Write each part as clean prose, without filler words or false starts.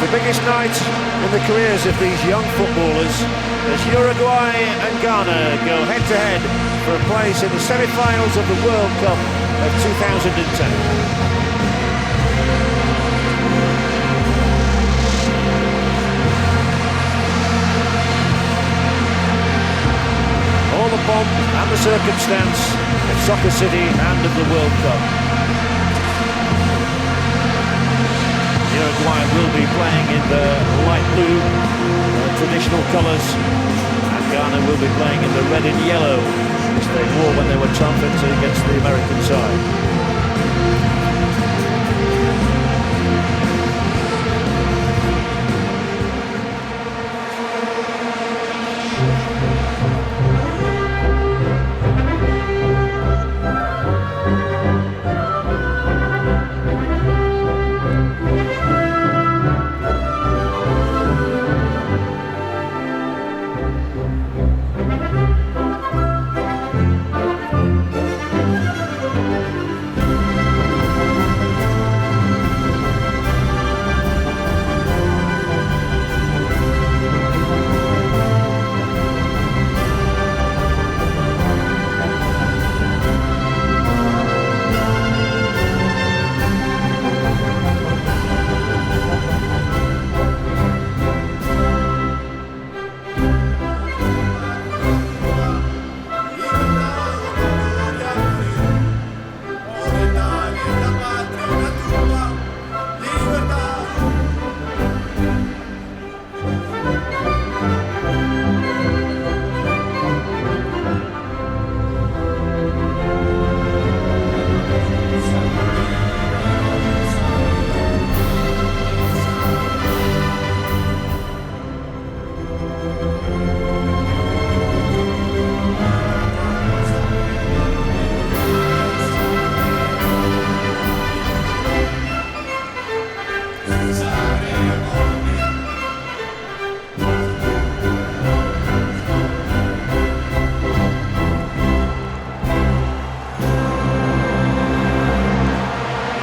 the biggest night in the careers of these young footballers as Uruguay and Ghana go head-to-head for a place in the semi-finals of the World Cup of 2010. All the pomp and the circumstance of Soccer City and of the World Cup. Uruguay will be playing in the light blue traditional colours, and Ghana will be playing in the red and yellow, which they wore when they were triumphant against the American side.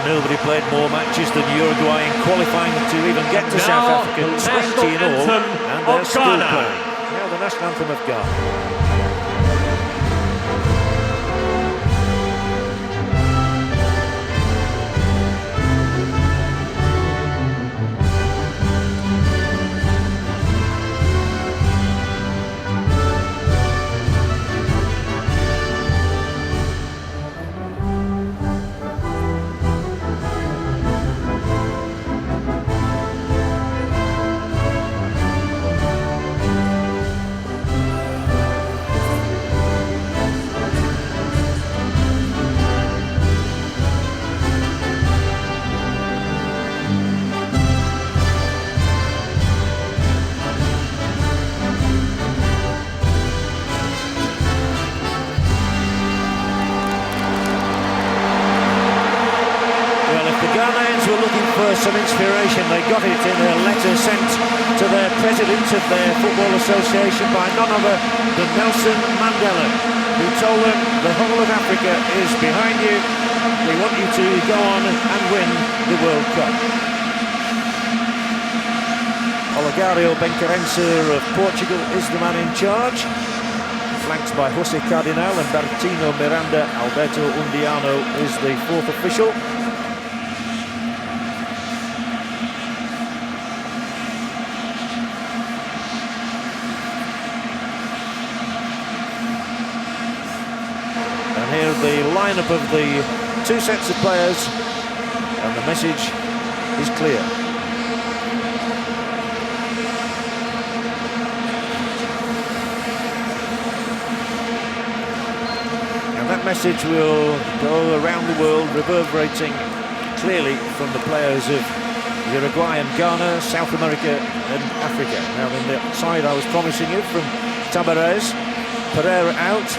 Nobody played more matches than Uruguay in qualifying to even get to South Africa, 20 in all, and they're still playing. Now the national anthem of Ghana. Were looking for some inspiration. They got it in a letter sent to their president of their football association by none other than Nelson Mandela, who told them the whole of Africa is behind you. We want you to go on and win the World Cup. Olegario Benquerença of Portugal is the man in charge, flanked by José Cardinal and Bertino Miranda. Alberto Undiano is the fourth official. Here the lineup of the two sets of players, and the message is clear. And that message will go around the world, reverberating clearly from the players of Uruguay and Ghana, South America and Africa. Now on the side I was promising you, from Tabarez, Pereira out,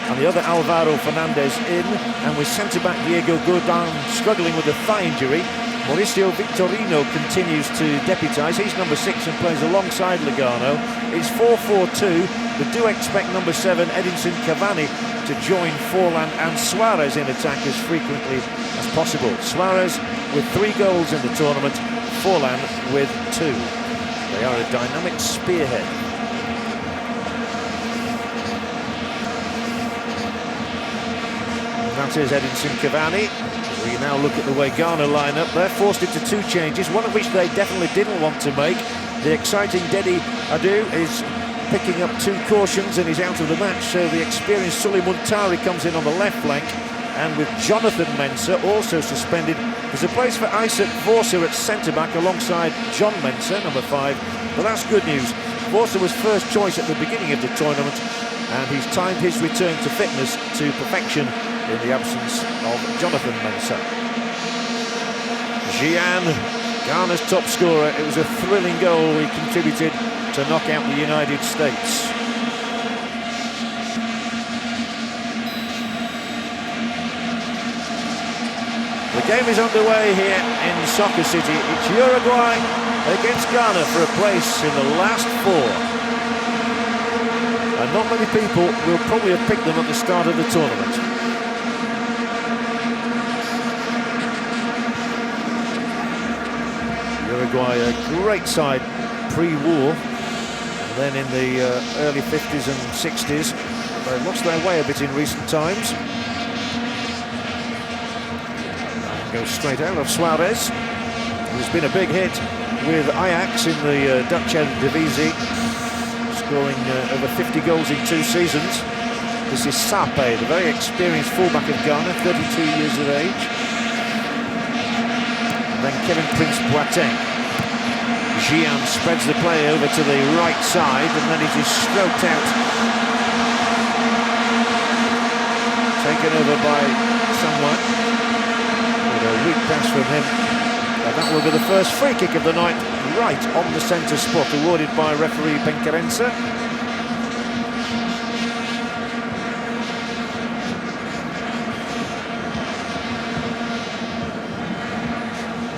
and the other Alvaro Fernandez in, and with centre-back Diego Godin struggling with a thigh injury. Mauricio Victorino continues to deputise. He's number 6 and plays alongside Lugano. It's 4-4-2. They do expect number 7 Edinson Cavani to join Forlan and Suarez in attack as frequently as possible. Suarez with 3 goals in the tournament, Forlan with 2. They are a dynamic spearhead. And that is Edinson Cavani. We now look at the way Ghana line up. They're forced into 2 changes, one of which they definitely didn't want to make. The exciting Dedi Adu is picking up 2 cautions and he's out of the match, so the experienced Sully Muntari comes in on the left flank, and with Jonathan Mensah also suspended, there's a place for Isaac Vorsa at centre-back alongside John Mensah, number 5, but that's good news. Vorsa was first choice at the beginning of the tournament, and he's timed his return to fitness to perfection in the absence of Jonathan Mensah. Gian, Ghana's top scorer. It was a thrilling goal. He contributed to knock out the United States. The game is underway here in Soccer City. It's Uruguay against Ghana for a place in the last 4. And not many people will probably have picked them at the start of the tournament. Uruguay, a great side pre-war, and then in the early 50s and 60s they lost their way a bit in recent times. Goes straight out of Suarez, who's been a big hit with Ajax in the Dutch Eredivisie, scoring over 50 goals in 2 seasons. This is Appiah, the very experienced fullback of Ghana, 32 years of age. And then Kevin Prince Boateng. Gian spreads the play over to the right side, and then it is stroked out. Taken over by someone. With a weak pass from him. And that will be the first free kick of the night, right on the centre spot, awarded by referee Benkerensa.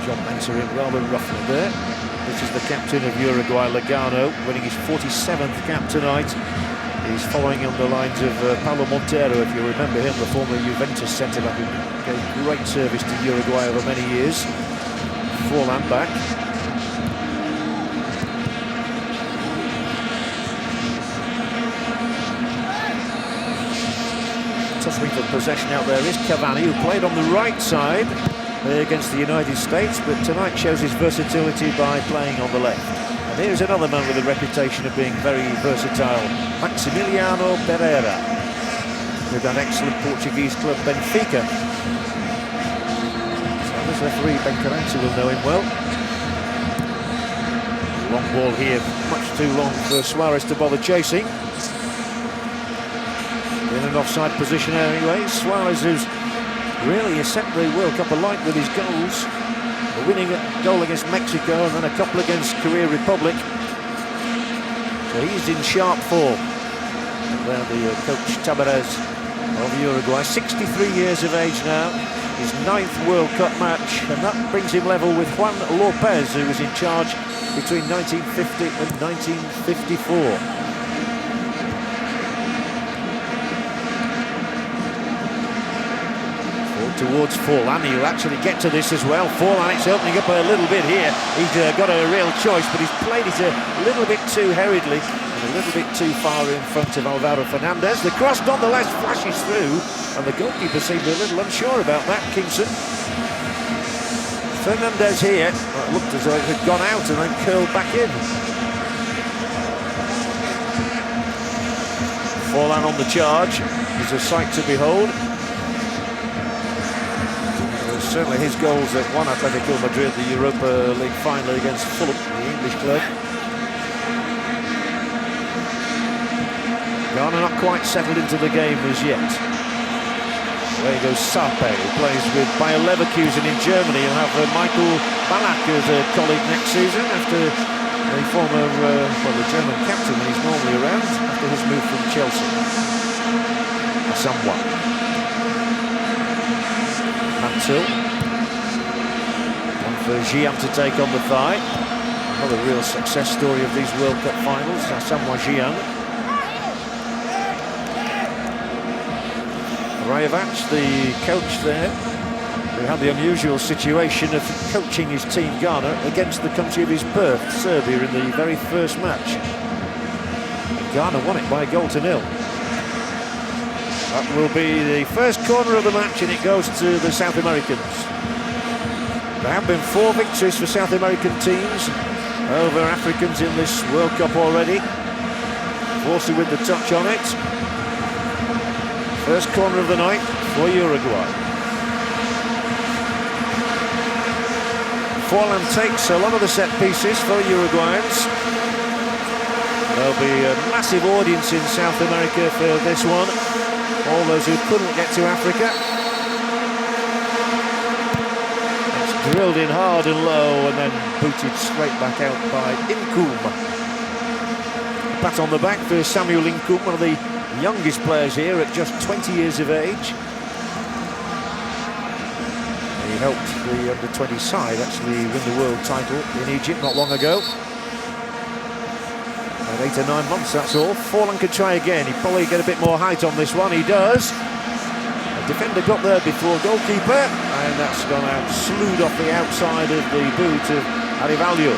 John Mensah in rather roughly there. This is the captain of Uruguay, Lagano, winning his 47th cap tonight. He's following on the lines of Paulo Montero, if you remember him, the former Juventus centre-back who gave great service to Uruguay over many years. Forlan back. Tussling for possession out there is Cavani, who played on the right side against the United States, but tonight shows his versatility by playing on the left. And here's another man with a reputation of being very versatile, Maximiliano Pereira, with that excellent Portuguese club Benfica. So this referee Benkerensa will know him well. Long ball here, much too long for Suarez to bother chasing. In an offside position anyway. Suarez, who's really set the World Cup alight with his goals. A winning goal against Mexico and then a couple against Korea Republic. So he's in sharp form. And there the coach Tabarez of Uruguay, 63 years of age now. His 9th World Cup match, and that brings him level with Juan Lopez, who was in charge between 1950 and 1954. Towards Forlan, he'll actually get to this as well. Forlan, it's opening up a little bit here. He's got a real choice, but he's played it a little bit too hurriedly and a little bit too far in front of Alvaro Fernandez. The cross nonetheless flashes through, and the goalkeeper seemed a little unsure about that, Kingston. Fernandez here, it looked as though it had gone out and then curled back in. Forlan on the charge is a sight to behold. Certainly his goals that won Atletico Madrid the Europa League final against Fulham, the English club. Ghana not quite settled into the game as yet. There goes Appiah, who plays with Bayer Leverkusen in Germany. He'll have Michael Ballack as a colleague next season after the former, the German captain when he's normally around, after his move from Chelsea. Somewhat. Mantil. One for Gian to take on the thigh. Another real success story of these World Cup finals, Asamoah Gyan. Rajovac, the coach there, He had the unusual situation of coaching his team Ghana against the country of his birth, Serbia, in the very first match. And Ghana won it by 1-0. That will be the first corner of the match, and it goes to the South Americans. There have been 4 victories for South American teams over Africans in this World Cup already. Forster with the touch on it. First corner of the night for Uruguay. Forlan takes a lot of the set pieces for Uruguayans. There'll be a massive audience in South America for this one. All those who couldn't get to Africa. It's drilled in hard and low and then booted straight back out by Incoum. Pat on the back for Samuel Incoum, one of the youngest players here at just 20 years of age. He helped the under-20 side actually win the world title in Egypt not long ago. About 8 or 9 months, that's all. Forlan could try again. He'd probably get a bit more height on this one. He does. The defender got there before goalkeeper, and that's gone out, slewed off the outside of the boot of Arivalho.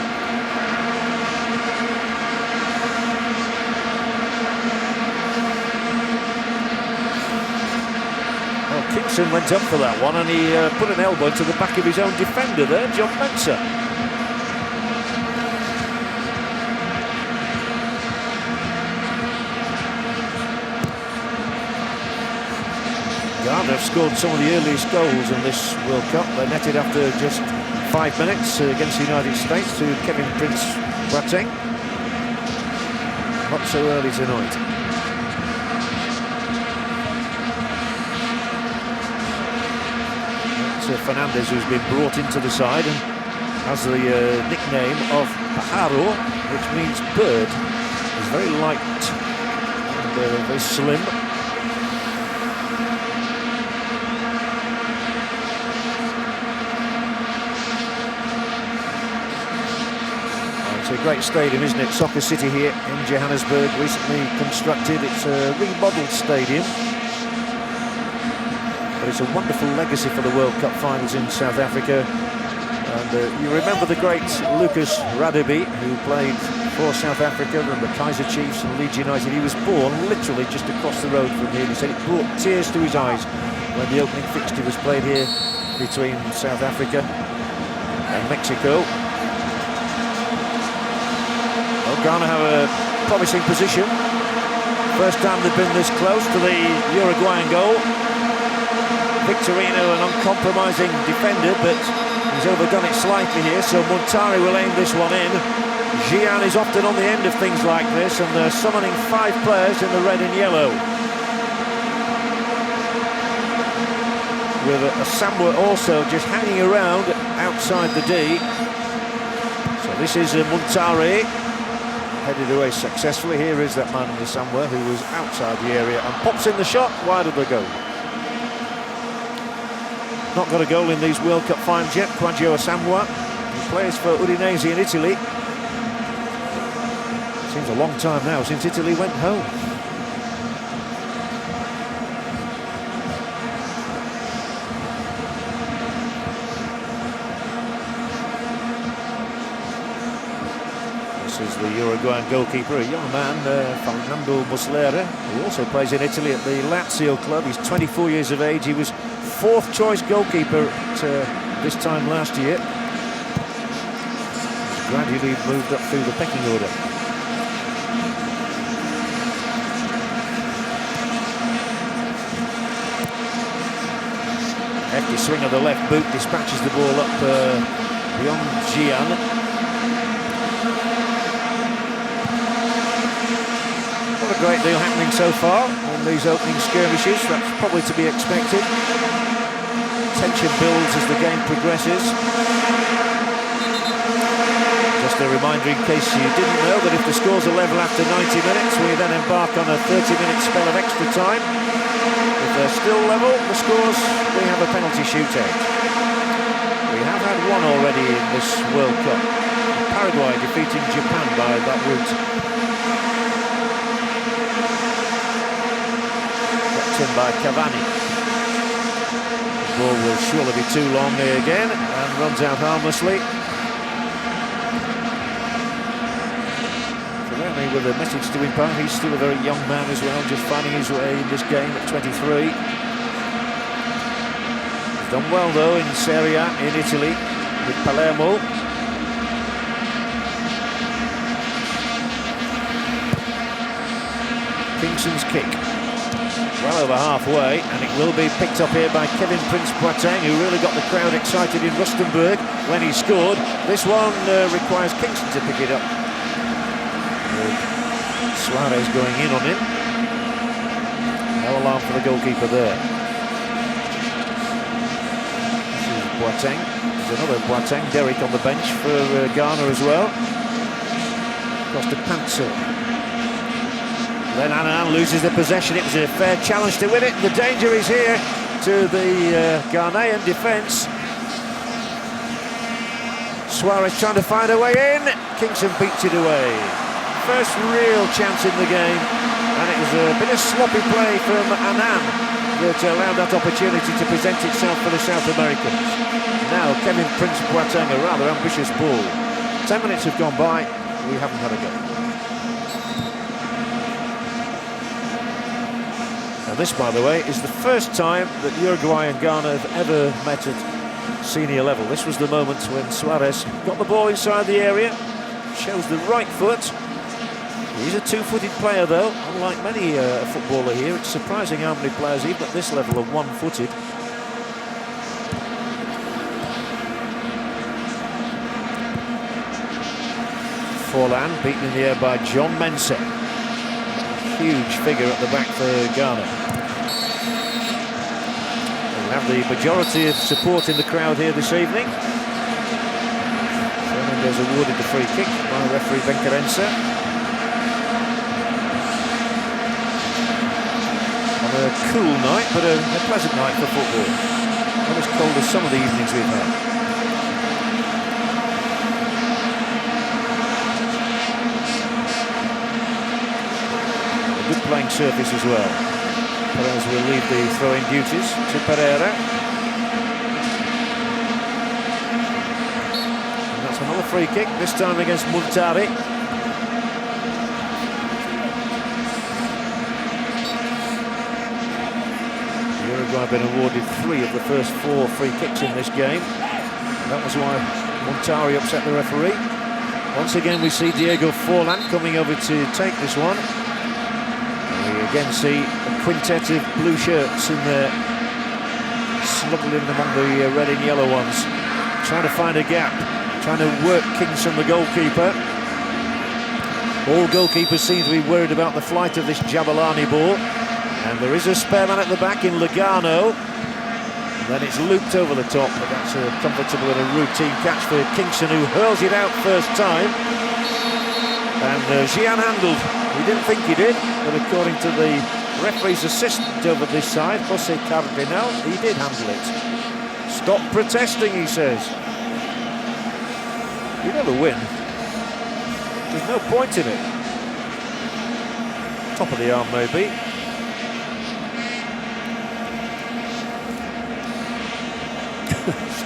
Kingston went up for that one, and he put an elbow to the back of his own defender there, John Mensah. Ghana have scored some of the earliest goals in this World Cup. They're netted after just 5 minutes against the United States to Kevin Prince-Boateng. Not so early tonight. Fernandez, who's been brought into the side and has the nickname of Pajaro, which means bird. He's very light and very slim. It's a great stadium, isn't it? Soccer City here in Johannesburg, recently constructed. It's a remodelled stadium. But it's a wonderful legacy for the World Cup finals in South Africa. And you remember the great Lucas Radebe, who played for South Africa and the Kaizer Chiefs and Leeds United. He was born literally just across the road from here. He said it brought tears to his eyes when the opening fixture was played here between South Africa and Mexico. Well, Ghana have a promising position. First time they've been this close to the Uruguayan goal. Victorino, an uncompromising defender, but he's overdone it slightly here, so Muntari will aim this one in. Gian is often on the end of things like this, and they're summoning 5 players in the red and yellow. With a Sambwa also just hanging around outside the D. So this is Muntari, headed away successfully. Here is that man, the Sambwa, who was outside the area and pops in the shot wide of the goal. Not got a goal in these World Cup finals yet, Quadio Asamoah. He plays for Udinese in Italy. Seems a long time now since Italy went home. This is the Uruguayan goalkeeper, a young man, Fernando Muslera, who also plays in Italy at the Lazio club. He's 24 years of age. He was 4th choice goalkeeper at this time last year. He's gradually moved up through the pecking order. Hefty swing of the left boot dispatches the ball up beyond Gian. Not a great deal happening so far in these opening skirmishes. That's probably to be expected. Tension builds as the game progresses. Just a reminder, in case you didn't know, that if the scores are level after 90 minutes, we then embark on a 30-minute spell of extra time. If they're still level, the scores, we have a penalty shootout. We have had one already in this World Cup. Paraguay defeating Japan by that route. Kept in by Cavani. ball will surely be too long again, and runs out harmlessly. With a message to impart, he's still a very young man as well, just finding his way in this game at 23. He's done well though in Serie A in Italy with Palermo. Kingston's kick, well over halfway, and it will be picked up here by Kevin Prince-Boateng, who really got the crowd excited in Rustenburg when he scored. This one requires Kingston to pick it up. Suarez going in on him. No alarm for the goalkeeper there. This is Boateng. There's another Boateng. Derek on the bench for Ghana as well. Across to Panzer. Then Annan loses the possession. It was a fair challenge to win it. The danger is here to the Ghanaian defence. Suarez trying to find a way in. Kingston beats it away. First real chance in the game, and it was a bit of sloppy play from Annan that allowed that opportunity to present itself for the South Americans. Now Kevin Prince-Boateng, a rather ambitious ball. 10 minutes have gone by, we haven't had a go. Now this, by the way, is the first time that Uruguay and Ghana have ever met at senior level. This was the moment when Suarez got the ball inside the area, shows the right foot. He's a two-footed player though, unlike many footballer here. It's surprising how many players even at this level are one-footed. Forlan beaten in the air by John Mensah. Huge figure at the back for Ghana. We'll have the majority of support in the crowd here this evening. Fernandez awarded the free kick by referee Benkerensa. A cool night, but a pleasant night for football. Not as cold as some of the evenings we've had. A good playing surface as well. Perez will leave the throwing duties to Pereira. And that's another free kick, this time against Muntari. I've been awarded 3 of the first 4 free kicks in this game. That was why Muntari upset the referee. Once again we see Diego Forlan coming over to take this one. And we again see a quintet of blue shirts in there, snuggled in among the red and yellow ones, trying to find a gap, trying to work Kingston, the goalkeeper. All goalkeepers seem to be worried about the flight of this Jabulani ball. And there is a spare man at the back in Lugano. And then it's looped over the top, but that's a comfortable and a routine catch for Kingston, who hurls it out first time. And Gian handled. He didn't think he did, but according to the referee's assistant over this side, Jose Cardinal, he did handle it. Stop protesting, he says. You never win. There's no point in it. Top of the arm, maybe.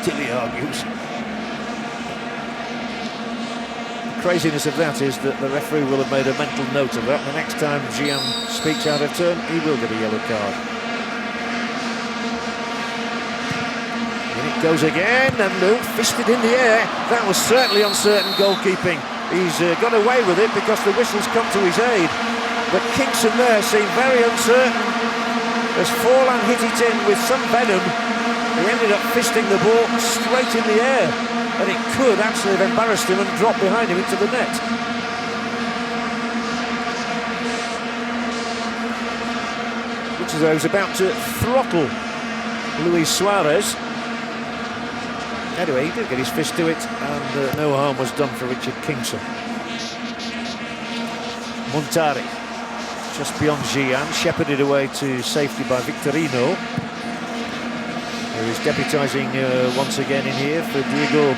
Still he argues. The craziness of that is that the referee will have made a mental note of that. The next time Gian speaks out of turn, he will get a yellow card. And it goes again, and fisted in the air. That was certainly uncertain goalkeeping. He's got away with it because the whistle's come to his aid. But Kingston there seemed very uncertain. As Forlan hit it in with some venom, he ended up fisting the ball straight in the air, and it could actually have embarrassed him and dropped behind him into the net. Looks as though he was about to throttle Luis Suarez. Anyway, he did get his fist to it, and no harm was done for Richard Kingston. Muntari, just beyond Gian, shepherded away to safety by Victorino, who is deputising once again in here for Diego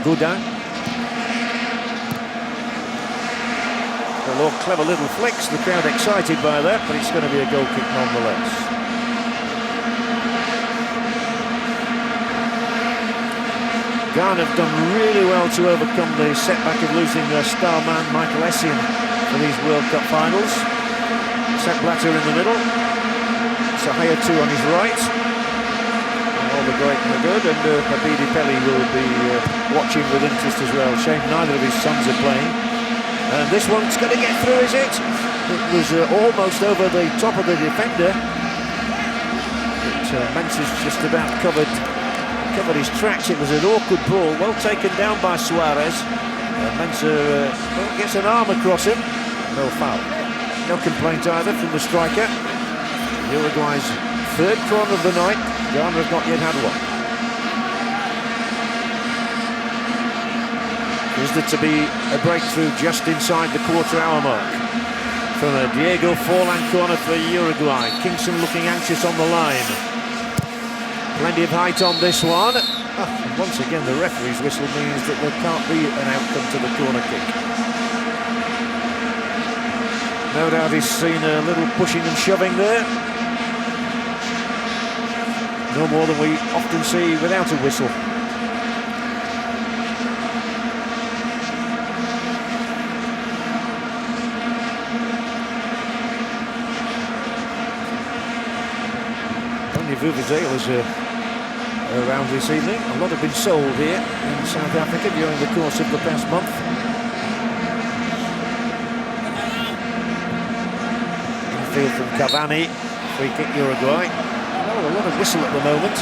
Godin. Well, all clever little flicks, the crowd excited by that, but it's going to be a goal kick nonetheless. Ghana have done really well to overcome the setback of losing their star man Michael Essien for these World Cup finals. Sepp Blatter in the middle, Sahaya too on his right. All the great and the good, and Abidi Pele will be watching with interest as well. Shame neither of his sons are playing. And this one's going to get through, is it? It was almost over the top of the defender. But Mensah's just about covered his tracks. It was an awkward ball, well taken down by Suarez. Mensah gets an arm across him. No foul. No complaint either from the striker. Uruguay's third corner of the night. Ghana have not yet had one. Is there to be a breakthrough just inside the quarter-hour mark? From a Diego Forlan corner for Uruguay. Kingston looking anxious on the line. Plenty of height on this one. Once again, the referee's whistle means that there can't be an outcome to the corner kick. No doubt he's seen a little pushing and shoving there. No more than we often see without a whistle. Only Vuvuzelas around this evening. A lot have been sold here in South Africa during the course of the past month. Infield from Cavani, free kick Uruguay. Oh, a lot of whistle at the moment.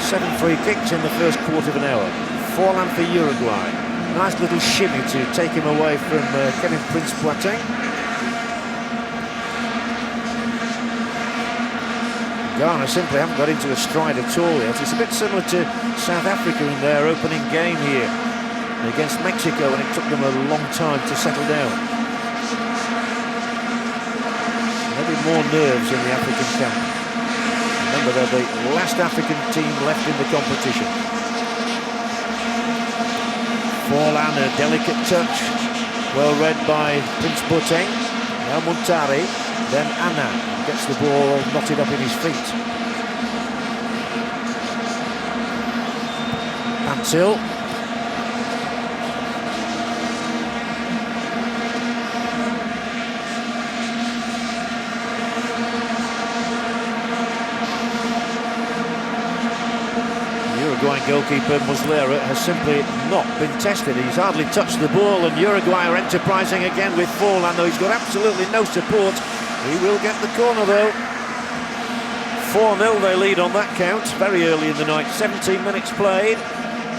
7 free kicks in the first quarter of an hour. Forlan for Uruguay. Nice little shimmy to take him away from Kevin Prince Boateng. Ghana simply haven't got into a stride at all yet. It's a bit similar to South Africa in their opening game here against Mexico, and it took them a long time to settle down. Maybe more nerves in the African camp. Remember, they're the last African team left in the competition. Forlan, a delicate touch, well read by Prince Boateng. Now Muntari, then Anna. Gets the ball knotted up in his feet. Pantil. Uruguayan goalkeeper Muslera has simply not been tested. He's hardly touched the ball, and Uruguay are enterprising again with Forlan, though he's got absolutely no support. He will get the corner though. 4-0 they lead on that count, very early in the night, 17 minutes played.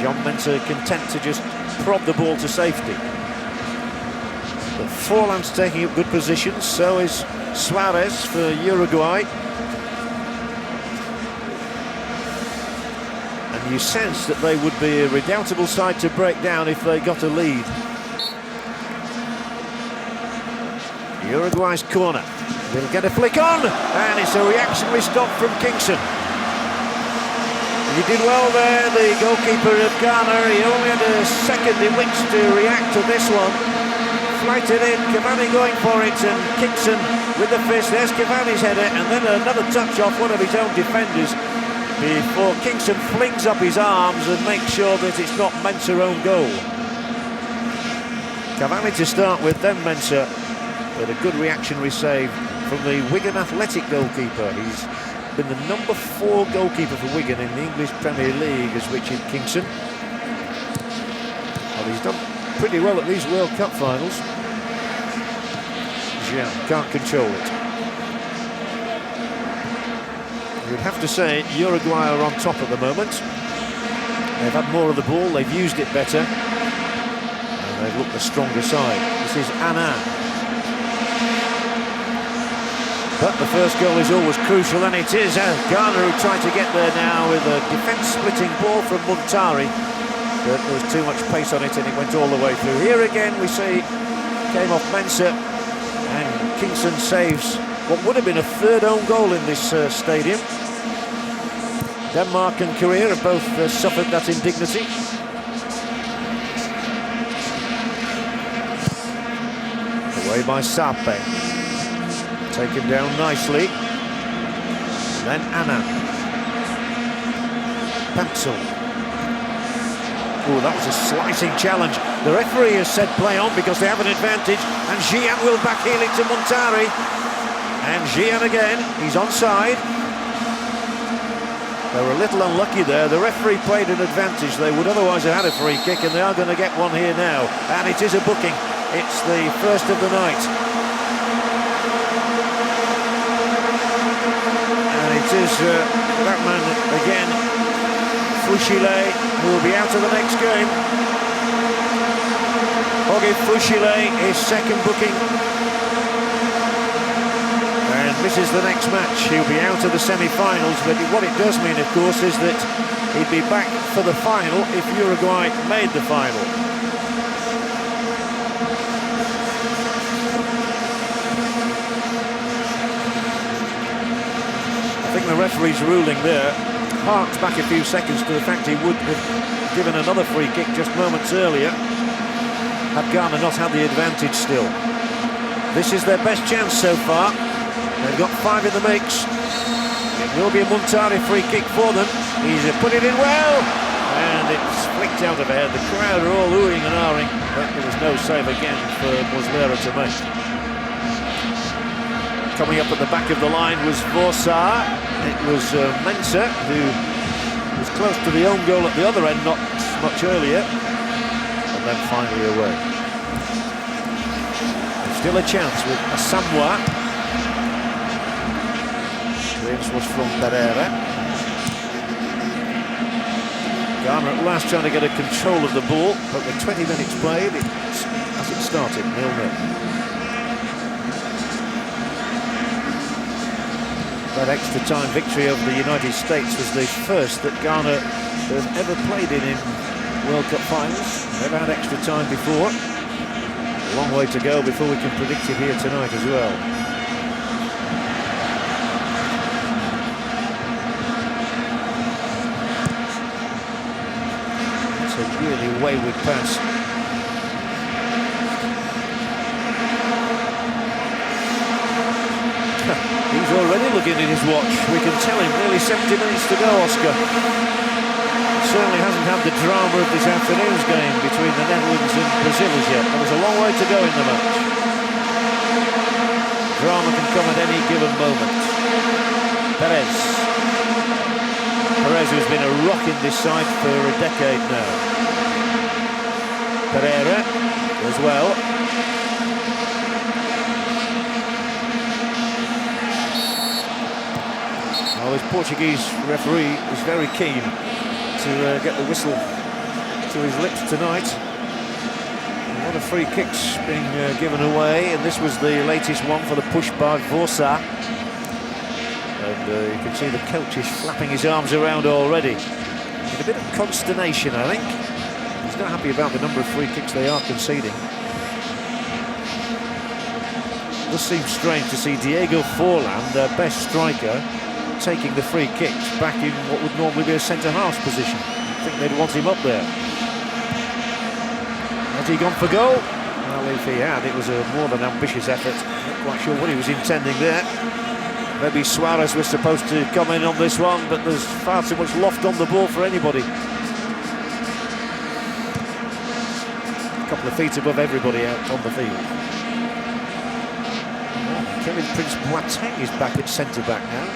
John Mensah content to just prod the ball to safety. But Forlan's taking up good positions, so is Suarez for Uruguay. And you sense that they would be a redoubtable side to break down if they got a lead. Uruguay's corner. He'll get a flick on, and it's a reactionary stop from Kingston. He did well there, the goalkeeper of Ghana. He only had a second in which to react to this one. Flighted in, Cavani going for it, and Kingston with the fist. There's Cavani's header, and then another touch off one of his own defenders before Kingston flings up his arms and makes sure that it's not Mensah's own goal. Cavani to start with, then Mensah, with a good reactionary save from the Wigan Athletic goalkeeper. He's been the number 4 goalkeeper for Wigan in the English Premier League, as Richard Kingston. Well, he's done pretty well at these World Cup finals. Jean can't control it. You'd have to say Uruguay are on top at the moment. They've had more of the ball, they've used it better, and they've looked the stronger side. This is Anna. But the first goal is always crucial, and it is Ghana who try to get there now with a defence-splitting ball from Muntari. But there was too much pace on it, and it went all the way through. Here again we see came off Mensah, and Kingston saves what would have been a third own goal in this stadium. Denmark and Korea have both suffered that indignity. Away by Sape. Taken down nicely. Then Anna. Pencil. Oh, that was a slicing challenge. The referee has said play on because they have an advantage, and Gian will backheel it to Montari. And Gian again, he's onside. They were a little unlucky there. The referee played an advantage. They would otherwise have had a free kick, and they are going to get one here now. And it is a booking. It's the first of the night. And it is that man again, Fouchile, who will be out of the next game. Jorge Fouchile, his second booking. And this is the next match. He'll be out of the semi-finals, but what it does mean, of course, is that he'd be back for the final if Uruguay made the final. I think the referee's ruling there harked back a few seconds to the fact he would have given another free kick just moments earlier had Ghana not had the advantage still. This is their best chance so far. They've got 5 in the mix. It will be a Montari free kick for them. He's put it in well, and it's flicked out of air. The crowd are all oohing and ahhing, but there was no save again for Muslera to make. Coming up at the back of the line was Vorsa. It was Mensah who was close to the own goal at the other end, not much earlier, and then finally away. There's still a chance with Asamoah. This was from Pereira. Ghana at last trying to get a control of the ball, but with 20 minutes played, as it started, 0-0. That extra time victory over the United States was the first that Ghana have ever played in World Cup finals. Never had extra time before. A long way to go before we can predict it here tonight as well. It's a really wayward pass. He's already looking at his watch. We can tell him nearly 70 minutes to go, Oscar. He certainly hasn't had the drama of this afternoon's game between the Netherlands and Brazil as yet. But there's a long way to go in the match. Drama can come at any given moment. Perez. Perez, who's been a rock in this side for a decade now. Pereira as well. Well, his Portuguese referee is very keen to get the whistle to his lips tonight. A lot of free kicks being given away, and this was the latest one for the push by Vorsa. And you can see the coach is flapping his arms around already. In a bit of consternation, I think. He's not happy about the number of free kicks they are conceding. It does seem strange to see Diego Forlan, their best striker, taking the free kicks back in what would normally be a centre-half position. I think they'd want him up there. Has he gone for goal? Well, if he had, it was a more than ambitious effort. Not quite sure what he was intending there. Maybe Suarez was supposed to come in on this one, but there's far too much loft on the ball for anybody. A couple of feet above everybody out on the field. Kevin Prince Boateng is back at centre-back now.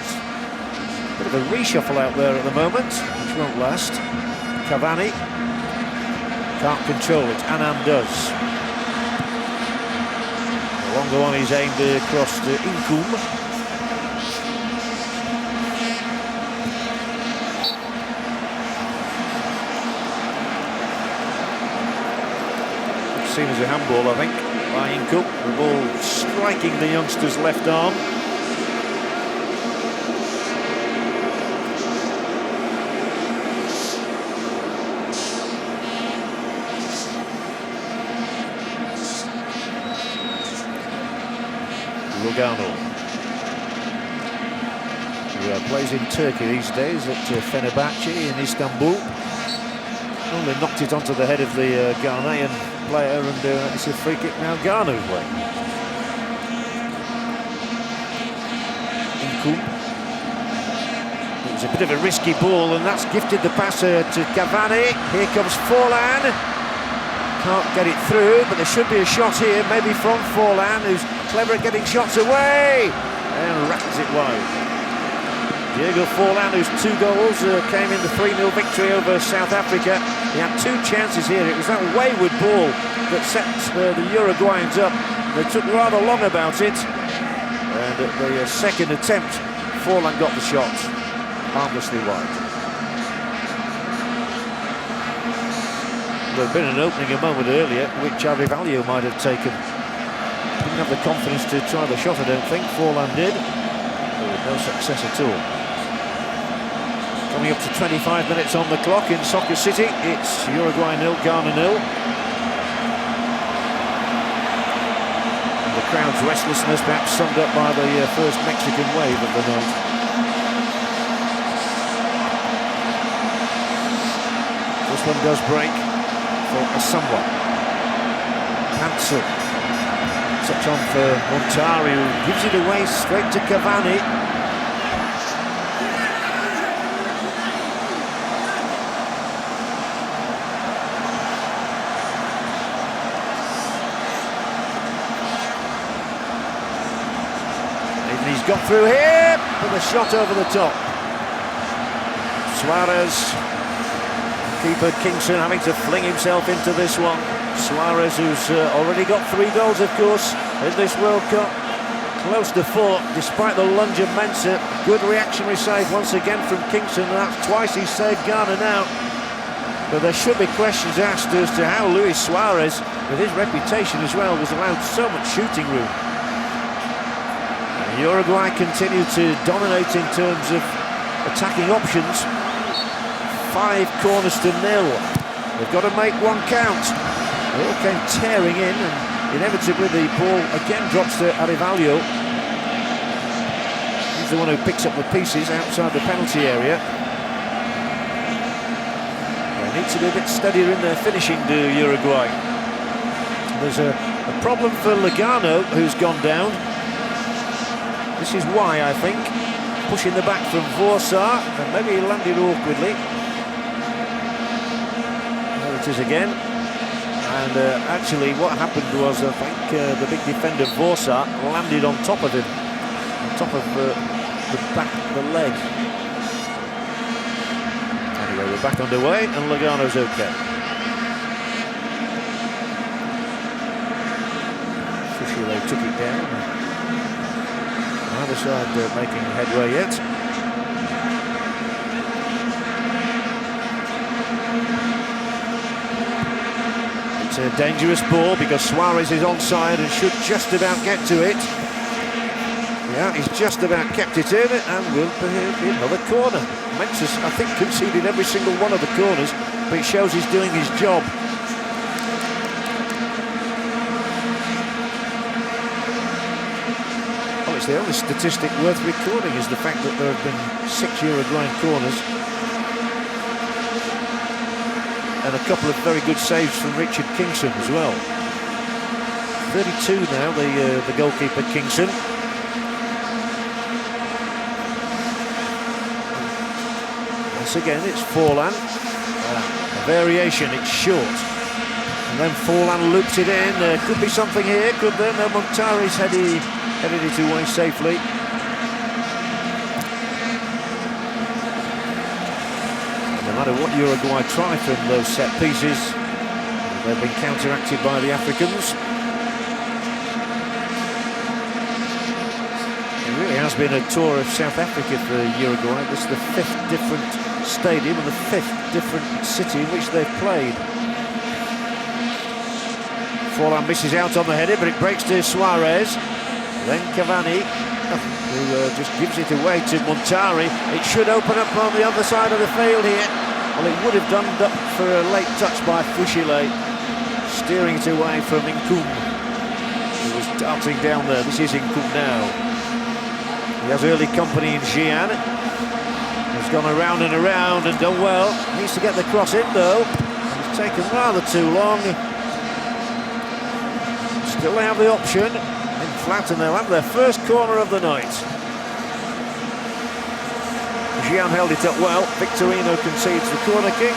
Bit of a reshuffle out there at the moment, which won't last. Cavani can't control it. Anand does. The longer one is aimed across to Inkum. Seen as a handball, I think, by Inkum. The ball striking the youngster's left arm. Lugano, who plays in Turkey these days at Fenerbahce in Istanbul. Only knocked it onto the head of the Ghanaian player, and it's a free kick now Ghana's way. Inkum. It It's a bit of a risky ball, and that's gifted the passer to Cavani. Here comes Forlan. Can't get it through, but there should be a shot here, maybe from Forlan, who's clever at getting shots away, and rattles it wide. Diego Forlan, whose 2 goals came in the 3-0 victory over South Africa. He had 2 chances here. It was that wayward ball that set the Uruguayans up. They took rather long about it, and at the second attempt, Forlan got the shot harmlessly wide. There had been an opening a moment earlier, which Arrivalio might have taken. Didn't have the confidence to try the shot, I don't think. Forlan did, but with no success at all. Coming up to 25 minutes on the clock in Soccer City. It's Uruguay 0, Ghana 0. And the crowd's restlessness perhaps summed up by the first Mexican wave of the night. This one does break for Asamoah. Hansel. Touch on for Montari, who gives it away straight to Cavani. He's got through here with a shot over the top. Suarez, keeper Kingston having to fling himself into this one. Suarez, who's already got 3 goals, of course, in this World Cup. Close to 4, despite the lunge of Mensah. Good reactionary save once again from Kingston, and that's twice he's saved Ghana now. But there should be questions asked as to how Luis Suarez, with his reputation as well, was allowed so much shooting room. Uruguay continue to dominate in terms of attacking options. 5 corners to 0. They've got to make one count. They all came tearing in, and inevitably the ball again drops to Arrivalio. He's the one who picks up the pieces outside the penalty area. They need to be a bit steadier in their finishing, do Uruguay. There's a problem for Lugano, who's gone down. This is why, I think, pushing the back from Vorsar, and maybe he landed awkwardly. There it is again. And actually what happened was, I think, the big defender Vorsar landed on top of him, on top of the back of the leg. Anyway, we're back underway, and Lugano's okay. Fushile took it down. Either side making headway yet. It's a dangerous ball because Suarez is onside and should just about get to it. Yeah, he's just about kept it in, and will be another corner. Mensah's, I think, conceded every single one of the corners, but it shows he's doing his job. It's the only statistic worth recording is the fact that there have been 6 Uruguayan corners and a couple of very good saves from Richard Kingston as well. 32 now, the goalkeeper Kingston. Once again, it's Forlan. A variation, it's short. And then Forlan loops it in. There could be something here, could there? No, Montari's headed it away safely. No matter what Uruguay try from those set pieces, they've been counteracted by the Africans. It really has been a tour of South Africa for Uruguay. This is the 5th different stadium and the 5th different city in which they've played. Forlan misses out on the header, but it breaks to Suarez. Then Cavani, who just gives it away to Montari. It should open up on the other side of the field here. Well, it would have done up for a late touch by Fushile, steering it away from Nkum, who was darting down there. This is Nkum now. He has early company in Gian. He's gone around and around and done well. Needs to get the cross in though. It's taken rather too long. Still they have the option. Flat, and they'll have their first corner of the night. Gian held it up well. Victorino concedes the corner kick.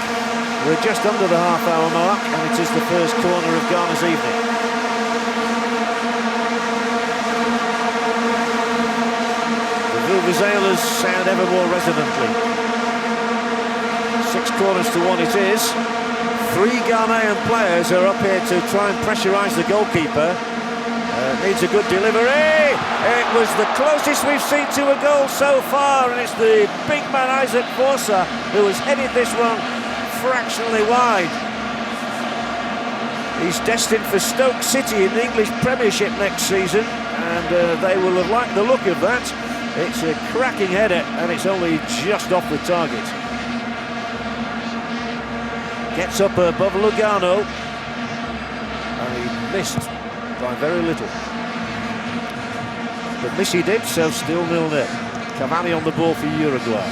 We're just under the half-hour mark, and it is the first corner of Ghana's evening. The vuvuzelas sound ever more resonantly. 6 corners to 1 it is. 3 Ghanaian players are up here to try and pressurise the goalkeeper. Needs a good delivery. It was the closest we've seen to a goal so far, and it's the big man Isaac Forza who has headed this one fractionally wide. He's destined for Stoke City in the English Premiership next season, and they will have liked the look of that. It's a cracking header, and it's only just off the target. Gets up above Lugano, and he missed by very little. But Missy did, so still 0-0. Cavani on the ball for Uruguay.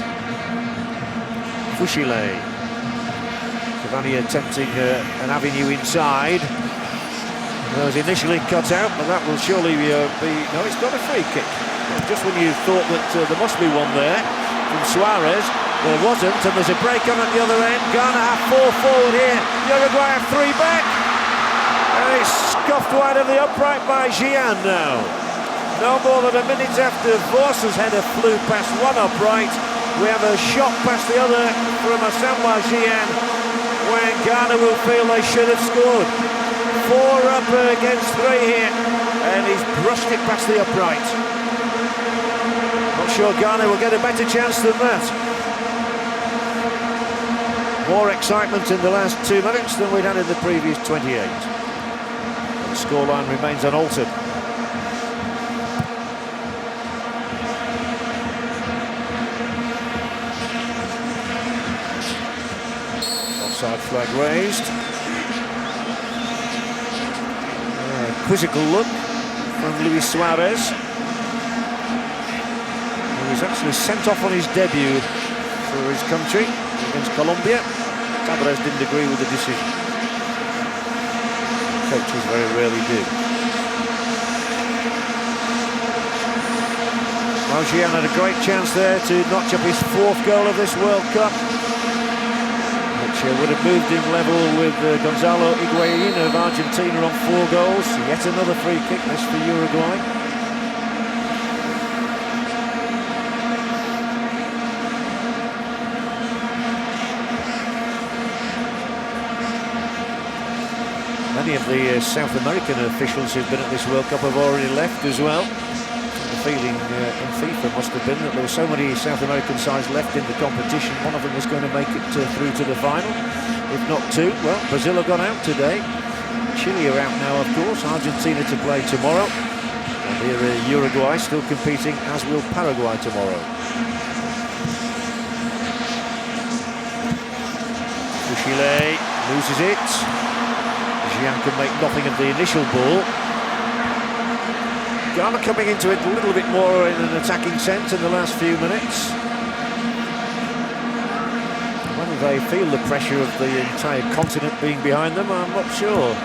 Fushile. Cavani attempting an avenue inside. It was initially cut out, but that will surely be... No, it's not a free kick. Just when you thought that there must be one there from Suarez, there wasn't, and there's a break on at the other end. Ghana have 4 forward here. Uruguay have 3 back. And it's scuffed wide of the upright by Gian now. No more than a minute after Vorsa's header flew past one upright, we have a shot past the other from Asamoah Gyan, when Ghana will feel they should have scored. 4 up against 3 here, and he's brushed it past the upright. Not sure Ghana will get a better chance than that. More excitement in the last 2 minutes than we'd had in the previous 28. The scoreline remains unaltered. Offside flag raised. Quizzical look from Luis Suarez. He was actually sent off on his debut for his country against Colombia. Suarez didn't agree with the decision. Coaches very rarely do. Well, Gian had a great chance there to notch up his 4th goal of this World Cup, which would have moved him level with Gonzalo Higuain of Argentina on 4 goals. Yet another free kick, this for Uruguay. Many of the South American officials who've been at this World Cup have already left as well. The feeling in FIFA must have been that there were so many South American sides left in the competition, one of them was going to make it through to the final, if not 2. Well, Brazil have gone out today. Chile are out now, of course. Argentina to play tomorrow. And here Uruguay still competing, as will Paraguay tomorrow. Fushile loses it. Gian can make nothing of the initial ball. Ghana coming into it a little bit more in an attacking sense in the last few minutes. Whether they feel the pressure of the entire continent being behind them, I'm not sure.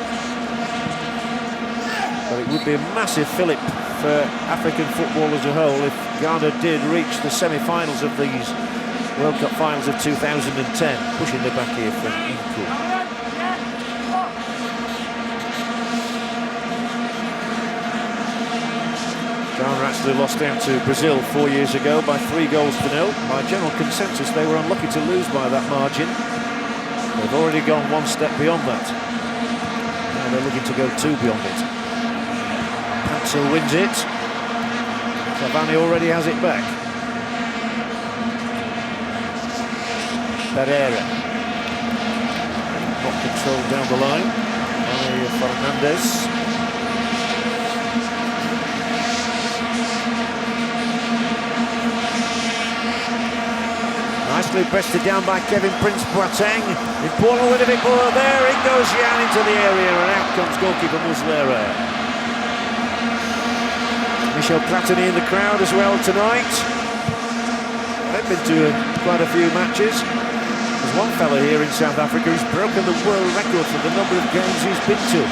But it would be a massive fillip for African football as a whole if Ghana did reach the semi-finals of these World Cup finals of 2010. Pushing the back here from Inku. Ghana actually lost out to Brazil 4 years ago by 3 goals to 0. By general consensus, they were unlucky to lose by that margin. They've already gone 1 step beyond that. Now they're looking to go 2 beyond it. Paxel wins it. Cavani already has it back. Pereira. Not controlled down the line by Fernandez. Nicely breasted down by Kevin Prince Boateng. Important with a bit more there. In goes Gian into the area, and out comes goalkeeper Muslera. Michel Platini in the crowd as well tonight. I've been to quite a few matches. There's one fellow here in South Africa who's broken the world record for the number of games he's been to.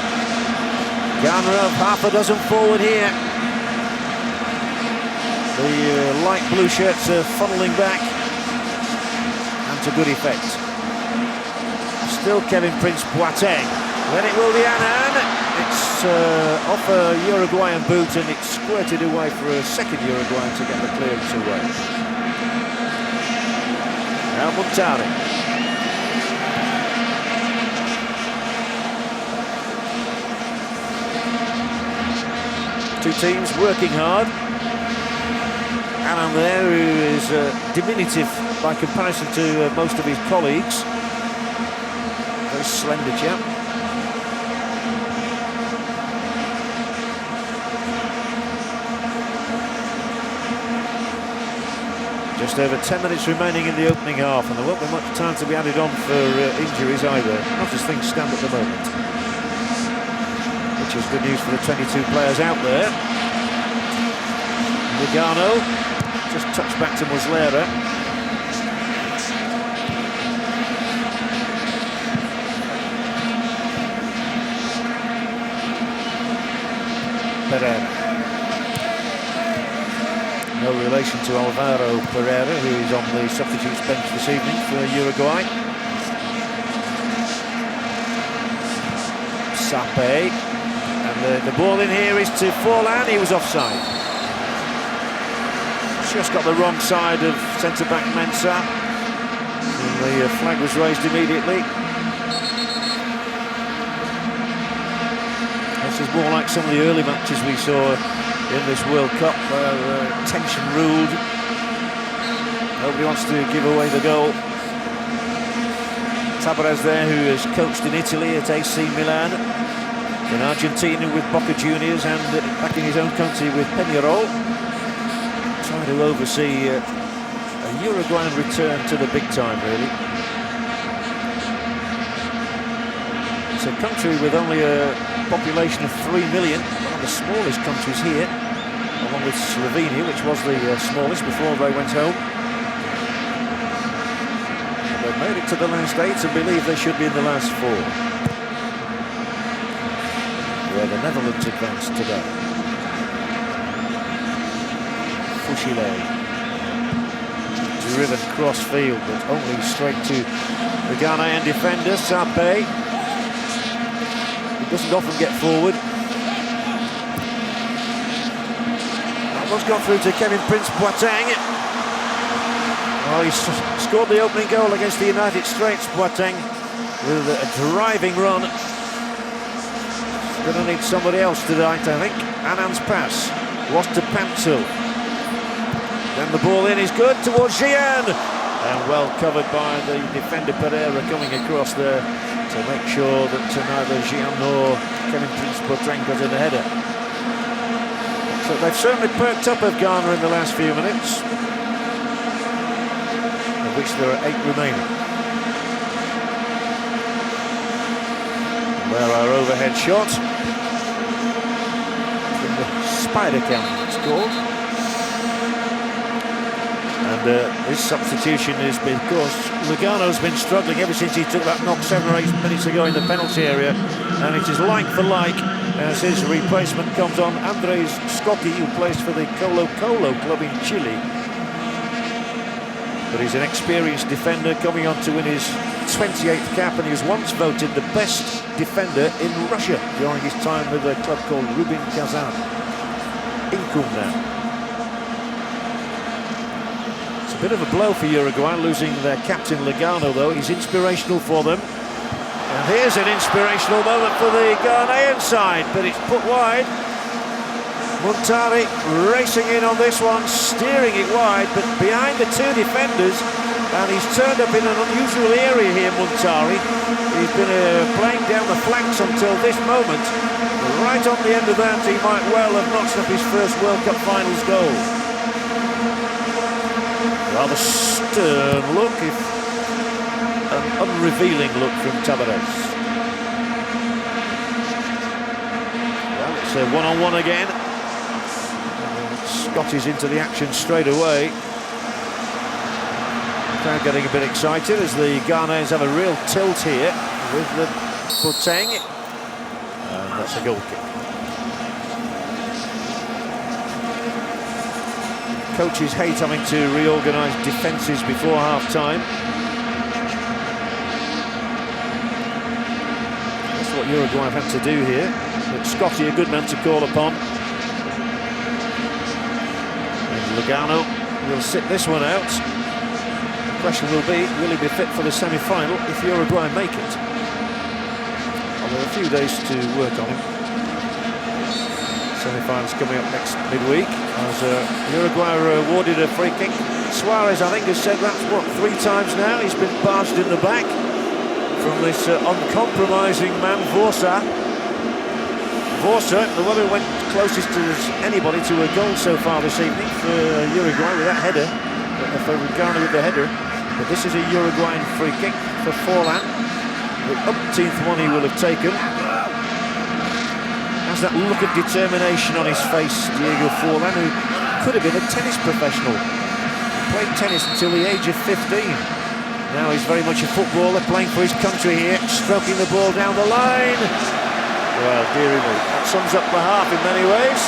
Ghana have half a dozen forward here. The light blue shirts are funneling back. to good effect. Still Kevin Prince Boateng. Then it will be Annan. It's off a Uruguayan boot and it's squirted away for a second Uruguayan to get the clearance away. Now Muntari. Two teams working hard. Annan there, who is diminutive by comparison to most of his colleagues. Very slender chap. Just over 10 minutes remaining in the opening half, and there won't be much time to be added on for injuries either, not as things stand at the moment. Which is good news for the 22 players out there. Lugano, just touched back to Muslera. Pereira. No relation to Alvaro Pereira, who is on the substitutes bench this evening for Uruguay. Sape. And the ball in here is to Forlan. He was offside. Just got the wrong side of centre-back Mensah. And the flag was raised immediately. This is more like some of the early matches we saw in this World Cup, where tension ruled. Nobody wants to give away the goal. Suarez there, who has coached in Italy at AC Milan, in Argentina with Boca Juniors, and back in his own country with Peñarol, trying to oversee a Uruguayan return to the big time, really. It's a country with only a population of 3 million, one of the smallest countries here, along with Slovenia, which was the smallest before they went home. And they've made it to the last 8 and believe they should be in the last 4. Where the Netherlands advanced today. Fushile. Driven cross field, but only straight to the Ghanaian defender, Sape. He doesn't often get forward. That one's got through to Kevin Prince Boateng. Oh, he scored the opening goal against the United States, Boateng, with a driving run. Going to need somebody else tonight, I think. Annan's pass was to Pantel. Then the ball in is good towards Gian. And well covered by the defender Pereira coming across there to make sure that neither Gian nor Kevin Prince Boateng got in the header. So they've certainly perked up of Ghana in the last few minutes, of which there are 8 remaining. And there our overhead shot. From the spider cam, it's called. And this substitution is because Lugano's been struggling ever since he took that knock 7 or 8 minutes ago in the penalty area, and it is like for like as his replacement comes on, Andres Scocchi, who plays for the Colo-Colo club in Chile. But he's an experienced defender coming on to win his 28th cap, and he was once voted the best defender in Russia during his time with a club called Rubin Kazan. Inkum now. A bit of a blow for Uruguay, losing their captain Lugano, though. He's inspirational for them. And here's an inspirational moment for the Ghanaian side, but it's put wide. Muntari racing in on this one, steering it wide, but behind the 2 defenders, and he's turned up in an unusual area here, Muntari. He's been playing down the flanks until this moment. Right on the end of that, he might well have notched up his first World Cup Finals goal. Rather stern look, if an unrevealing look from Tavares. Well, it's a one-on-one again. Scott is into the action straight away. Crowd getting a bit excited as the Ghanaians have a real tilt here with the Boateng. And that's a goal kick. Coaches hate having to reorganise defences before half-time. what Uruguay have had to do here. But Scotty, a good man to call upon. And Lugano will sit this one out. The question will be, will he be fit for the semi-final if Uruguay make it? Although a few days to work on him. Semi-finals coming up next midweek as Uruguay are awarded a free kick. Suarez, I think, has said that's what, 3 times now he's been barged in the back from this uncompromising man Vorsa. Vorsa, the one who went closest to anybody to a goal so far this evening for Uruguay with that header, for Ghana with the header. But this is a Uruguayan free kick for Forlan. The umpteenth one he will have taken. Has that look of determination on his face, Diego Forlan, who could have been a tennis professional. Played tennis until the age of 15. Now he's very much a footballer, playing for his country here, stroking the ball down the line. Well, dearie me, that sums up the half in many ways.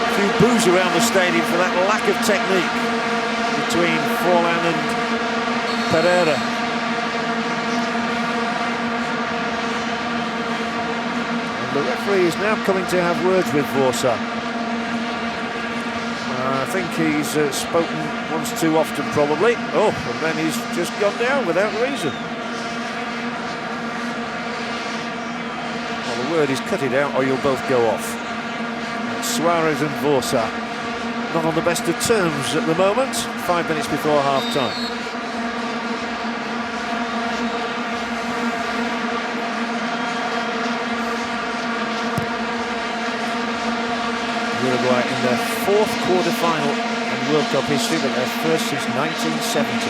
A few boos around the stadium for that lack of technique between Forlan and Pereira. And the referee is now coming to have words with Vorsa. I think he's spoken once too often, probably. Oh, and then he's just gone down without reason. Well, the word is cut it out or you'll both go off. Suarez and Vorsa not on the best of terms at the moment. 5 minutes before half-time. Uruguay in their 4th quarter-final in World Cup history, but their first since 1970.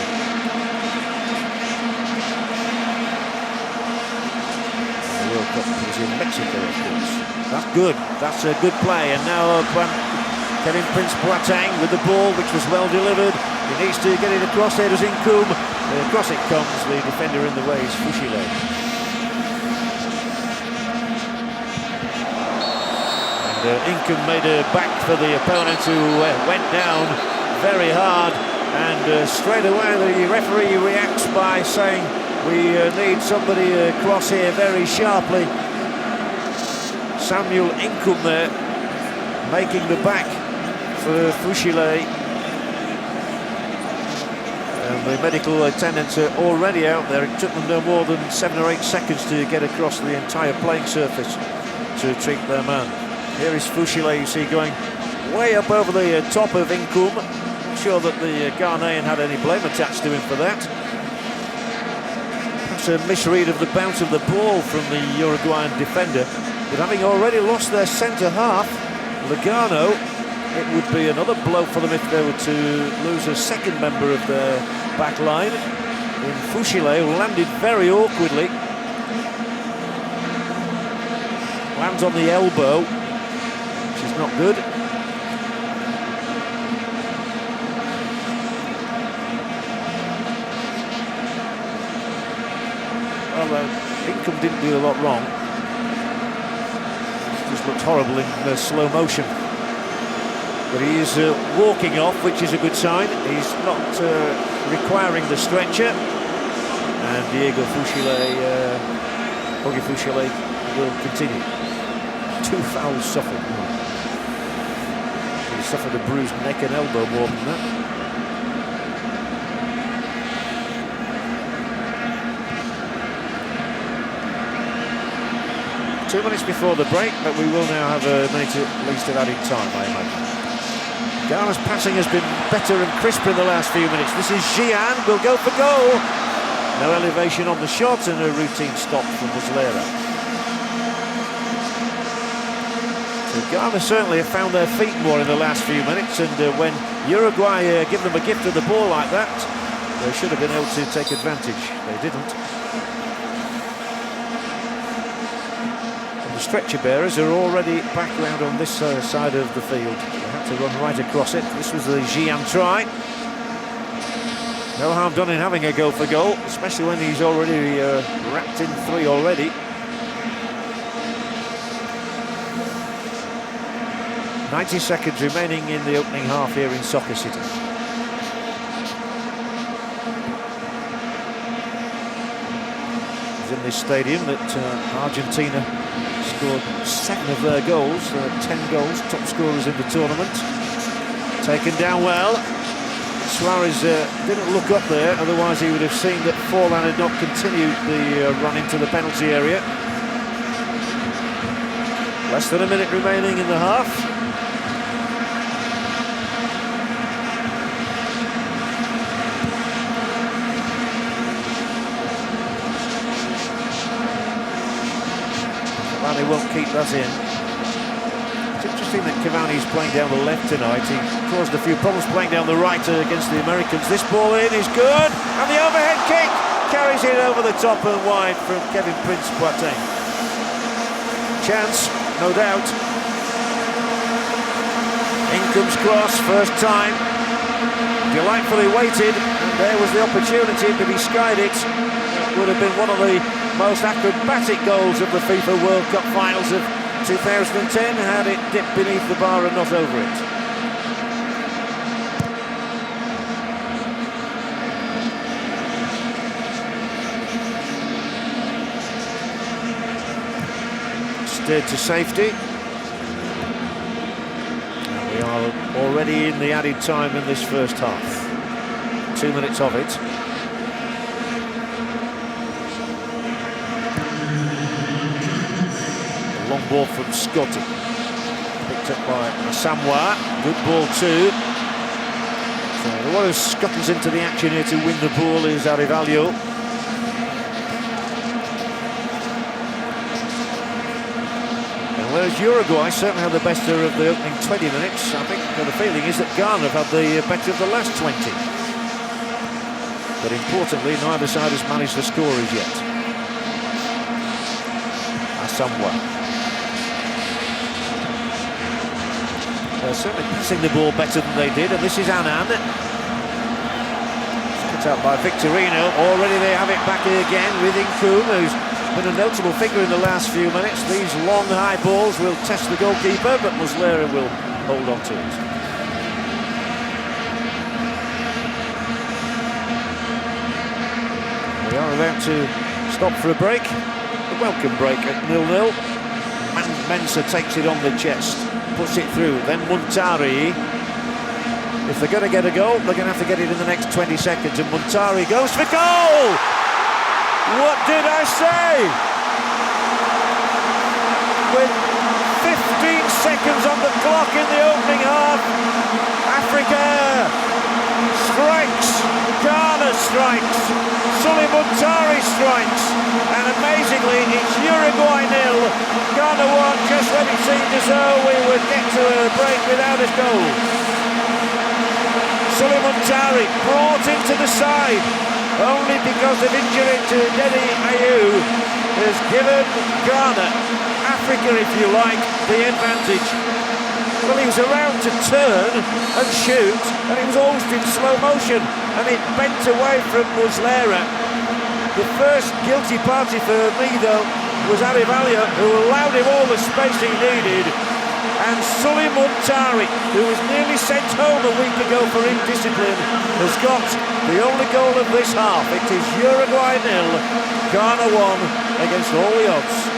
The World Cup was in Mexico, of course. That's good. That's a good play. And now Kevin Prince Boateng with the ball, which was well delivered. He needs to get it across. There does Incoum. Across it comes. The defender in the way is Fushile. Incoum made a back for the opponent who went down very hard, and straight away the referee reacts by saying we need somebody across here very sharply. Samuel Incoum there making the back for Fushile, and the medical attendants are already out there. It took them no more than 7 or 8 seconds to get across the entire playing surface to treat their man. Here is Fushile, you see, going way up over the top of Incoum. Not sure that the Ghanaian had any blame attached to him for that. That's a misread of the bounce of the ball from the Uruguayan defender. But having already lost their centre-half, Lugano, it would be another blow for them if they were to lose a second member of their back line. And Fushile landed very awkwardly. Lands on the elbow. Which is not good. Well, Incoum didn't do a lot wrong. Just looked horrible in slow motion. But he is walking off, which is a good sign. He's not requiring the stretcher. And Diego Fushile, Jorge Fushile will continue. 2 fouls suffered. He suffered a bruised neck and elbow more than that. Two minutes before the break, but we will now have a minute at least of added time, I imagine. Ghana's passing has been better and crisper in the last few minutes. This is Gian, will go for goal. No elevation on the shot and a routine stop from Muslera. So Ghana certainly have found their feet more in the last few minutes, and when Uruguay give them a gift of the ball like that, they should have been able to take advantage. They didn't. And the stretcher bearers are already back round on this side of the field. They had to run right across it. This was the Gian try. No harm done in having a go for goal, especially when he's already wrapped in 3 already. 90 seconds remaining in the opening half here in Soccer City. in this stadium that Argentina scored 7 of their goals, 10 goals, top scorers in the tournament. Taken down well. Suarez didn't look up there, otherwise he would have seen that Forlan had not continued the run into the penalty area. Less than a minute remaining in the half. Cavani won't keep that in. It's interesting that Cavani's playing down the left tonight. He caused a few problems playing down the right against the Americans. This ball in is good, and the overhead kick carries it over the top and wide from Kevin Prince-Boateng. Chance, no doubt. In comes cross, first time. Delightfully weighted, and there was the opportunity, but he skied it. It would have been one of the most acrobatic goals of the FIFA World Cup finals of 2010 had it dipped beneath the bar and not over it. Steered to safety. And we are already in the added time in this first half. 2 minutes of it. Long ball from Scotty, picked up by Samoa. Good ball too. So the one who scuttles into the action here to win the ball is Arrivalio. And whereas Uruguay certainly had the better of the opening 20 minutes, I think the feeling is that Ghana have had the better of the last 20. But importantly, neither side has managed to score as yet. Samoa. They're certainly passing the ball better than they did, and this is Annan. Cut out by Victorino. Already they have it back again with Incoom, who's been a notable figure in the last few minutes. These long high balls will test the goalkeeper, but Muslera will hold on to it. We are about to stop for a break. A welcome break at 0-0. Mensah takes it on the chest. Puts it through, then Muntari. If they're going to get a goal, they're going to have to get it in the next 20 seconds, and Muntari goes for goal! What did I say? With 15 seconds on the clock in the opening half, Africa strikes, Ghana strikes, Sulley Muntari strikes, and amazingly it's Uruguay 0, Ghana 1, just when it seemed as though we would get to a break without a goal. Sulley Muntari brought into the side only because of injury to Dede Ayew has given Ghana, Africa if you like, the advantage. Well, he was around to turn and shoot, and it was almost in slow motion, and it bent away from Muslera. The first guilty party for me, though, was Arrivalio, who allowed him all the space he needed, and Sulley Muntari, who was nearly sent home a week ago for indiscipline, has got the only goal of this half. It is Uruguay 0, Ghana 1 against all the odds.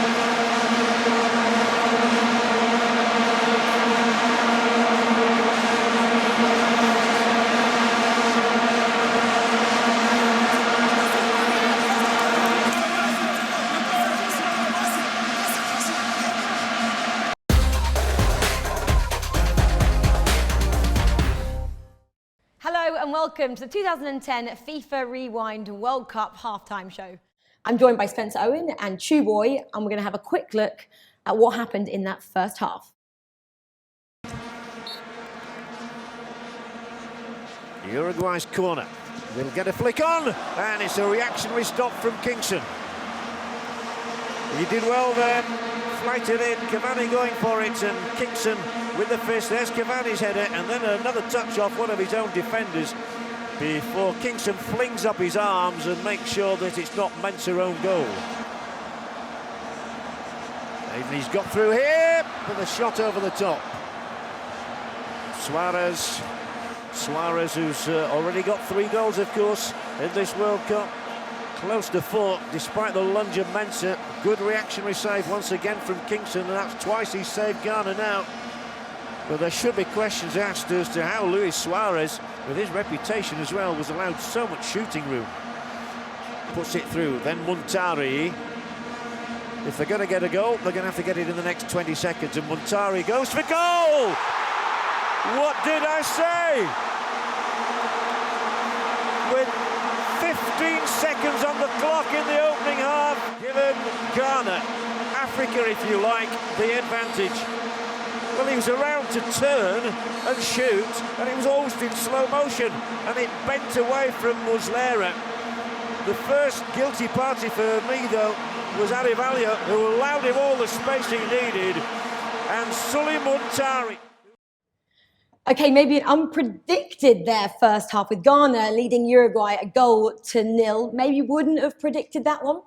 And welcome to the 2010 FIFA Rewind World Cup halftime show. I'm joined by Spencer Owen and Chew Boy, and we're going to have a quick look at what happened in that first half. Uruguay's corner. They'll get a flick on, and it's a reactionary stop from Kingston. He did well there, flighted in, Cavani going for it, and Kingston with the fist. There's Cavani's header, and then another touch off one of his own defenders before Kingston flings up his arms and makes sure that it's not Mensah's own goal. And he's got through here with a shot over the top. Suarez, who's already got 3 goals, of course, in this World Cup. close to 4, despite the lunge of Mensah. Good reactionary save once again from Kingston, and that's twice he's saved Ghana now. But there should be questions asked as to how Luis Suarez, with his reputation as well, was allowed so much shooting room. Puts it through, then Muntari. If they're going to get a goal, they're going to have to get it in the next 20 seconds, and Muntari goes for goal! What did I say? With 15 seconds on the clock in the opening half, given Ghana, Africa if you like, the advantage. Well, he was around to turn and shoot, and it was almost in slow motion, and it bent away from Muslera. The first guilty party for me, though, was Appiah, who allowed him all the space he needed, and Sully Muntari. Okay, maybe an unpredicted there first half with Ghana leading Uruguay a goal to 0. Maybe you wouldn't have predicted that one?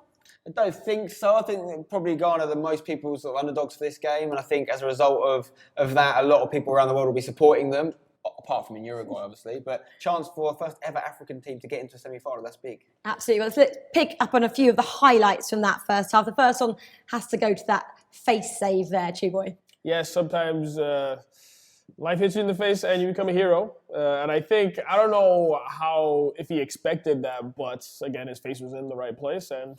I don't think so. I think probably Ghana, the most people sort of underdogs for this game, and I think as a result of that, a lot of people around the world will be supporting them, apart from in Uruguay, obviously. But chance for a first ever African team to get into a semi-final, that's big. Absolutely. Well, let's pick up on a few of the highlights from that first half. The first one has to go to that face save there, Chuboy. Yeah, sometimes life hits you in the face and you become a hero. And I think, I don't know if he expected that, but again, his face was in the right place and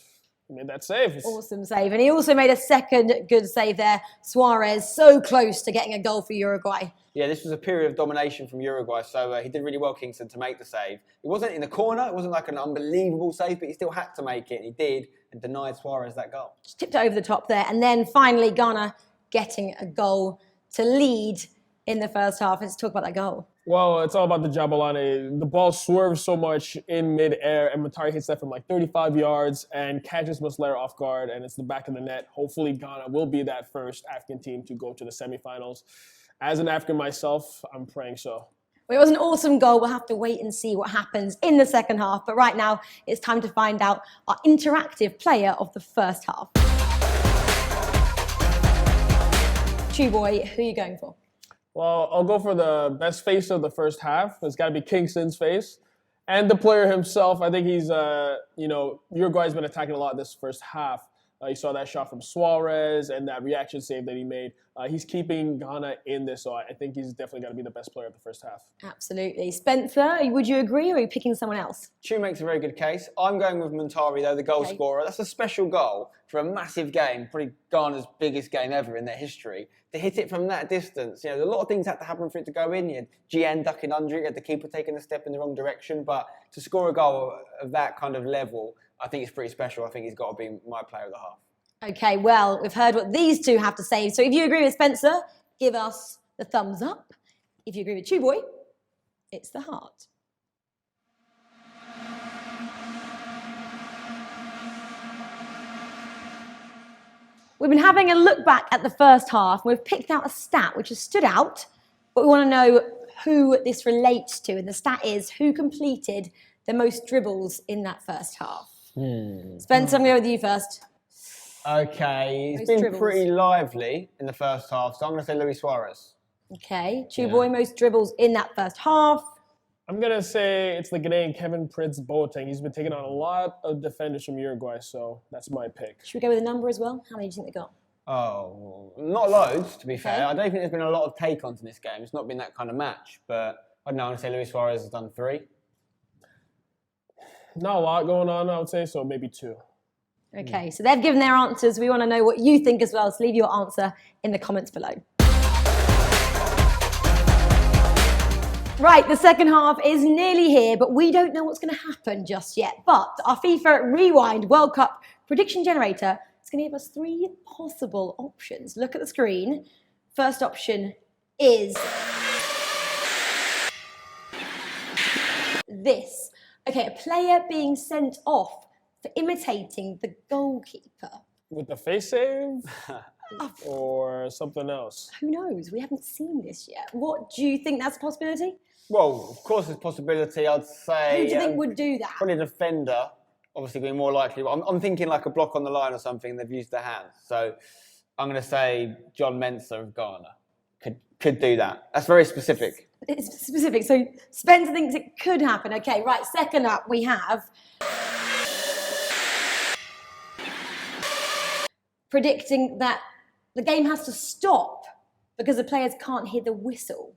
he made that save. Awesome save. And he also made a second good save there. Suarez, so close to getting a goal for Uruguay. Yeah, this was a period of domination from Uruguay, so he did really well, Kingston, to make the save. It wasn't in the corner, it wasn't like an unbelievable save, but he still had to make it, and he did, and denied Suarez that goal. Just tipped it over the top there. And then finally, Ghana getting a goal to lead in the first half. Let's talk about that goal. Well, it's all about the Jabalani. The ball swerves so much in midair, and Muntari hits that from like 35 yards and catches Muslera off guard, and it's the back of the net. Hopefully, Ghana will be that first African team to go to the semifinals. As an African myself, I'm praying so. Well, it was an awesome goal. We'll have to wait and see what happens in the second half. But right now, it's time to find out our interactive player of the first half. Chuboy, who are you going for? Well, I'll go for the best face of the first half. It's got to be Kingston's face. And the player himself, I think he's, Uruguay's been attacking a lot this first half. You saw that shot from Suarez and that reaction save that he made. He's keeping Ghana in this, so I think he's definitely got to be the best player of the first half. Absolutely. Spencer, would you agree, or are you picking someone else? Chu makes a very good case. I'm going with Muntari, though, the goal scorer. That's a special goal for a massive game, probably Ghana's biggest game ever in their history. To hit it from that distance, a lot of things had to happen for it to go in. You had GN ducking under it, you had the keeper taking a step in the wrong direction, but to score a goal of that kind of level, I think it's pretty special. I think he's got to be my player of the half. Okay, well, we've heard what these two have to say. So if you agree with Spencer, give us the thumbs up. If you agree with Chuboy, it's the heart. We've been having a look back at the first half. We've picked out a stat which has stood out, but we want to know who this relates to. And the stat is who completed the most dribbles in that first half. Spencer, I'm going to go with you first. Okay, it's been pretty lively in the first half, so I'm going to say Luis Suarez. Okay, Chuboy, most dribbles in that first half. I'm going to say it's the Ghanaian Kevin Prince Boateng. He's been taking on a lot of defenders from Uruguay, so that's my pick. Should we go with a number as well? How many do you think they got? Oh, not loads, to be fair. I don't think there's been a lot of take-ons in this game. It's not been that kind of match, but I don't know, I'm going to say Luis Suarez has done 3. Not a lot going on, I would say, so maybe 2. Okay, so they've given their answers. We want to know what you think as well, so leave your answer in the comments below. Right, the second half is nearly here, but we don't know what's going to happen just yet. But our FIFA Rewind World Cup prediction generator is going to give us 3 possible options. Look at the screen. First option is this. Okay, a player being sent off for imitating the goalkeeper. With the face save? Or something else? Who knows? We haven't seen this yet. What do you think that's a possibility? Well, of course there's a possibility. I'd say... Who do you think would do that? Probably a defender, obviously being more likely. I'm thinking like a block on the line or something, and they've used their hands. So I'm going to say John Mensah of Ghana could do that. That's very specific. It's specific. So Spencer thinks it could happen. Okay, right. Second up, we have predicting that the game has to stop because the players can't hear the whistle.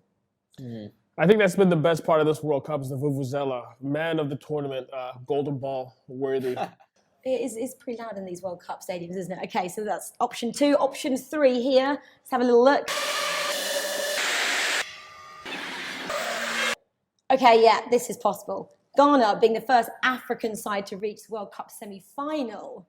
I think that's been the best part of this World Cup is the Vuvuzela, man of the tournament, golden ball worthy. It's pretty loud in these World Cup stadiums, isn't it? Okay, so that's option 2. Option 3 here. Let's have a little look. Okay, yeah, this is possible. Ghana being the first African side to reach the World Cup semi-final.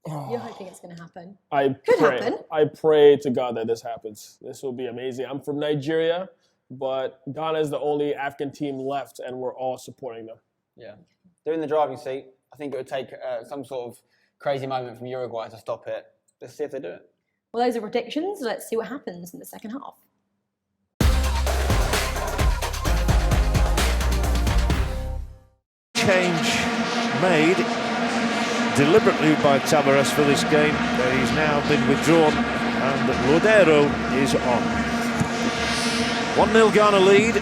You're hoping it's going to happen. Could happen. I pray to God that this happens. This will be amazing. I'm from Nigeria, but Ghana is the only African team left, and we're all supporting them. Yeah. They're in the driving seat. I think it would take some sort of crazy moment from Uruguay to stop it. Let's see if they do it. Well, those are predictions. Let's see what happens in the second half. Change made deliberately by Tavares for this game. He's now been withdrawn and Lodero is on. 1-0 Ghana lead.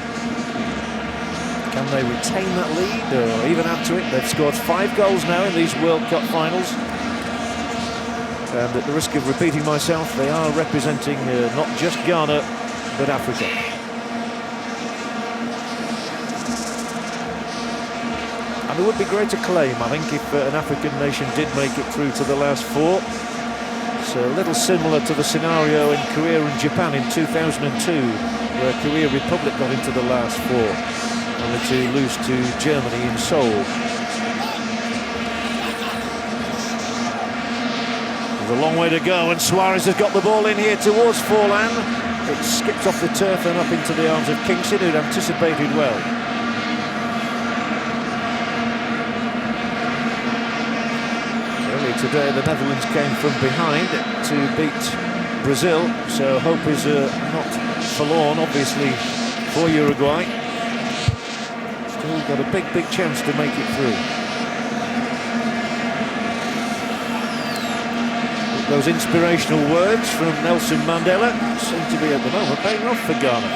Can they retain that lead or even add to it? They've scored 5 goals now in these World Cup finals. And at the risk of repeating myself, they are representing not just Ghana, but Africa. And it would be great to claim, I think, if an African nation did make it through to the last 4. It's a little similar to the scenario in Korea and Japan in 2002, where Korea Republic got into the last 4, only to lose to Germany in Seoul. There's a long way to go, and Suarez has got the ball in here towards Forlan. It skipped off the turf and up into the arms of Kingston, who'd anticipated well. Today the Netherlands came from behind to beat Brazil, so hope is not forlorn, obviously, for Uruguay. Still got a big chance to make it through. Those inspirational words from Nelson Mandela seem to be at the moment paying off for Ghana.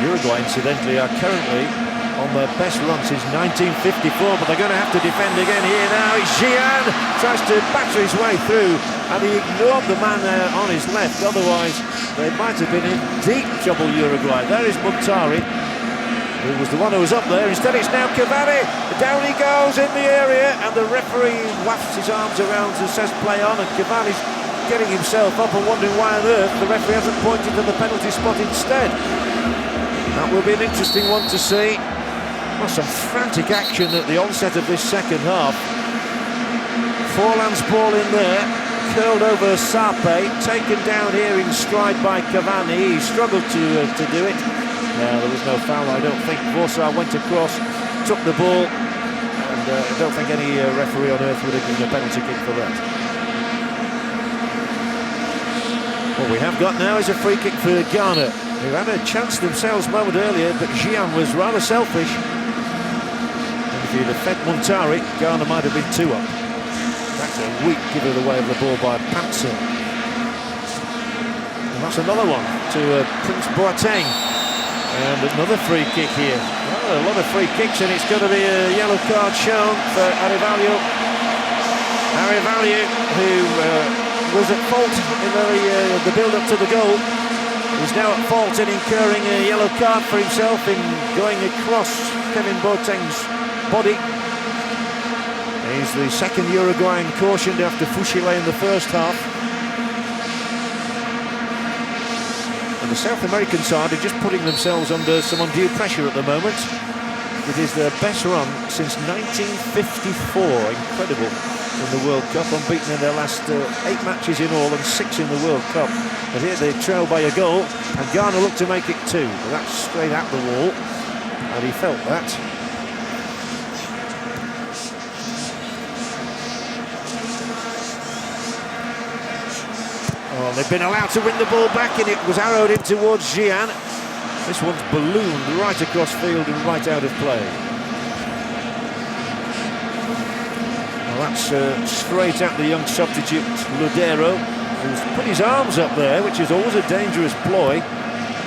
Uruguay, incidentally, are currently on their best run since 1954, but they're going to have to defend again here now. Gian tries to batter his way through, and he ignored the man on his left. Otherwise, they might have been in deep trouble, Uruguay. There is Muntari, who was the one who was up there. Instead, it's now Cavani. Down he goes in the area, and the referee wafts his arms around and says play on, and Cavani's getting himself up and wondering why on earth the referee hasn't pointed to the penalty spot instead. That will be an interesting one to see. Well, some frantic action at the onset of this second half. Forlan's ball in there, curled over Sape, taken down here in stride by Cavani. He struggled to do it. No, there was no foul, I don't think. Vorsar went across, took the ball, and I don't think any referee on earth would have given a penalty kick for that. What we have got now is a free kick for Ghana, who had a chance themselves a moment earlier, but Gian was rather selfish. If he'd have fed Muntari, Ghana might have been 2 up. That's a weak giveaway away of the ball by Panzer. And that's another one to Prince Boateng. And another free kick here. Well, a lot of free kicks, and it's going to be a yellow card shown for Arivalho. Arivalho, who was at fault in the build-up to the goal, is now at fault in incurring a yellow card for himself in going across Kevin Boateng's body. He's the second Uruguayan cautioned after Fouchile in the first half. And the South American side are just putting themselves under some undue pressure at the moment. It is their best run since 1954. Incredible in the World Cup, unbeaten in their last 8 matches in all and 6 in the World Cup. But here they trail by a goal, and Ghana look to make it 2. But that's straight at the wall, and he felt that. Oh, they've been allowed to win the ball back, and it was arrowed in towards Gian. This one's ballooned right across field and right out of play. Well, that's straight at the young substitute Lodero, who's put his arms up there, which is always a dangerous ploy.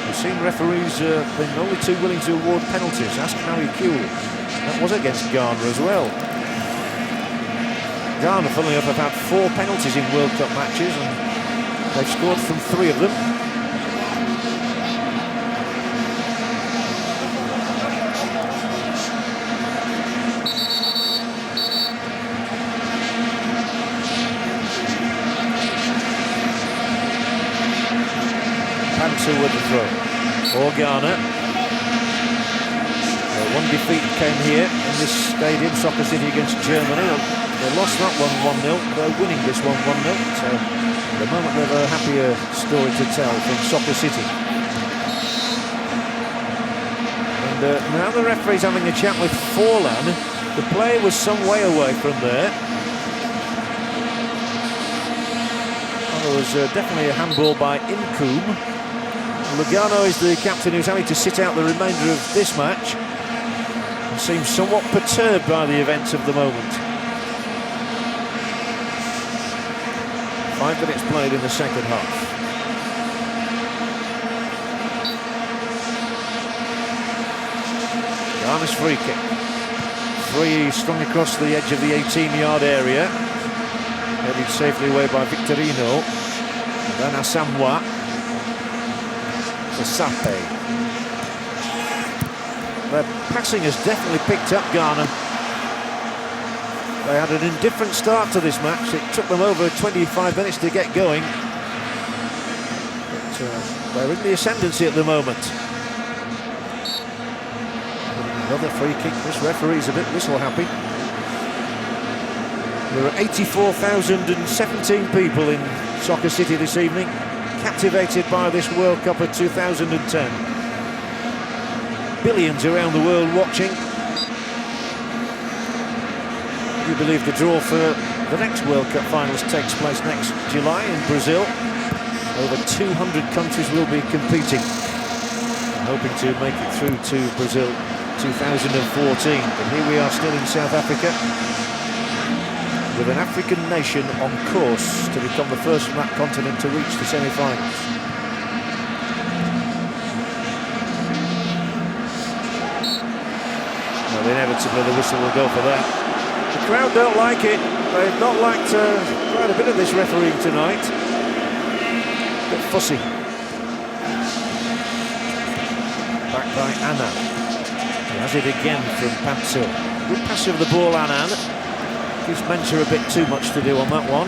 We've seen referees been only too willing to award penalties. Ask Harry Kewell. That was against Ghana as well. Ghana, funnily enough, have had 4 penalties in World Cup matches, and they've scored from 3 of them. Pansu with the throw. For Ghana. One defeat came here in this stadium, Soccer City against Germany. They lost that one 1-0. They're winning this one 1-0. So at the moment they've a happier story to tell from Soccer City. And now the referee's having a chat with Forlan. The play was some way away from there. Well, there was definitely a handball by Incoom. Lugano is the captain who's having to sit out the remainder of this match. Seems somewhat perturbed by the events of the moment. 5 minutes played in the second half. Ghana's free kick. Free strung across the edge of the 18-yard area. Headed safely away by Victorino. And then Asamoah. For Sape. Their passing has definitely picked up Ghana. They had an indifferent start to this match. It took them over 25 minutes to get going. But they're in the ascendancy at the moment. Another free kick. This referee's a bit whistle happy. There are 84,017 people in Soccer City this evening, captivated by this World Cup of 2010. Billions around the world watching. You believe the draw for the next World Cup finals takes place next July in Brazil. Over 200 countries will be competing, hoping to make it through to Brazil 2014. But here we are still in South Africa, with an African nation on course to become the first from that continent to reach the semi-finals. Inevitably the whistle will go for that. The crowd don't like it. They've not liked quite a bit of this refereeing tonight. A bit fussy. Back by Annan. He has it again from Pansu. Good pass of the ball, Annan. Gives Mensah a bit too much to do on that one.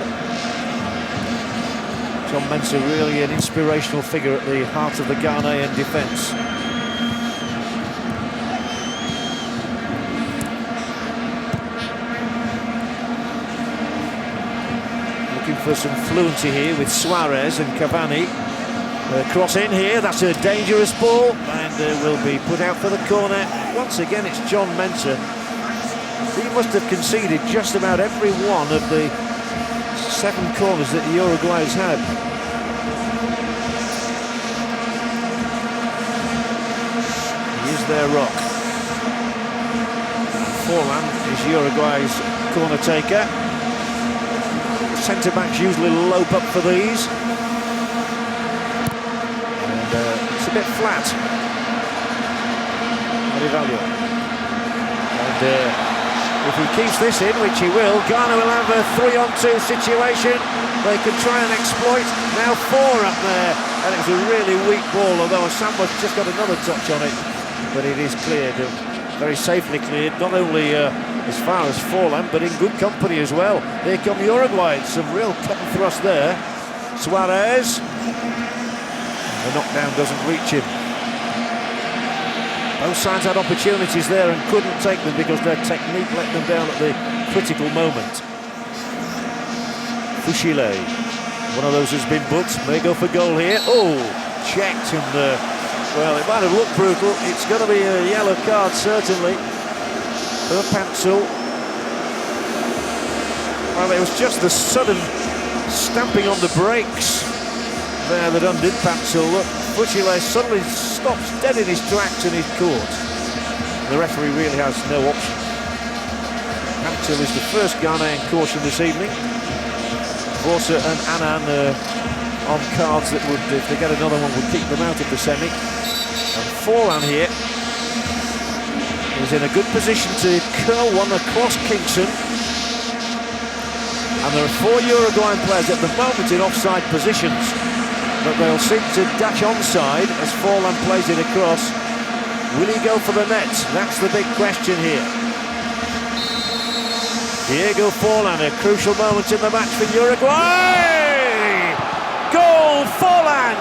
John Mensah really an inspirational figure at the heart of the Ghanaian defence. For some fluency here with Suarez and Cavani. Cross in here, that's a dangerous ball, and will be put out for the corner. Once again it's John Mensah. He must have conceded just about every one of the 7 corners that the Uruguay's had. He is their rock. Forlan is Uruguay's corner taker. Centre-backs usually lope up for these. And it's a bit flat. Marivalio. And if he keeps this in, which he will, Ghana will have a 3-on-2 situation. They can try and exploit. Now 4 up there. And it's a really weak ball, although Asamoah's just got another touch on it. But it is cleared, very safely cleared, not only as far as Forlan, but in good company as well. Here come Uruguay, some real cut and thrust there. Suarez. The knockdown doesn't reach him. Both sides had opportunities there and couldn't take them because their technique let them down at the critical moment. Fushile, one of those has been booked, may go for goal here. Oh, checked, and well, it might have looked brutal. It's going to be a yellow card, certainly, for Pansu. Well, it was just the sudden stamping on the brakes there that undid Pansu. Look, Fushile suddenly stops dead in his tracks and he's caught. The referee really has no option. Pansu is the first Ghanaian caution this evening. Borsa and Annan on cards that would, if they get another one, would keep them out of the semi. And Forlan here is in a good position to curl one across Kingston. And there are 4 Uruguayan players at the moment in offside positions, but they'll seek to dash onside as Forlan plays it across. Will he go for the net? That's the big question here. Diego Forlan, a crucial moment in the match for Uruguay! Goal, Forlan!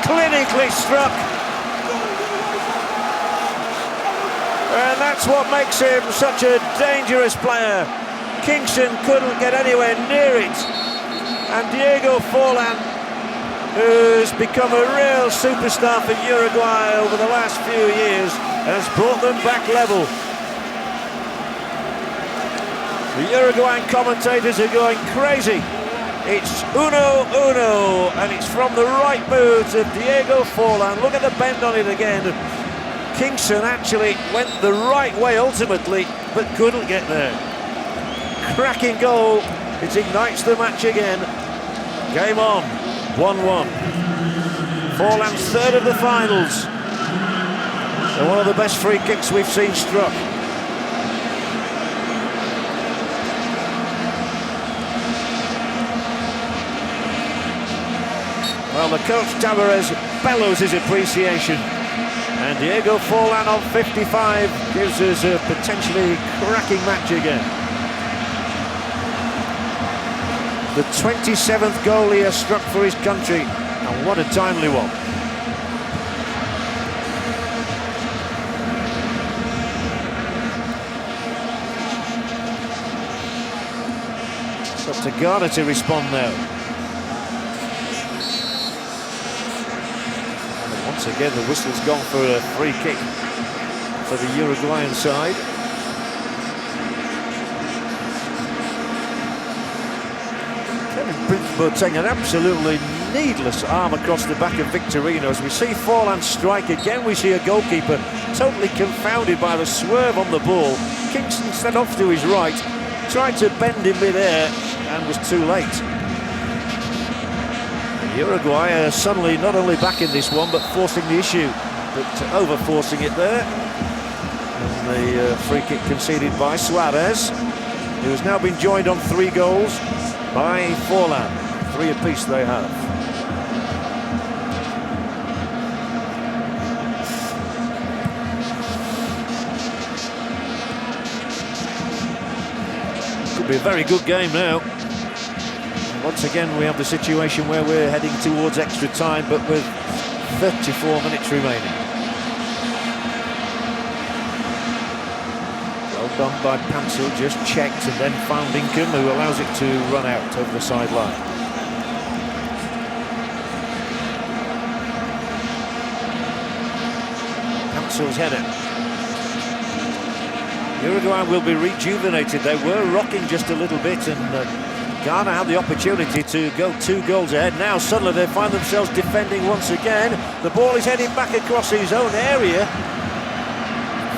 Clinically struck. And that's what makes him such a dangerous player. Kingston couldn't get anywhere near it. And Diego Forlan, who's become a real superstar for Uruguay over the last few years, has brought them back level. The Uruguayan commentators are going crazy. It's 1-1, and it's from the right moves of Diego Forlan. Look at the bend on it again. Kingston actually went the right way ultimately, but couldn't get there. Cracking goal. It ignites the match again. Game on. 1-1. Forlan's third of the finals. And one of the best free kicks we've seen struck. Well, the coach Suarez bellows his appreciation. And Diego Forlan on 55 gives us a potentially cracking match again. The 27th goal he has struck for his country, and what a timely one. It's up to Ghana to respond now. And once again the whistle's gone for a free kick for the Uruguayan side. Putting an absolutely needless arm across the back of Victorino. As we see Forlan strike again, we see a goalkeeper totally confounded by the swerve on the ball. Kingston set off to his right, tried to bend in mid-air and was too late. And Uruguay are suddenly not only back in this one, but forcing the issue, but over-forcing it there. And the free kick conceded by Suarez, who has now been joined on 3 goals by Forlan. 3 apiece they have. Could be a very good game now. Once again we have the situation where we're heading towards extra time, but with 34 minutes remaining. Well done by Pansel, just checked and then found Ingham, who allows it to run out over the sideline. Pansel's header. Uruguay will be rejuvenated. They were rocking just a little bit, and Ghana had the opportunity to go 2 goals ahead. Now suddenly they find themselves defending once again. The ball is heading back across his own area.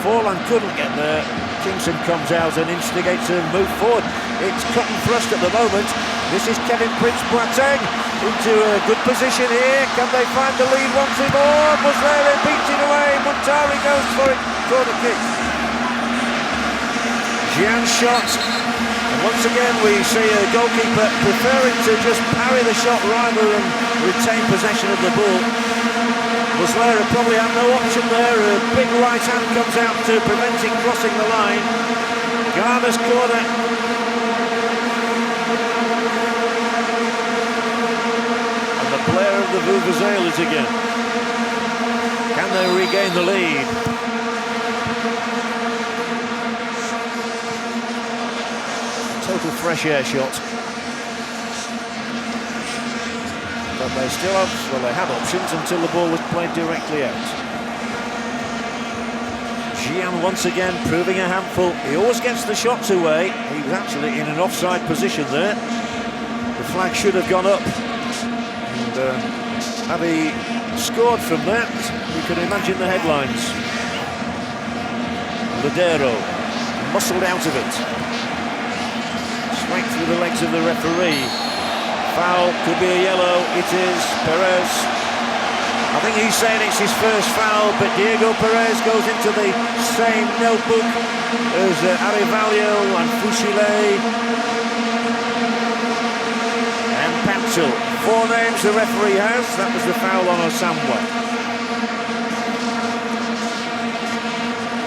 Forlan couldn't get there. Kingston comes out and instigates a move forward. It's cut and thrust at the moment. This is Kevin Prince Boateng into a good position here. Can they find the lead once more? Muslera beats it away. Muntari goes for it. Corner kick. Gian's shot. And once again we see a goalkeeper preferring to just parry the shot rather than retain possession of the ball. Muslera probably had no option there. A big right hand comes out to prevent him crossing the line. Ghana's corner. And the player of the Vuvuzelas again. Can they regain the lead? Total fresh air shot. But they still have, well, they had options until the ball was played directly out. Gian once again proving a handful. He always gets the shots away. He was actually in an offside position there. The flag should have gone up. And had he scored from that, you can imagine the headlines. Ladero muscled out of it. Straight through the legs of the referee. Foul, could be a yellow, it is. Perez I think he's saying it's his first foul, but Diego Perez goes into the same notebook as Arevalo and Fusile and Pancil. 4 names the referee has. That was the foul on Osamwa.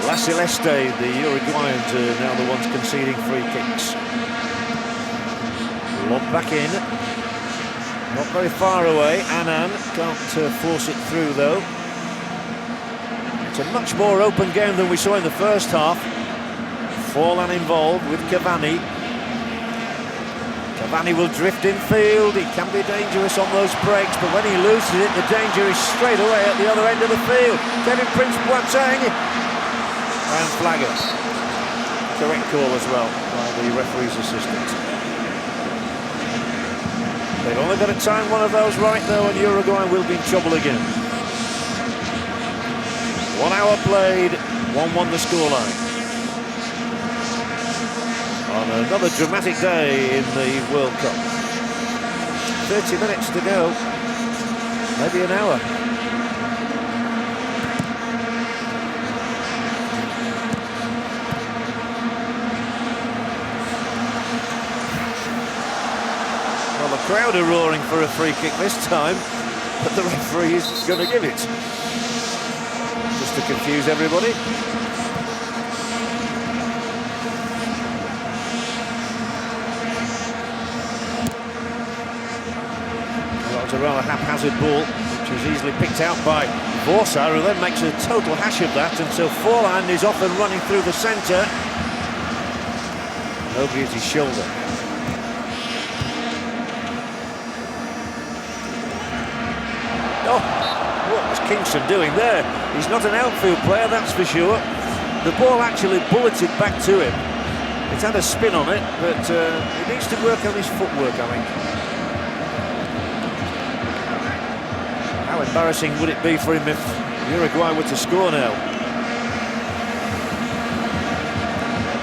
La Celeste, the Uruguayans, are now the ones conceding free kicks. Lob back in. Not very far away. Annan can't force it through though. It's a much more open game than we saw in the first half. Forlan involved with Cavani. Cavani will drift infield. He can be dangerous on those breaks, but when he loses it, the danger is straight away at the other end of the field. Kevin Prince Boateng and Flagger. Correct call as well by the referee's assistant. They've only got to time one of those right though, and Uruguay will be in trouble again. 1 hour played, 1-1 the scoreline. On another dramatic day in the World Cup. 30 minutes to go, maybe an hour. Well, the crowd are roaring for a free kick this time, but the referee is going to give it. Just to confuse everybody. Well, it's a rather haphazard ball, which is easily picked out by Vorsa, who then makes a total hash of that, and so Forlan is off and running through the centre. Nobody at his shoulder. Oh, what was Kingston doing there? He's not an outfield player, that's for sure. The ball actually bulleted back to him. It's had a spin on it, but he needs to work on his footwork, I think. How embarrassing would it be for him if Uruguay were to score now?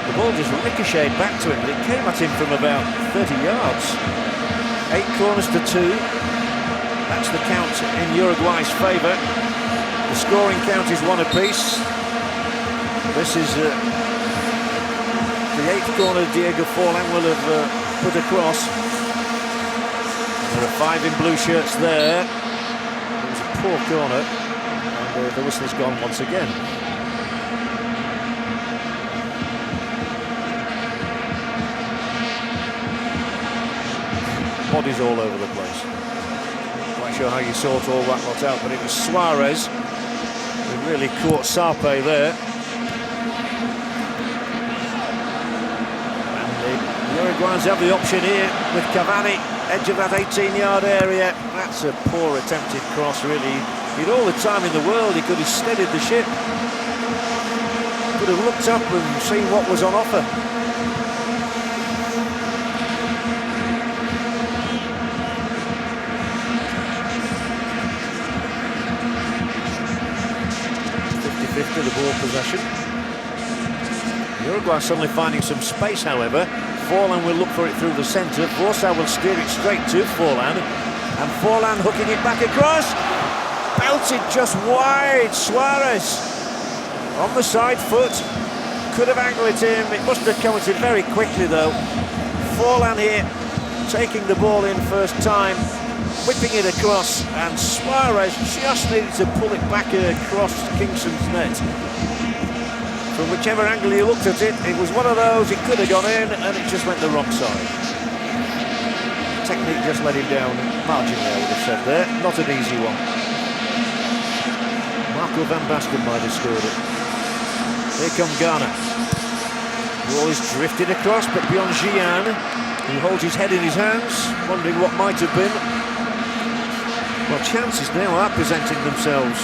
The ball just ricocheted back to him, but it came at him from about 30 yards. 8 corners to 2. That's the count in Uruguay's favour. The scoring count is 1 apiece. This is the 8th corner Diego Forlan will have put across. There are 5 in blue shirts there. It was a poor corner, and the whistle's gone once again. Bodies all over the place. Quite sure how you sort all that lot out, but it was Suarez who really caught Sarpe there. And the Uruguayans have the option here with Cavani, edge of that 18-yard area. That's a poor attempted cross, really. He'd all the time in the world. He could have steadied the ship. Could have looked up and seen what was on offer. To the ball possession. Uruguay suddenly finding some space, however. Forlan will look for it through the centre. Vorsa will steer it straight to Forlan, and Forlan hooking it back across. Belted just wide. Suarez on the side foot. Could have angled it in. It must have come at it very quickly though. Forlan here taking the ball in first time, whipping it across, and Suarez just needed to pull it back across Kingston's net. From whichever angle you looked at it, it was one of those, it could have gone in, and it just went the wrong side. Technique just let him down marginally, I would have said there. Not an easy one. Marco van Basten might have scored it. Here come Ghana. The ball is drifted across, but beyond Gian, who holds his head in his hands, wondering what might have been. Well, chances now are presenting themselves.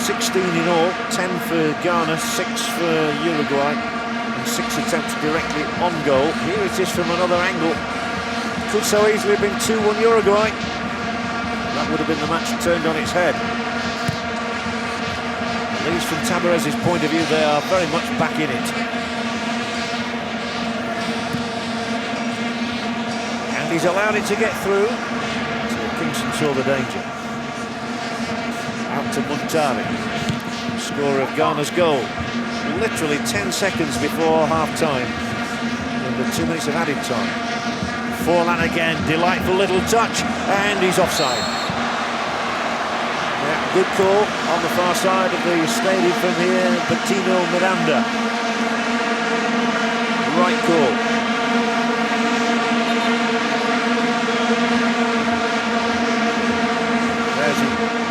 16 in all, 10 for Ghana, 6 for Uruguay, and 6 attempts directly on goal. Here it is from another angle. Could so easily have been 2-1 Uruguay. That would have been the match turned on its head. At least from Tabarez's point of view, they are very much back in it. And he's allowed it to get through. Kingston saw the danger. Out to Muntari, scorer of Ghana's goal. Literally 10 seconds before half-time, in the 2 minutes of added time. Forlan again, delightful little touch, and he's offside. Yeah, good call on the far side of the stadium from here, Bettino Miranda. Right call.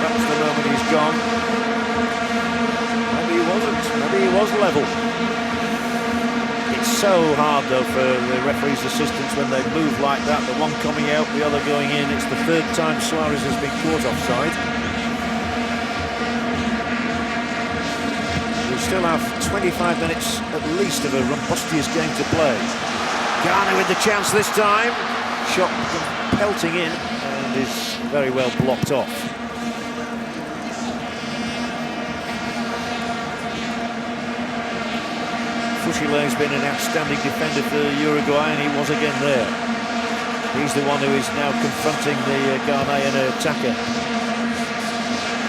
That's the moment he's gone. Maybe he wasn't. Maybe he was level. It's so hard though for the referee's assistants when they move like that. The one coming out, the other going in. It's the third time Suarez has been caught offside. We still have 25 minutes at least of a rumbustious game to play. Ghana with the chance this time. Shot pelting in and is very well blocked off. Fushile's been an outstanding defender for Uruguay, and he was again there. He's the one who is now confronting the Ghanaian attacker.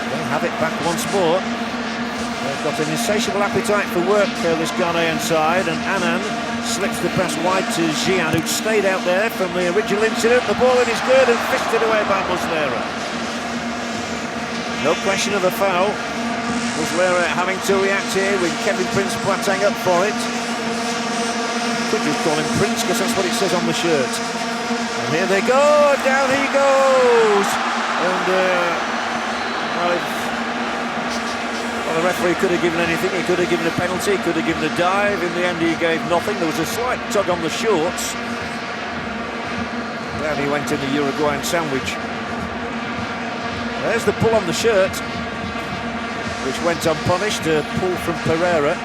They'll have it back once more. They've got an insatiable appetite for work, this Ghanaian side, and Annan slips the pass wide to Jian, who stayed out there from the original incident. The ball in is good and fisted away by Muslera. No question of a foul. Muslera having to react here with Kevin Prince Boateng up for it. Could just call him Prince because that's what it says on the shirt. And here they go, down he goes. And well, the referee could have given anything. He could have given a penalty, could have given a dive. In the end he gave nothing. There was a slight tug on the shorts. Down he went in the Uruguayan sandwich. There's the pull on the shirt, which went unpunished, a pull from Pereira.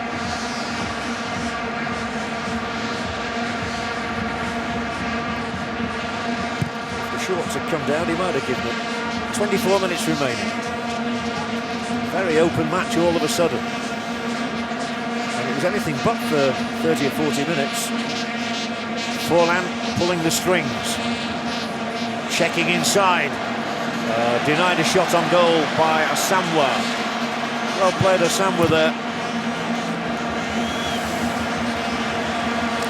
If the shorts had come down, he might have given it. 24 minutes remaining. Very open match all of a sudden. And it was anything but for 30 or 40 minutes. Forlan pulling the strings. Checking inside. Denied a shot on goal by Asamoah. Well played Asamoah there.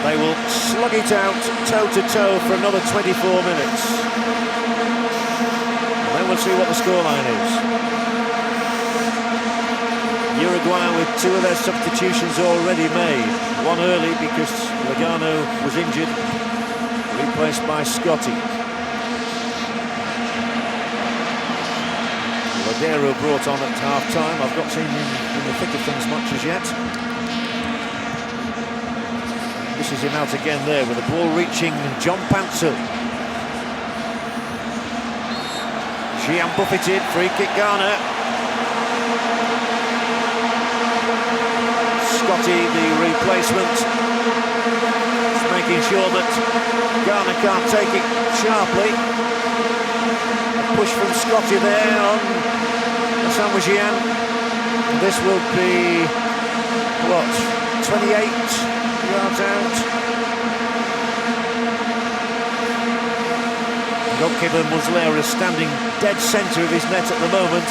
They will slug it out toe-to-toe for another 24 minutes. And then we'll see what the scoreline is. Uruguay with two of their substitutions already made. One early because Lugano was injured, replaced by Scotty. Ladero brought on at half-time. I've not seen him in the thick of things much as yet. This is him out again there with the ball reaching John Pantzel. Jian buffeted, free kick Ghana. Scotty, the replacement, is making sure that Ghana can't take it sharply. A push from Scotty there on Asamoah Gyan. This will be, what, 28 yards out? Goalkeeper Muslera standing dead centre of his net at the moment.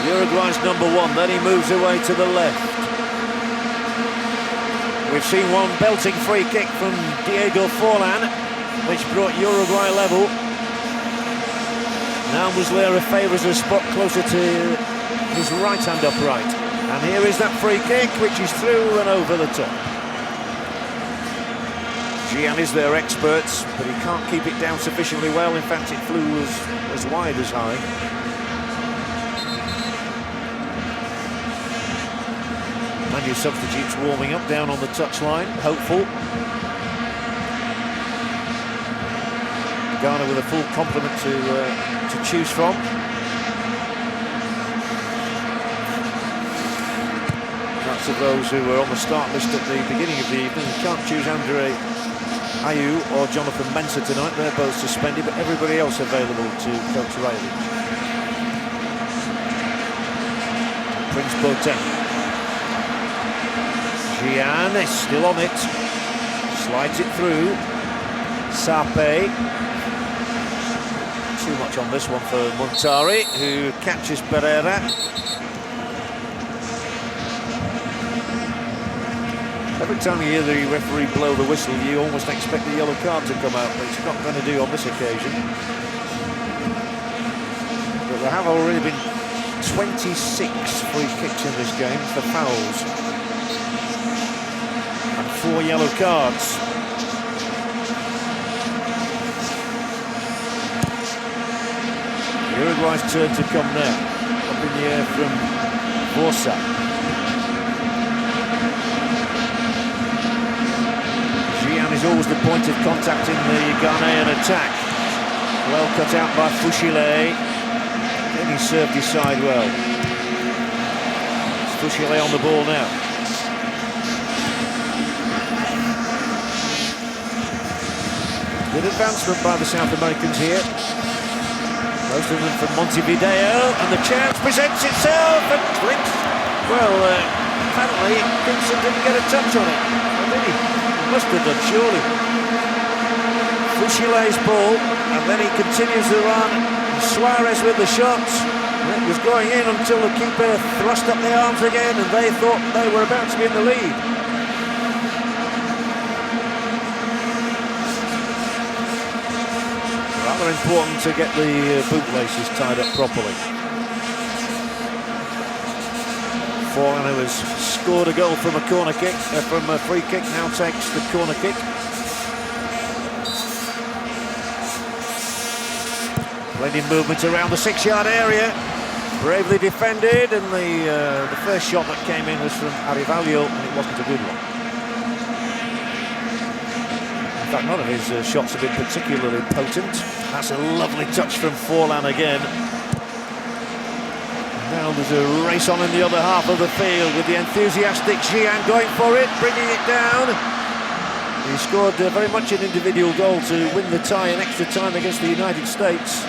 Uruguay's number one, then he moves away to the left. We've seen one belting free kick from Diego Forlan, which brought Uruguay level. Now Muslera favours a spot closer to his right-hand upright. And here is that free kick, which is through and over the top. Jian is their expert, but he can't keep it down sufficiently well. In fact, it flew as wide as high. Manu substitutes warming up down on the touchline, hopeful. Ghana with a full complement to choose from. That's of those who were on the start list at the beginning of the evening. You can't choose Andre Ayew or Jonathan Mensah tonight. They're both suspended, but everybody else available to coach Riley. Prince Boateng. Jian is still on it, slides it through. Sape Too much on this one for Montari, who catches Pereira. Every time you hear the referee blow the whistle, you almost expect the yellow card to come out, but it's not going to do on this occasion. But there have already been 26 free kicks in this game for fouls. And 4 yellow cards. Uruguay's turn to come now. Up in the air from Borsa. Gian is always the point of contact in the Ghanaian attack. Well cut out by Fouchile. Then he served his side well. It's Fouchile on the ball now. Good advancement by the South Americans here. Most of them from Montevideo, and the chance presents itself, and clicks. Well, apparently Vincent didn't get a touch on it, did he? He must have done, surely. Fouchile's ball, and then he continues the run. Suarez with the shots. It was going in until the keeper thrust up the arms again, and they thought they were about to be in the lead. Rather important to get the bootlaces tied up properly. Forlan, who has scored a goal from a corner kick, from a free kick, now takes the corner kick. Plenty of movement around the 6-yard area. Bravely defended, and the first shot that came in was from Arivalho, and it wasn't a good one. In fact, none of his shots have been particularly potent. That's a lovely touch from Forlan again. Now there's a race on in the other half of the field with the enthusiastic Gian going for it, bringing it down. He scored very much an individual goal to win the tie in extra time against the United States.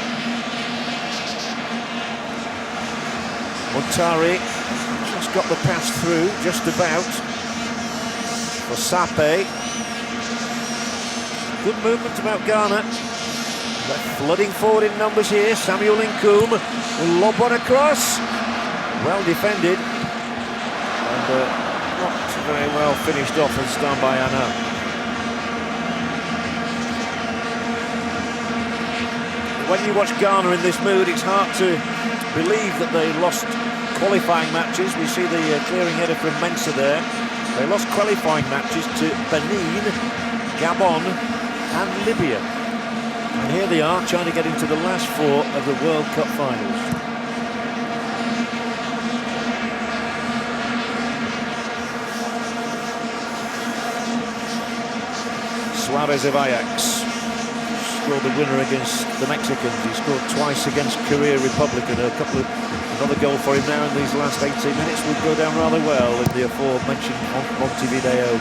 Montari just got the pass through, just about. For Sape. Good movement about Ghana. They're flooding forward in numbers here. Samuel Nkoum will lob one across. Well defended. And not very well finished off and done by Anna. When you watch Ghana in this mood, it's hard to believe that they lost qualifying matches. We see the clearing header from Mensah there. They lost qualifying matches to Benin, Gabon and Libya. And here they are trying to get into the last 4 of the World Cup finals. Suarez of Ajax scored the winner against the Mexicans. He scored twice against Korea Republic, and another goal for him now in these last 18 minutes would go down rather well in the aforementioned Montevideo.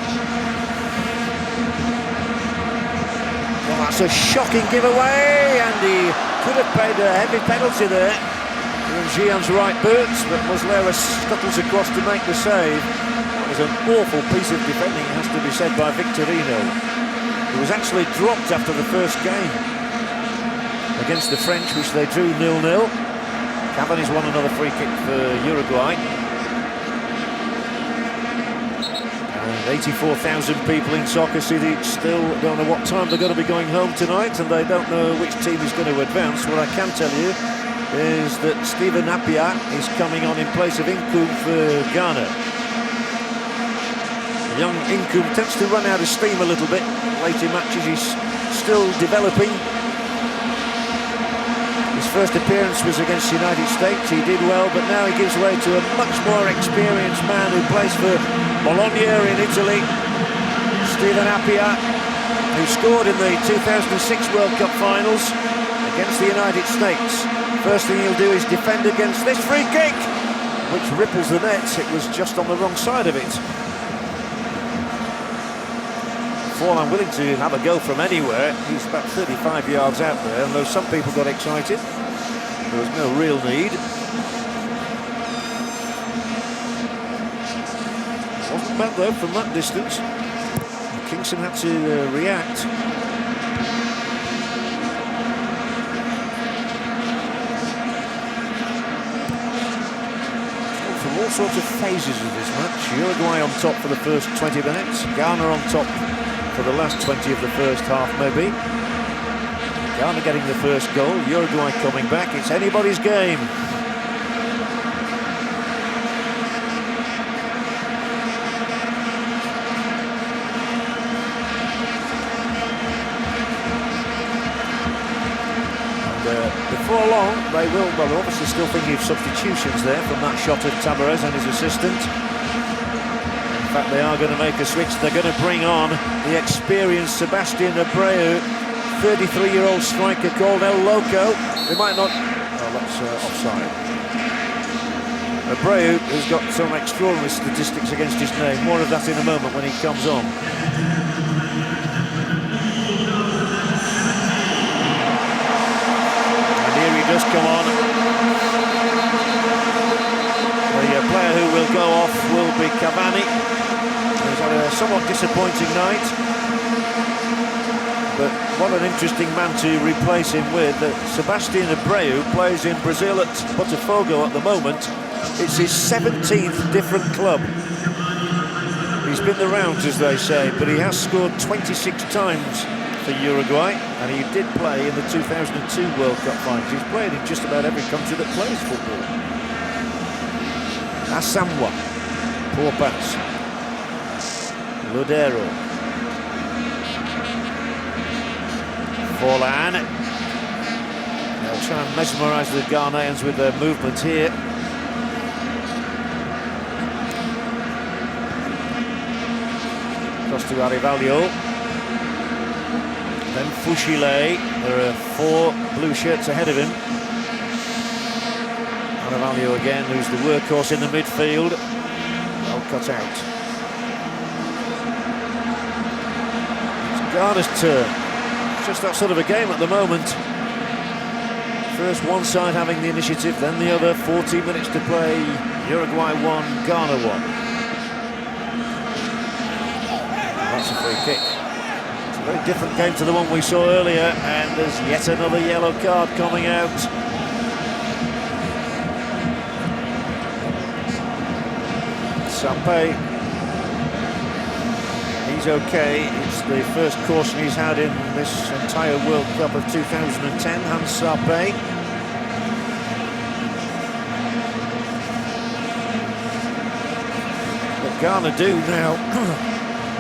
Well, that's a shocking giveaway, and he could have paid a heavy penalty there in Gian's right boot, but Muslera scuttles across to make the save. That was an awful piece of defending, it has to be said, by Victorino. He was actually dropped after the first game against the French, which they drew 0-0. Cavani's won another free kick for Uruguay. And 84,000 people in Soccer City still don't know what time they're going to be going home tonight, and they don't know which team is going to advance. What I can tell you is that Stephen Appiah is coming on in place of Nkoum for Ghana. Young Nkoum tends to run out of steam a little bit late in matches. He's still developing. His first appearance was against the United States. He did well, but now he gives way to a much more experienced man who plays for Bologna in Italy, Stephen Appiah, who scored in the 2006 World Cup finals against the United States. First thing he'll do is defend against this free kick, which ripples the net. It was just on the wrong side of it. Forlan willing to have a go from anywhere. He's about 35 yards out there, and though some people got excited, there was no real need. Wasn't bad though from that distance. Kingston had to react. all sorts of phases of this match. Uruguay on top for the first 20 minutes. Ghana on top for the last 20 of the first half, maybe. Ghana getting the first goal. Uruguay coming back. It's anybody's game. Before long, they will, well, they're obviously still thinking of substitutions there from that shot of Suarez and his assistant. In fact, they are going to make a switch. They're going to bring on the experienced Sebastian Abreu, 33-year-old striker called El Loco. They might not... Oh, that's offside. Abreu has got some extraordinary statistics against his name. More of that in a moment when he comes on. Does come on. The player who will go off will be Cavani. He's had a somewhat disappointing night, but what an interesting man to replace him with. Sebastian Abreu plays in Brazil at Botafogo at the moment. It's his 17th different club. He's been the rounds, as they say, but he has scored 26 times for Uruguay, and he did play in the 2002 World Cup finals. He's played in just about every country that plays football. Asamoah, poor pass. Ludero. Forlan. They'll try and mesmerise the Ghanaians with their movement here. Cross to Arivalho. Then Fushile. There are 4 blue shirts ahead of him. Arivalho again, who's the workhorse in the midfield. Well cut out. It's Ghana's turn. Just that sort of a game at the moment. First one side having the initiative, then the other. 14 minutes to play. Uruguay 1, Ghana 1. That's a free kick. Very different game to the one we saw earlier, and there's yet another yellow card coming out. Sape, he's okay. It's the first caution he's had in this entire World Cup of 2010, Hans Sape. But Ghana do now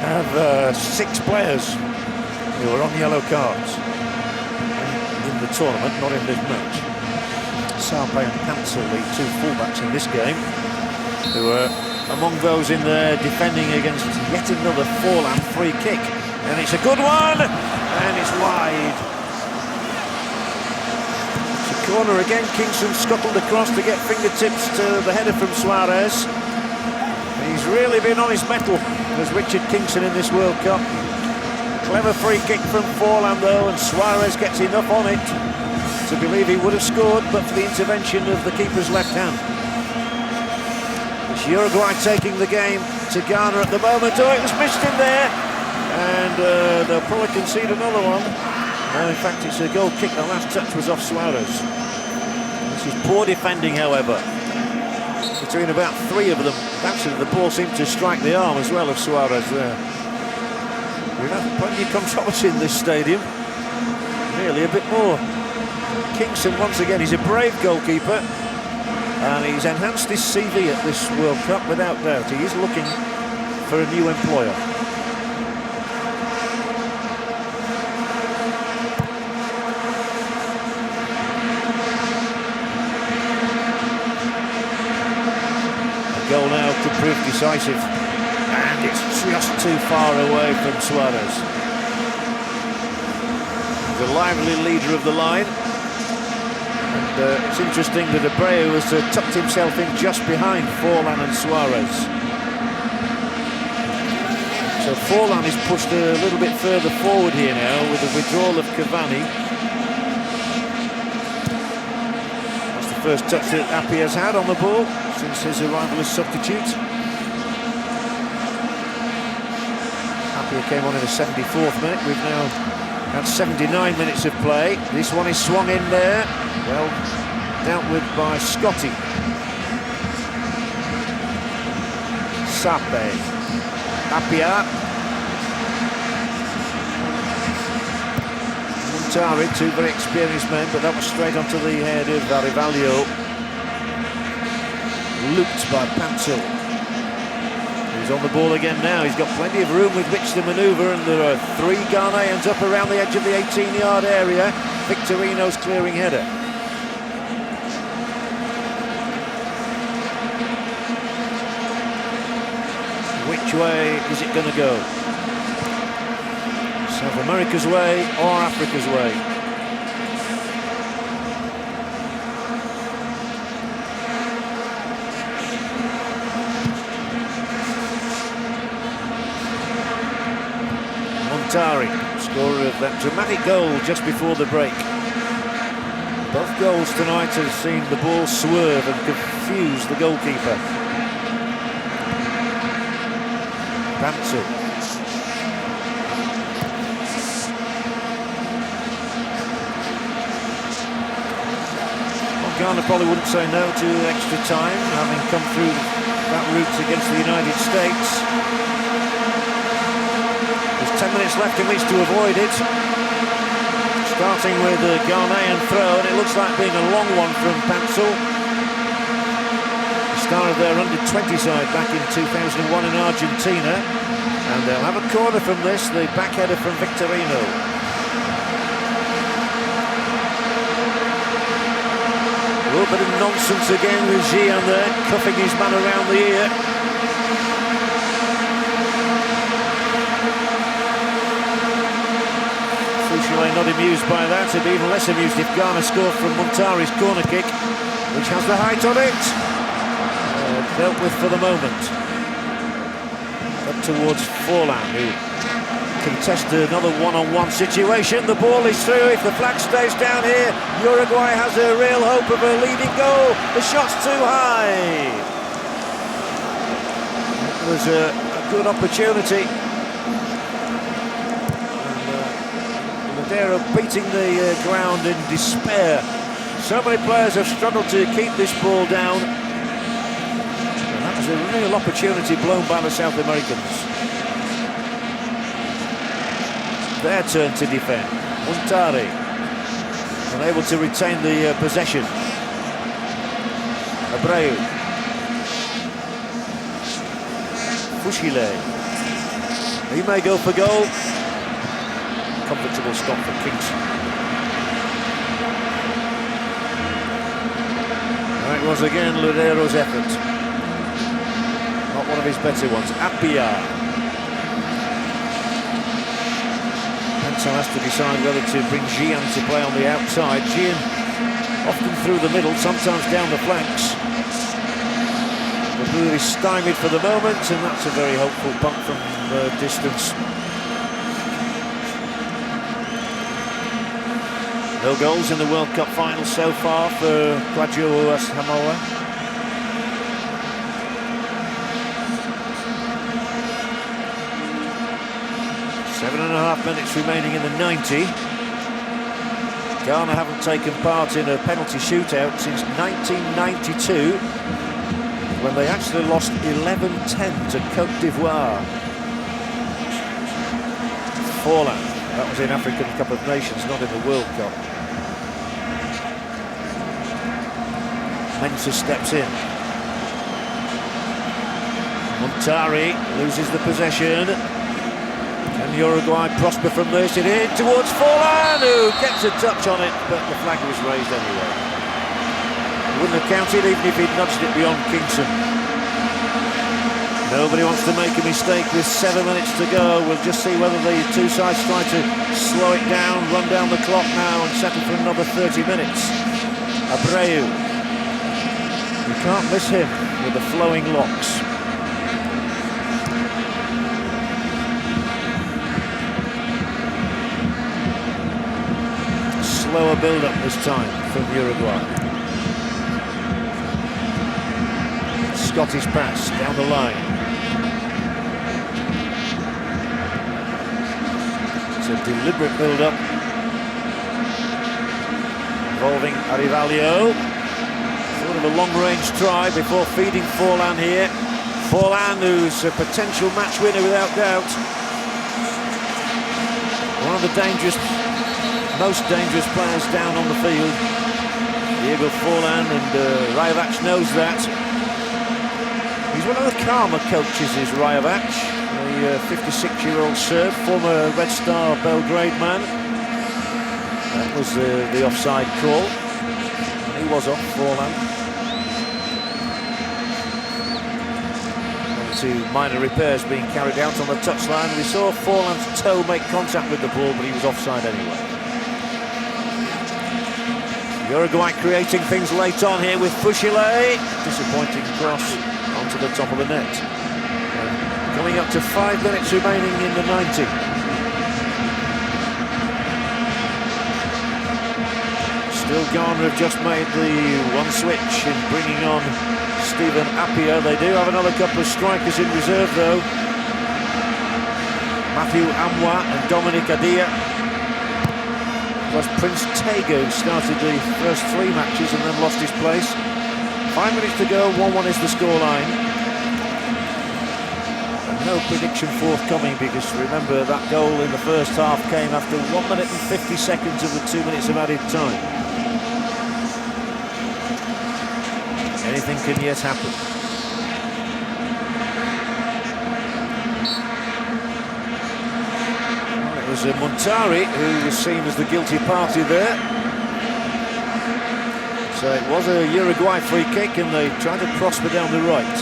have 6 players who are on yellow cards in the tournament, not in this match. Sape and Hansel, the 2 fullbacks in this game, who are among those in there defending against yet another Forlan free kick. And it's a good one, and it's wide. It's a corner again. Kingston scuttled across to get fingertips to the header from Suarez. He's really been on his mettle as Richard Kingston in this World Cup. Clever free kick from Forlan though, and Suarez gets enough on it to believe he would have scored, but for the intervention of the keeper's left hand. It's Uruguay taking the game to Ghana at the moment. Oh, it was missed in there, and they'll probably concede another one. No, in fact, it's a goal kick. The last touch was off Suarez. This is poor defending, however. Between about 3 of them, actually the ball seemed to strike the arm as well of Suarez there. We've had plenty of controversy in this stadium. Nearly a bit more. Kingston, once again, he's a brave goalkeeper, and he's enhanced his CV at this World Cup without doubt. He is looking for a new employer. The goal now could prove decisive. And it's just too far away from Suarez. The lively leader of the line. And it's interesting that Abreu has tucked himself in just behind Forlan and Suarez. So Forlan is pushed a little bit further forward here now with the withdrawal of Cavani. That's the first touch that Appiah's had on the ball since his arrival as substitute. Appiah came on in the 74th minute. We've now had 79 minutes of play. This one is swung in there. Well dealt with by Scotty. Sape. Appiah. Montari, two very experienced men, but that was straight onto the head of Arrivaglio. Looped by Pansel. He's on the ball again now. He's got plenty of room with which to manoeuvre, and there are three Ghanaians up around the edge of the 18-yard area. Victorino's clearing header. Which way is it going to go? South America's way or Africa's way? Montari, scorer of that dramatic goal just before the break. Both goals tonight have seen the ball swerve and confuse the goalkeeper. Pansel. Well, Ghana probably wouldn't say no to extra time, having come through that route against the United States. There's 10 minutes left in which to avoid it. Starting with the Ghanaian throw, and it looks like being a long one from Pansel. Star of their under-20 side back in 2001 in Argentina, and they'll have a corner from this, the back header from Victorino. A little bit of nonsense again with Gian there, cuffing his man around the ear. Fouchier not amused by that. He'd be even less amused if Ghana scored from Montari's corner kick, which has the height on it. Dealt with for the moment. Up towards Forlan, who contested another one-on-one situation. The ball is through. If the flag stays down here, Uruguay has a real hope of a leading goal. The shot's too high. It was a good opportunity. And Ladera beating the ground in despair. So many players have struggled to keep this ball down. A real opportunity blown by the South Americans. Their turn to defend. Montari unable to retain the possession. Abreu. Fouchier. He may go for goal. Comfortable stop for Kingston. That was again Ludero's effort. Not one of his better ones. Appiah. Pansel has to decide whether to bring Gian to play on the outside. Gian often through the middle, sometimes down the flanks. The blue is stymied for the moment, and that's a very hopeful punt from distance. No goals in the World Cup final so far for Kwadwo Samoa. 7.5 minutes remaining in the 90. Ghana haven't taken part in a penalty shootout since 1992, when they actually lost 11-10 to Cote d'Ivoire. Forlan, that was in African Cup of Nations, not in the World Cup. Mensah steps in. Montari loses the possession. Can Uruguay prosper from this? It in towards Forlan, who gets a touch on it, but the flag was raised anyway. Wouldn't have counted even if he'd nudged it beyond Kingston. Nobody wants to make a mistake with 7 minutes to go. We'll just see whether the two sides try to slow it down, run down the clock now and settle for another 30 minutes. Abreu. You can't miss him with the flowing locks. Slower build-up this time from Uruguay. Scottish pass down the line. It's a deliberate build-up involving Arrivaglio. Sort of a long-range try before feeding Forlan here. Forlan, who's a potential match winner without doubt. One of the most dangerous players down on the field. Diego Forlan, and Rajovac knows that. He's one of the calmer coaches, is Rajovac, a 56-year-old Serb, former Red Star Belgrade man. That was the offside call. And he was off, Forlan. 2 minor repairs being carried out on the touchline. We saw Forlan's toe make contact with the ball, but he was offside anyway. Uruguay creating things late on here with Fushile. Disappointing cross onto the top of the net. Coming up to 5 minutes remaining in the 90. Still Ghana have just made the one switch in bringing on Stephen Appiah. They do have another couple of strikers in reserve though. Matthew Amwa and Dominic Adia. Plus Prince Tego started the first 3 matches and then lost his place. 5 minutes to go, 1-1 is the scoreline. And no prediction forthcoming, because remember that goal in the first half came after 1 minute and 50 seconds of the 2 minutes of added time. Anything can yet happen. It was Montari who was seen as the guilty party there. So it was a Uruguay free kick, and they tried to prosper down the right.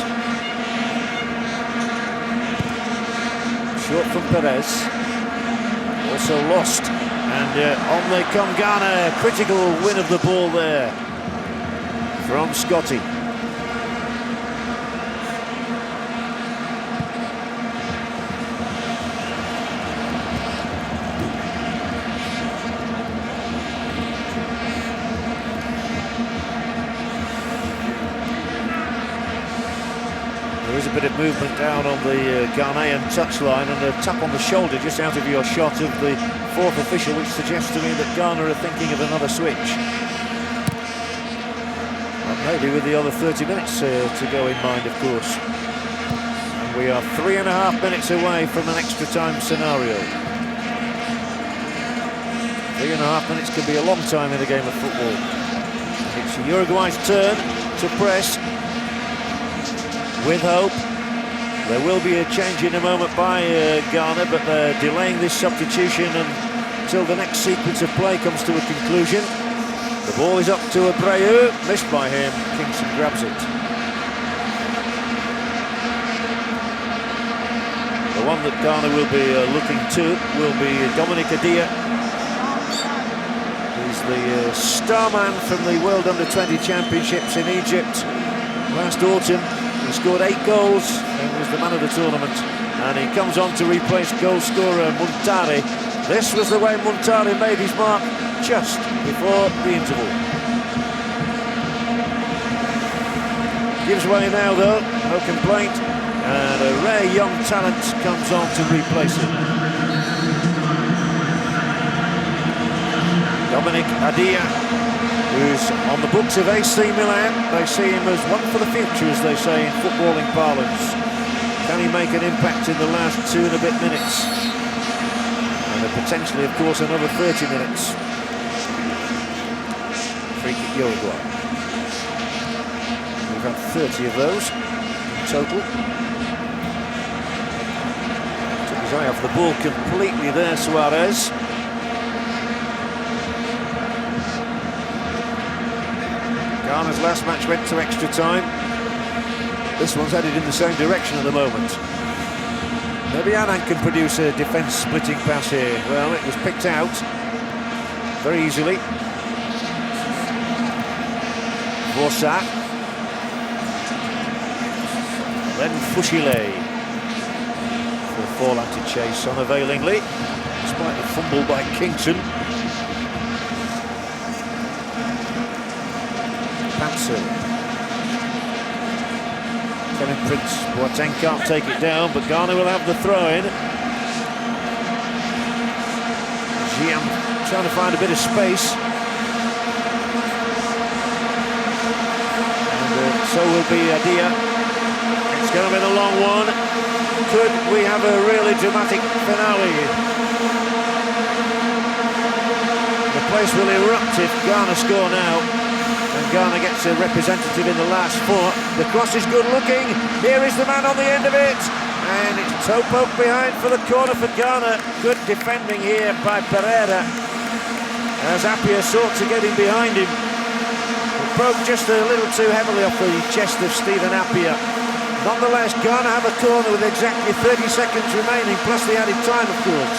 Short from Perez. Also lost. And on they come Ghana. Critical win of the ball there from Scotty. There is a bit of movement down on the Ghanaian touchline, and a tap on the shoulder just out of your shot of the 4th official, which suggests to me that Ghana are thinking of another switch. Well, maybe with the other 30 minutes to go in mind, of course. And we are 3.5 minutes away from an extra time scenario. 3.5 minutes could be a long time in a game of football. It's Uruguay's turn to press. With hope. There will be a change in a moment by Ghana, but they're delaying this substitution until the next sequence of play comes to a conclusion. The ball is up to Abreu, missed by him. Kingston grabs it. The one that Ghana will be looking to will be Dominic Adia. He's the star man from the World Under-20 Championships in Egypt last autumn. He scored 8 goals and was the man of the tournament. And he comes on to replace goal scorer Montari. This was the way Montari made his mark just before the interval. Gives way now though, no complaint. And a rare young talent comes on to replace him. Dominic Adia, who's on the books of AC Milan. They see him as one for the future, as they say in footballing parlance. Can he make an impact in the last 2 and a bit minutes? And potentially, of course, another 30 minutes. Free kick Uruguay. We've had 30 of those in total. Took his eye off the ball completely there, Suarez. Ghana's last match went to extra time. This one's headed in the same direction at the moment. Maybe Annan can produce a defence-splitting pass here. Well, it was picked out very easily. Vosa. Then Fushile. For Forlan to chase unavailingly, despite the fumble by Kingston. Kevin Prince Boateng can't take it down, but Ghana will have the throw-in. Jian trying to find a bit of space. And so will be Adia. It's going to be the long one. Could we have a really dramatic finale? The place will erupt if Ghana score now. And Ghana gets a representative in the last 4. The cross is good looking. Here is the man on the end of it. And it's toe poke behind for the corner for Ghana. Good defending here by Pereira. As Appiah sought to get in behind him. It broke just a little too heavily off the chest of Stephen Appiah. Nonetheless, Ghana have a corner with exactly 30 seconds remaining, plus the added time, of course.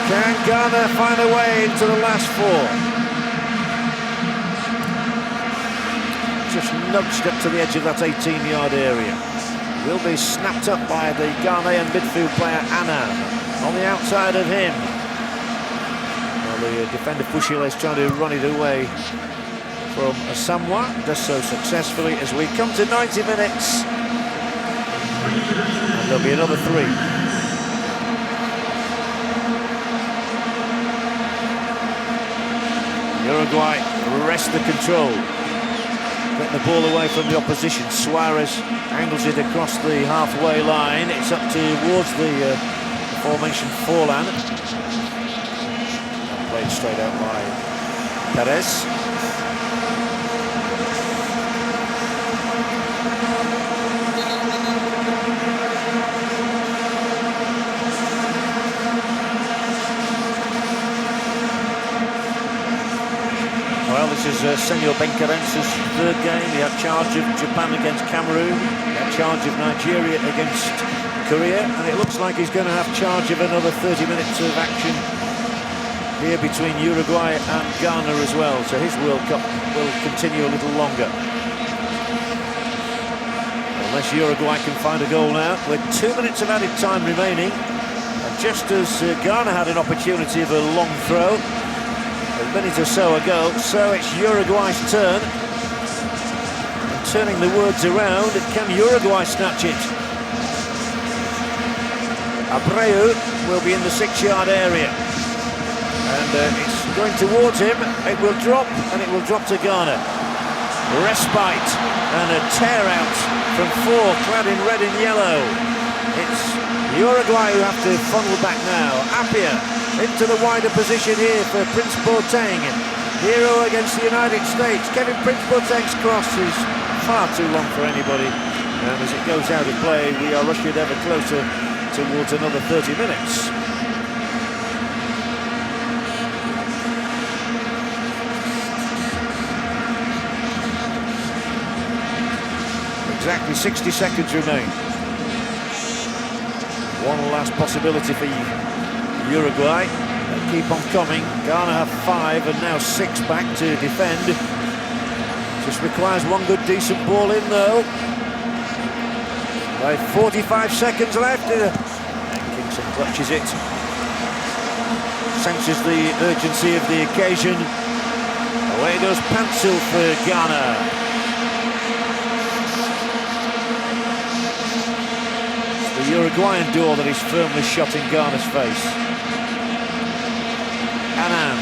Can Ghana find a way into the last 4? Just nudged up to the edge of that 18-yard area. Will be snapped up by the Ghanaian midfield player Annan. On the outside of him. Well, the defender Fushile is trying to run it away from Asamoah, does so successfully as we come to 90 minutes. And there'll be another 3. Uruguay wrest the control. Get the ball away from the opposition. Suarez angles it across the halfway line. It's up towards the formation Forlan. Played straight out by Perez. Well, this is Senor Benkarense's 3rd game. He had charge of Japan against Cameroon. He had charge of Nigeria against Korea. And it looks like he's going to have charge of another 30 minutes of action here between Uruguay and Ghana as well. So his World Cup will continue a little longer. Unless Uruguay can find a goal now, with 2 minutes of added time remaining. And just as Ghana had an opportunity of a long throw a minute or so ago, so it's Uruguay's turn. And turning the words around, can Uruguay snatch it? Abreu will be in the 6-yard area. And it's going towards him. It will drop, and it will drop to Ghana. Respite and a tear out from 4, clad in red and yellow. It's Uruguay who have to funnel back now. Appiah into the wider position here for Prince Boateng. Hero against the United States. Kevin Prince Boateng's cross is far too long for anybody. And as it goes out of play, we are rushing ever closer towards another 30 minutes. Exactly 60 seconds remain. One last possibility for Uruguay. They keep on coming. Ghana have 5 and now 6 back to defend. Just requires one good decent ball in though. By 45 seconds left. And Kingston clutches it. Senses the urgency of the occasion. Away goes Pencil for Ghana. The Uruguayan door that is firmly shut in Ghana's face. Annan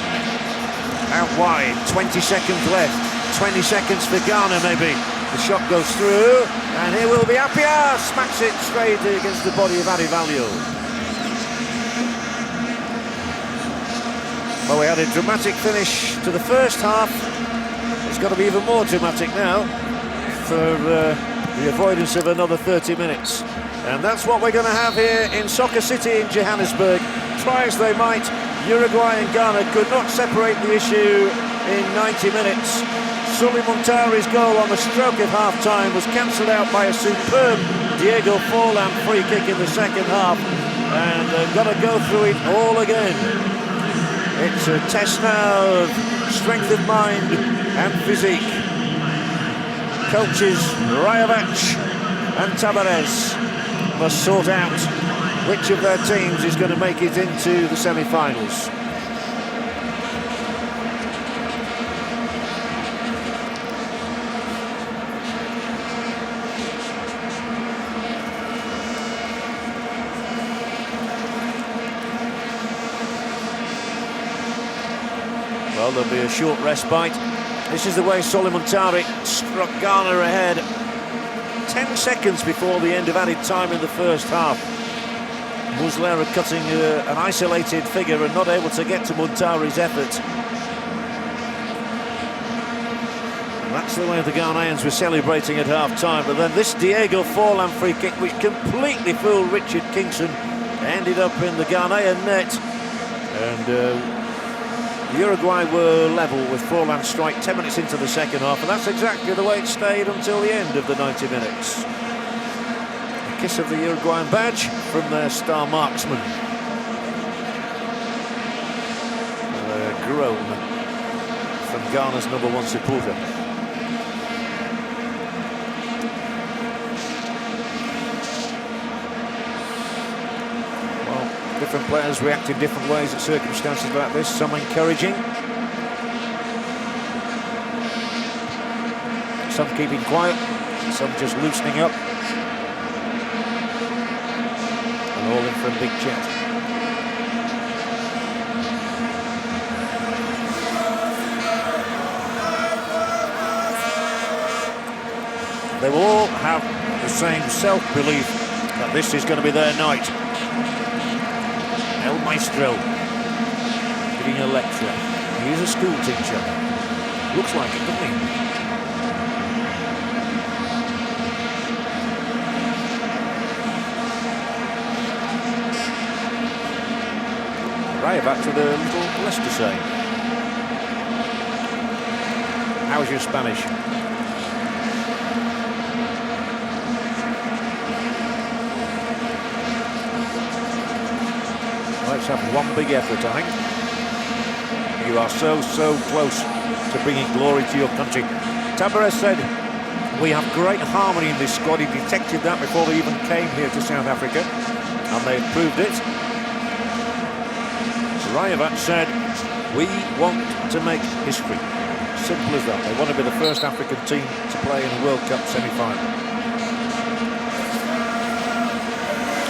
out wide, 20 seconds left. 20 seconds for Ghana maybe. The shot goes through, and here will be Appiah. Smacks it straight against the body of Adevalio. Well, we had a dramatic finish to the first half. It's got to be even more dramatic now for the avoidance of another 30 minutes. And that's what we're going to have here in Soccer City in Johannesburg. Try as they might, Uruguay and Ghana could not separate the issue in 90 minutes. Sully Muntari's goal on the stroke of half-time was cancelled out by a superb Diego Forlan free kick in the second half. And they've got to go through it all again. It's a test now of strength of mind and physique. Coaches Rajovac and Tavares must sort out which of their teams is going to make it into the semi-finals. Well, there'll be a short respite. This is the way Sully Muntari struck Ghana ahead. 10 seconds before the end of added time in the first half. Muslera cutting an isolated figure and not able to get to Muntari's effort. And that's the way the Ghanaians were celebrating at half-time. But then this Diego Forlan free kick, which completely fooled Richard Kingston, ended up in the Ghanaian net. And Uruguay were level with Forlan's strike 10 minutes into the second half. And that's exactly the way it stayed until the end of the 90 minutes. Kiss of the Uruguayan badge from their star marksman. A groan from Ghana's #1 supporter. Well, different players react in different ways at circumstances like this. Some encouraging, some keeping quiet, some just loosening up. All in for a big chat. They will all have the same self-belief that this is going to be their night. El Maestro giving a lecture. He's a school teacher. Looks like it, doesn't he? Back to the little Leicester saying. How's your Spanish? Let's have one big effort, I think. You are so close to bringing glory to your country. Tabarez said, we have great harmony in this squad. He detected that before they even came here to South Africa, and they've proved it. Rayovac said, we want to make history. Simple as that. They want to be the first African team to play in a World Cup semi-final.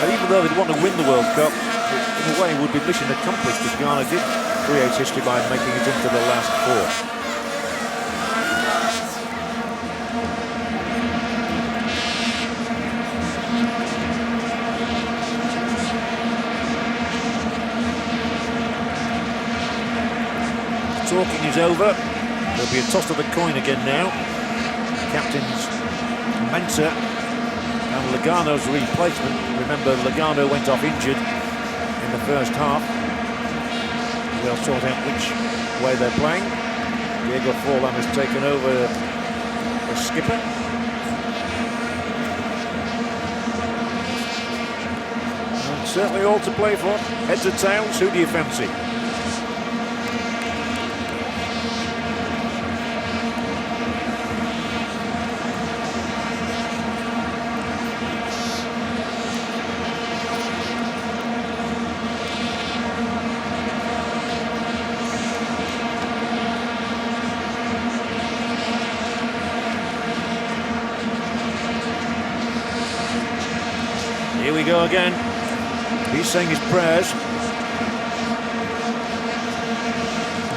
And even though they'd want to win the World Cup, in a way it would be mission accomplished if Ghana did create history by making it into the last four. Talking is over. There'll be a toss of the coin again now. Captains Mensah and Logano's replacement. Remember, Logano went off injured in the first half. We'll sort out which way they're playing. Diego Forlan has taken over as skipper. And certainly all to play for. Heads or tails, who do you fancy? Here we go again. He's saying his prayers.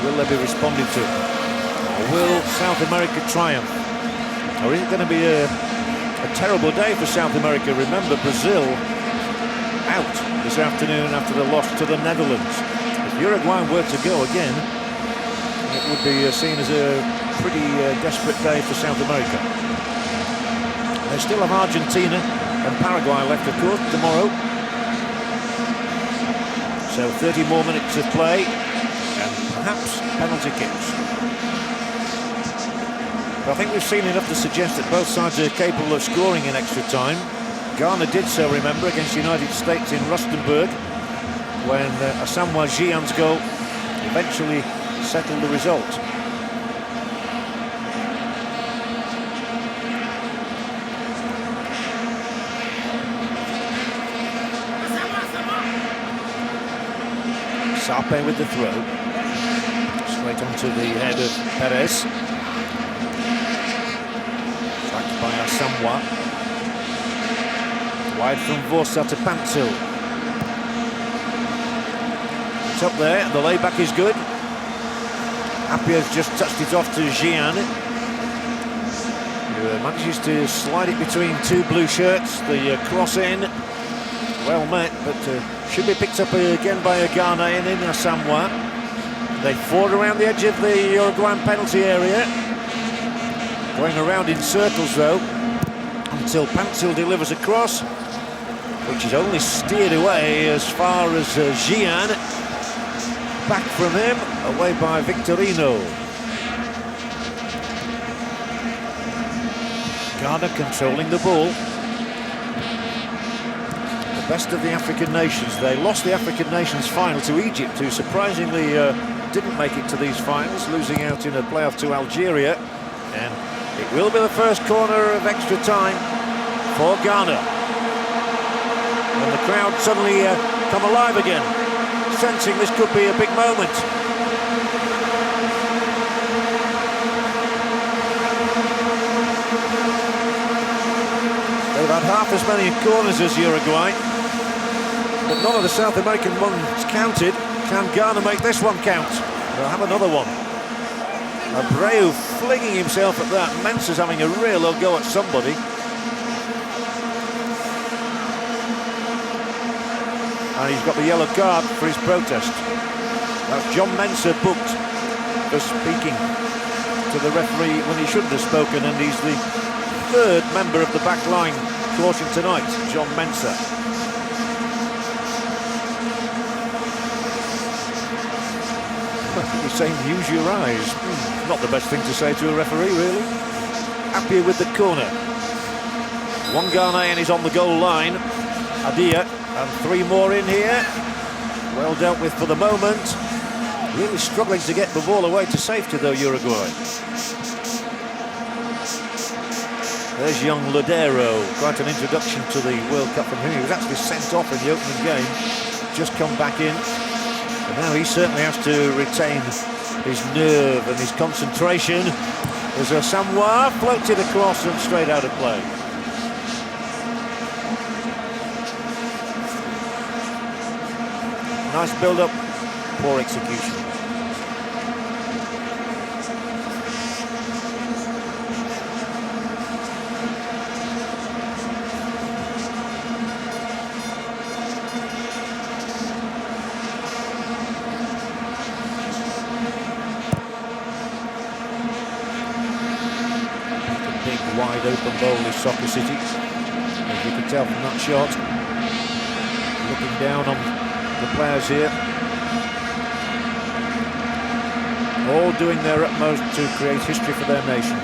Will they be responded to? Or will South America triumph? Or is it going to be a terrible day for South America? Remember, Brazil out this afternoon after the loss to the Netherlands. If Uruguay were to go again, it would be seen as a pretty desperate day for South America. They still have Argentina and Paraguay left, of course, tomorrow. So 30 more minutes of play and perhaps penalty kicks. But I think we've seen enough to suggest that both sides are capable of scoring in extra time. Ghana did so, remember, against the United States in Rustenburg, when Asamoah Gyan's goal eventually settled the result. Sape with the throw. Straight onto the head of Perez. Tracked by Asamoah. Wide from Vorsa to Pantil. It's up there, the layback is good. Appiah's just touched it off to Gyan. Manages to slide it between two blue shirts. The cross in, well met, but should be picked up again by a Ghanaian in Asamoah. They fought around the edge of the Uruguayan penalty area. Going around in circles though, until Pansil delivers a cross, which is only steered away as far as Gian. Back from him, away by Victorino. Ghana controlling the ball. The best of the African nations. They lost the African nations final to Egypt, who surprisingly didn't make it to these finals, losing out in a playoff to Algeria. And it will be the first corner of extra time for Ghana. And the crowd suddenly come alive again, sensing this could be a big moment. They've had half as many corners as Uruguay, but none of the South American ones counted. Can Ghana make this one count? They'll have another one. Abreu flinging himself at that. Mensah's having a real old go at somebody. And he's got the yellow card for his protest. That's John Mensah booked for speaking to the referee when he shouldn't have spoken, and he's the third member of the back line caution tonight, John Mensah. He's saying use your eyes. Not the best thing to say to a referee, really. Appiah with the corner. One Ghanaian is on the goal line. Appiah, and three more in here. Well dealt with for the moment. Really struggling to get the ball away to safety though, Uruguay. There's young Ladero, quite an introduction to the World Cup from him. He was actually sent off in the opening game, just come back in. And now he certainly has to retain his nerve and his concentration. There's a Asamoah floated across and straight out of play. Nice build-up, poor execution. Wide open goal is Soccer City, as you can tell from that shot. Looking down on the players here, all doing their utmost to create history for their nation,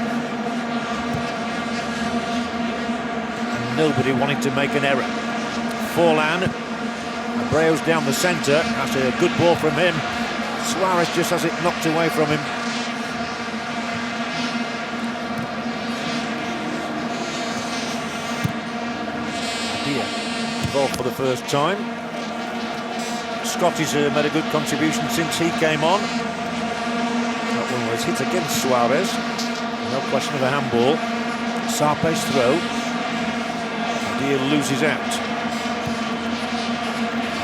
and nobody wanting to make an error. Forlan, Abreu's down the centre. That's a good ball from him. Suarez just has it knocked away from him. Involved for the first time. Scotty's made a good contribution since he came on. That one was hit against Suarez. No question of a handball. Sarpe's throw. Appiah loses out.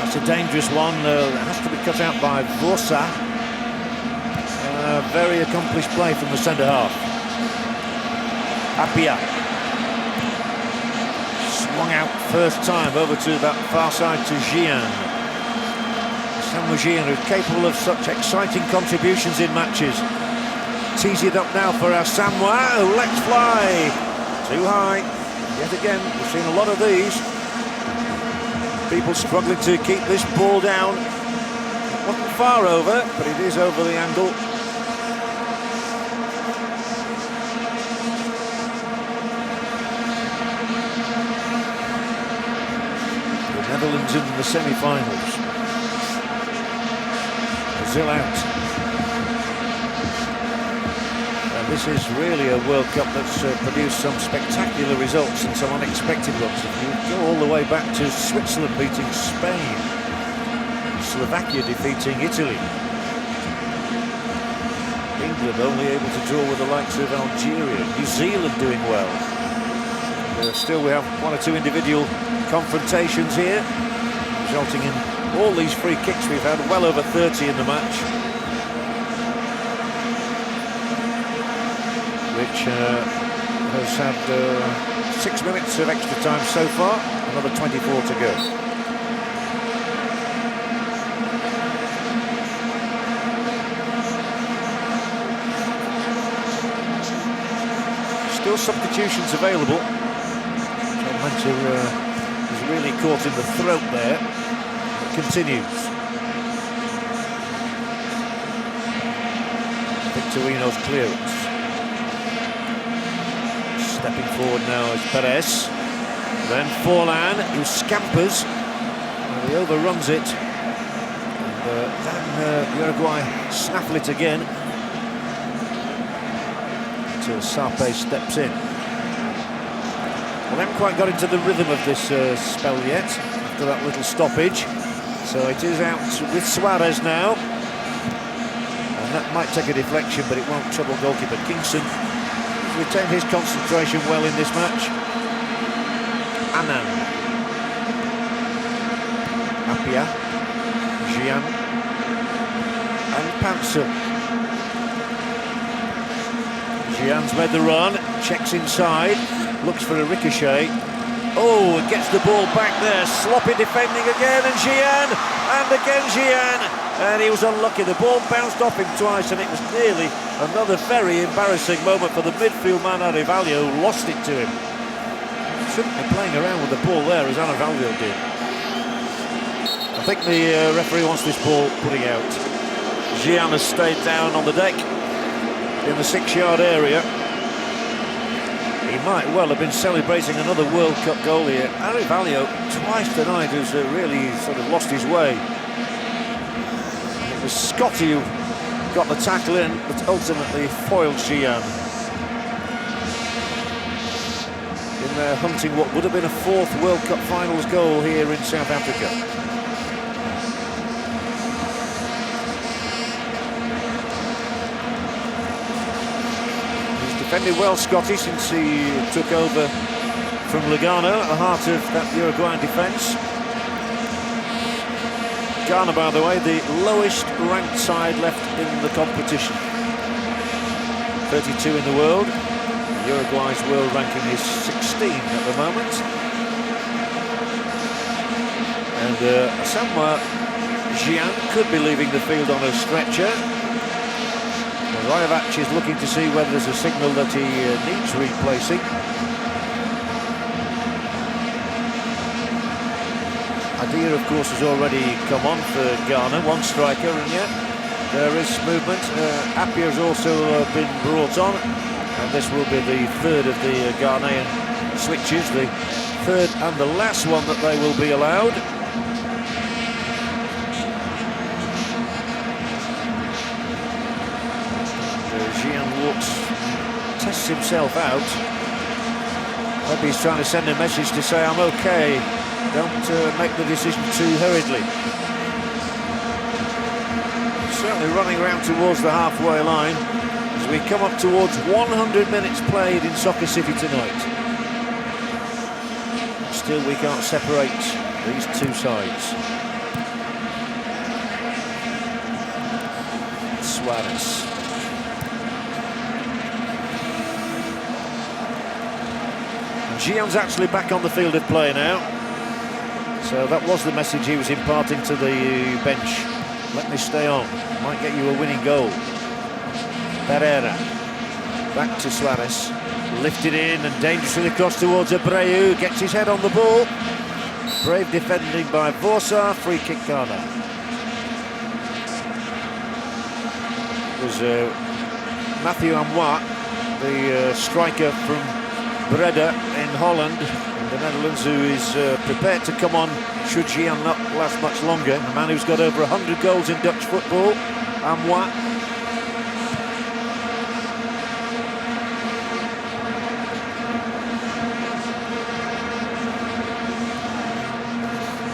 That's a dangerous one. It has to be cut out by Vosa. Very accomplished play from the centre half. Appiah. Swung out first time over to that far side to Gian. Samuel Gian, who's capable of such exciting contributions in matches. Tees it up now for Asamoah, who lets fly. Too high. Yet again, we've seen a lot of these. People struggling to keep this ball down. It wasn't far over, but it is over the angle. Netherlands in the semi-finals. Brazil out. And this is really a World Cup that's produced some spectacular results and some unexpected ones. If you go all the way back to Switzerland beating Spain, Slovakia defeating Italy, England only able to draw with the likes of Algeria, New Zealand doing well. Still we have one or two individual confrontations here, resulting in all these free kicks. We've had well over 30 in the match, which has had 6 minutes of extra time so far, another 24 to go. Still substitutions available. Manta is really caught in the throat there. It continues. Victorino's clearance. Stepping forward now is Perez. Then Forlan, who scampers. And he overruns it. And then Uruguay snaffle it again. Until Sape steps in. Well, they haven't quite got into the rhythm of this spell yet, after that little stoppage. So it is out with Suarez now. And that might take a deflection, but it won't trouble goalkeeper Kingston. He's retained his concentration well in this match. Annan. Appiah. Gian. And Panzer. Gian's made the run, checks inside, looks for a ricochet. Oh, it gets the ball back there, sloppy defending again, and Gian, and again Gian. And he was unlucky, the ball bounced off him twice, and it was nearly another very embarrassing moment for the midfield man, Arrivalio, who lost it to him. Shouldn't be playing around with the ball there, as Arrivalio did. I think the referee wants this ball putting out. Gian has stayed down on the deck in the 6-yard area. He might well have been celebrating another World Cup goal here. Arrivalio, twice tonight, has really sort of lost his way. It was Scotty who got the tackle in, but ultimately foiled Gian. In there hunting what would have been a 4th World Cup finals goal here in South Africa. Defended well, Scotty, since he took over from Lugano at the heart of that Uruguayan defence. Ghana, by the way, the lowest ranked side left in the competition. 32 in the world. Uruguay's world ranking is 16 at the moment. And somewhere Gian could be leaving the field on a stretcher. Relive is looking to see whether there's a signal that he needs replacing. Appiah, of course, has already come on for Ghana, one striker, and yet there is movement. Appiah has also been brought on, and this will be the 3rd of the Ghanaian switches, the 3rd and the last one that they will be allowed. Tests himself out. Maybe he's trying to send a message to say, I'm okay, don't make the decision too hurriedly. Certainly running around towards the halfway line as we come up towards 100 minutes played in Soccer City tonight. Still we can't separate these two sides. Suarez. Gian's actually back on the field of play now. So that was the message he was imparting to the bench. Let me stay on. Might get you a winning goal. Pereira. Back to Suarez. Lifted in and dangerously across towards Abreu. Gets his head on the ball. Brave defending by Vorsa. Free kick Ghana. It was Matthew Amwa, the striker from Breda in Holland, in the Netherlands, who is prepared to come on should Gian not last much longer. A man who's got over 100 goals in Dutch football, Amwa.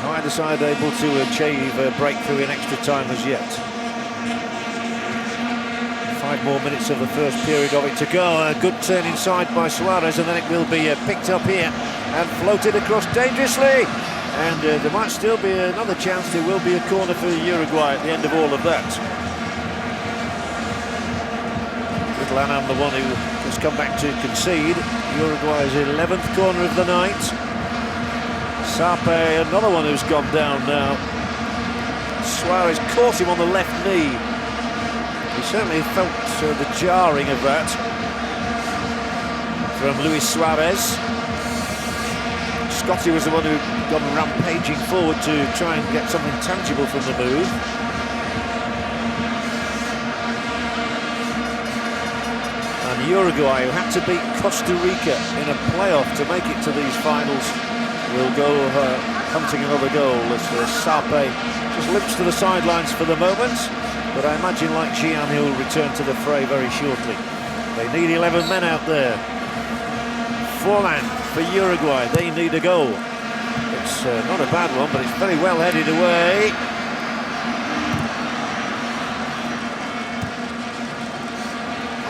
Neither side able to achieve a breakthrough in extra time as yet. 5 more minutes of the first period of it to go. A good turn inside by Suarez, and then it will be picked up here and floated across dangerously. And there might still be another chance. There will be a corner for Uruguay at the end of all of that. Little Annan, the one who has come back to concede. Uruguay's 11th corner of the night. Sape, another one who's gone down now. Suarez caught him on the left knee. He certainly felt the jarring of that from Luis Suarez. Scotty was the one who got rampaging forward to try and get something tangible from the move. And Uruguay, who had to beat Costa Rica in a playoff to make it to these finals, will go hunting another goal as Sape just limps to the sidelines for the moment. But I imagine, like Gian, he'll return to the fray very shortly. They need 11 men out there. Forlan for Uruguay, they need a goal. It's not a bad one, but it's very well headed away.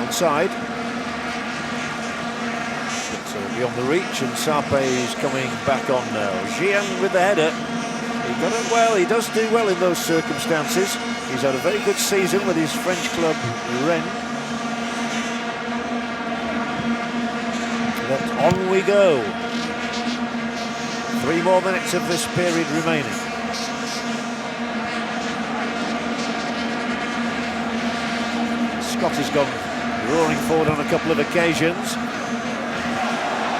Onside. It's beyond the reach, and Sape is coming back on now. Gian with the header. He got it well, he does do well in those circumstances. He's had a very good season with his French club, Rennes. But on we go. 3 more minutes of this period remaining. Scott has gone roaring forward on a couple of occasions.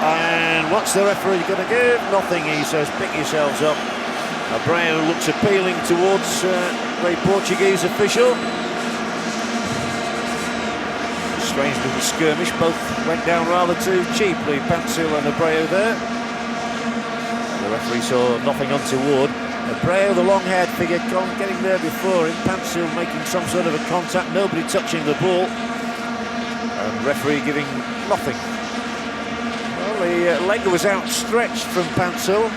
And what's the referee going to give? Nothing, he says. Pick yourselves up. Appiah looks appealing towards the Portuguese official. Strange little skirmish, both went down rather too cheaply, Pansil and Appiah there. The referee saw nothing untoward. Appiah, the long-haired figure, getting there before him. Pansil making some sort of a contact, nobody touching the ball. And referee giving nothing. Well, the leg was outstretched from Pansil.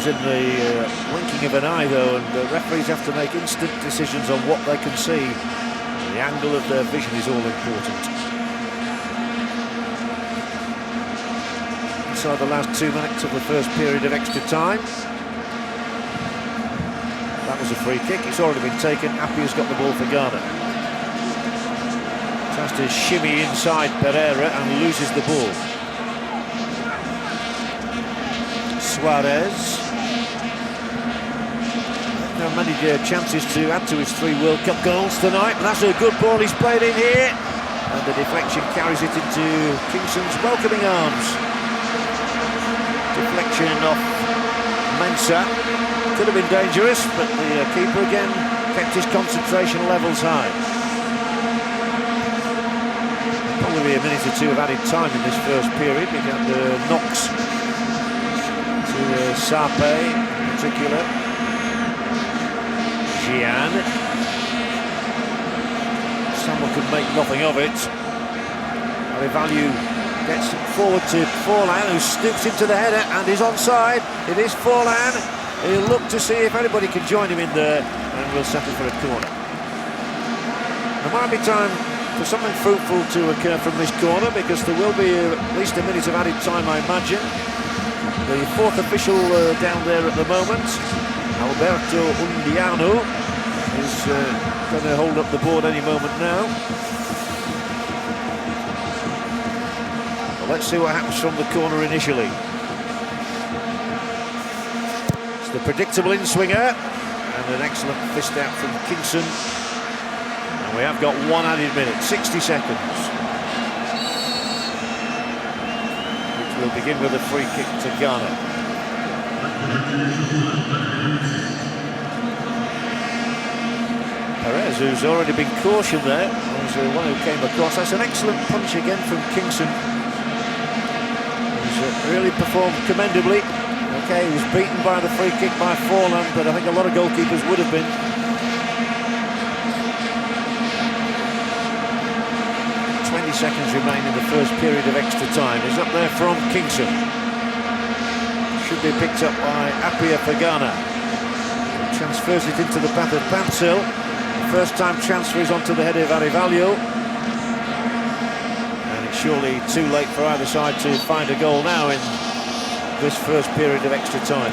In the blinking of an eye, though, and referees have to make instant decisions on what they can see. The angle of their vision is all important. Inside the last 2 minutes of the first period of extra time. That was a free kick. It's already been taken. Appiah's got the ball for Ghana. Tries to shimmy inside Pereira and loses the ball. Suarez. Many chances to add to his 3 World Cup goals tonight, and that's a good ball he's played in here, and the deflection carries it into Kingston's welcoming arms. Deflection off Mensah, could have been dangerous, but the keeper again kept his concentration levels high. Probably a minute or 2 of added time in this first period. We got the knocks to Sape in particular. Gian. Someone could make nothing of it. Value gets forward to Forlan, who stoops into the header and is onside. It is Forlan. He'll look to see if anybody can join him in there, and will settle for a corner. There might be time for something fruitful to occur from this corner, because there will be at least a minute of added time, I imagine. The 4th official down there at the moment, Alberto Undiano, is going to hold up the board any moment now. Well, let's see what happens from the corner initially. It's the predictable in-swinger, and an excellent fist out from Kingston. And we have got 1 added minute, 60 seconds. Which will begin with a free kick to Ghana. Perez, who's already been cautioned there, was the one who came across. That's an excellent punch again from Kingston. He's really performed commendably. Okay, he was beaten by the free kick by Forlan, but I think a lot of goalkeepers would have been. 20 seconds remain in the first period of extra time. He's up there from Kingston. Should be picked up by Appiah for Ghana. Transfers it into the path of Pansil. First time transfer is onto the head of Arrivalio. And it's surely too late for either side to find a goal now in this first period of extra time.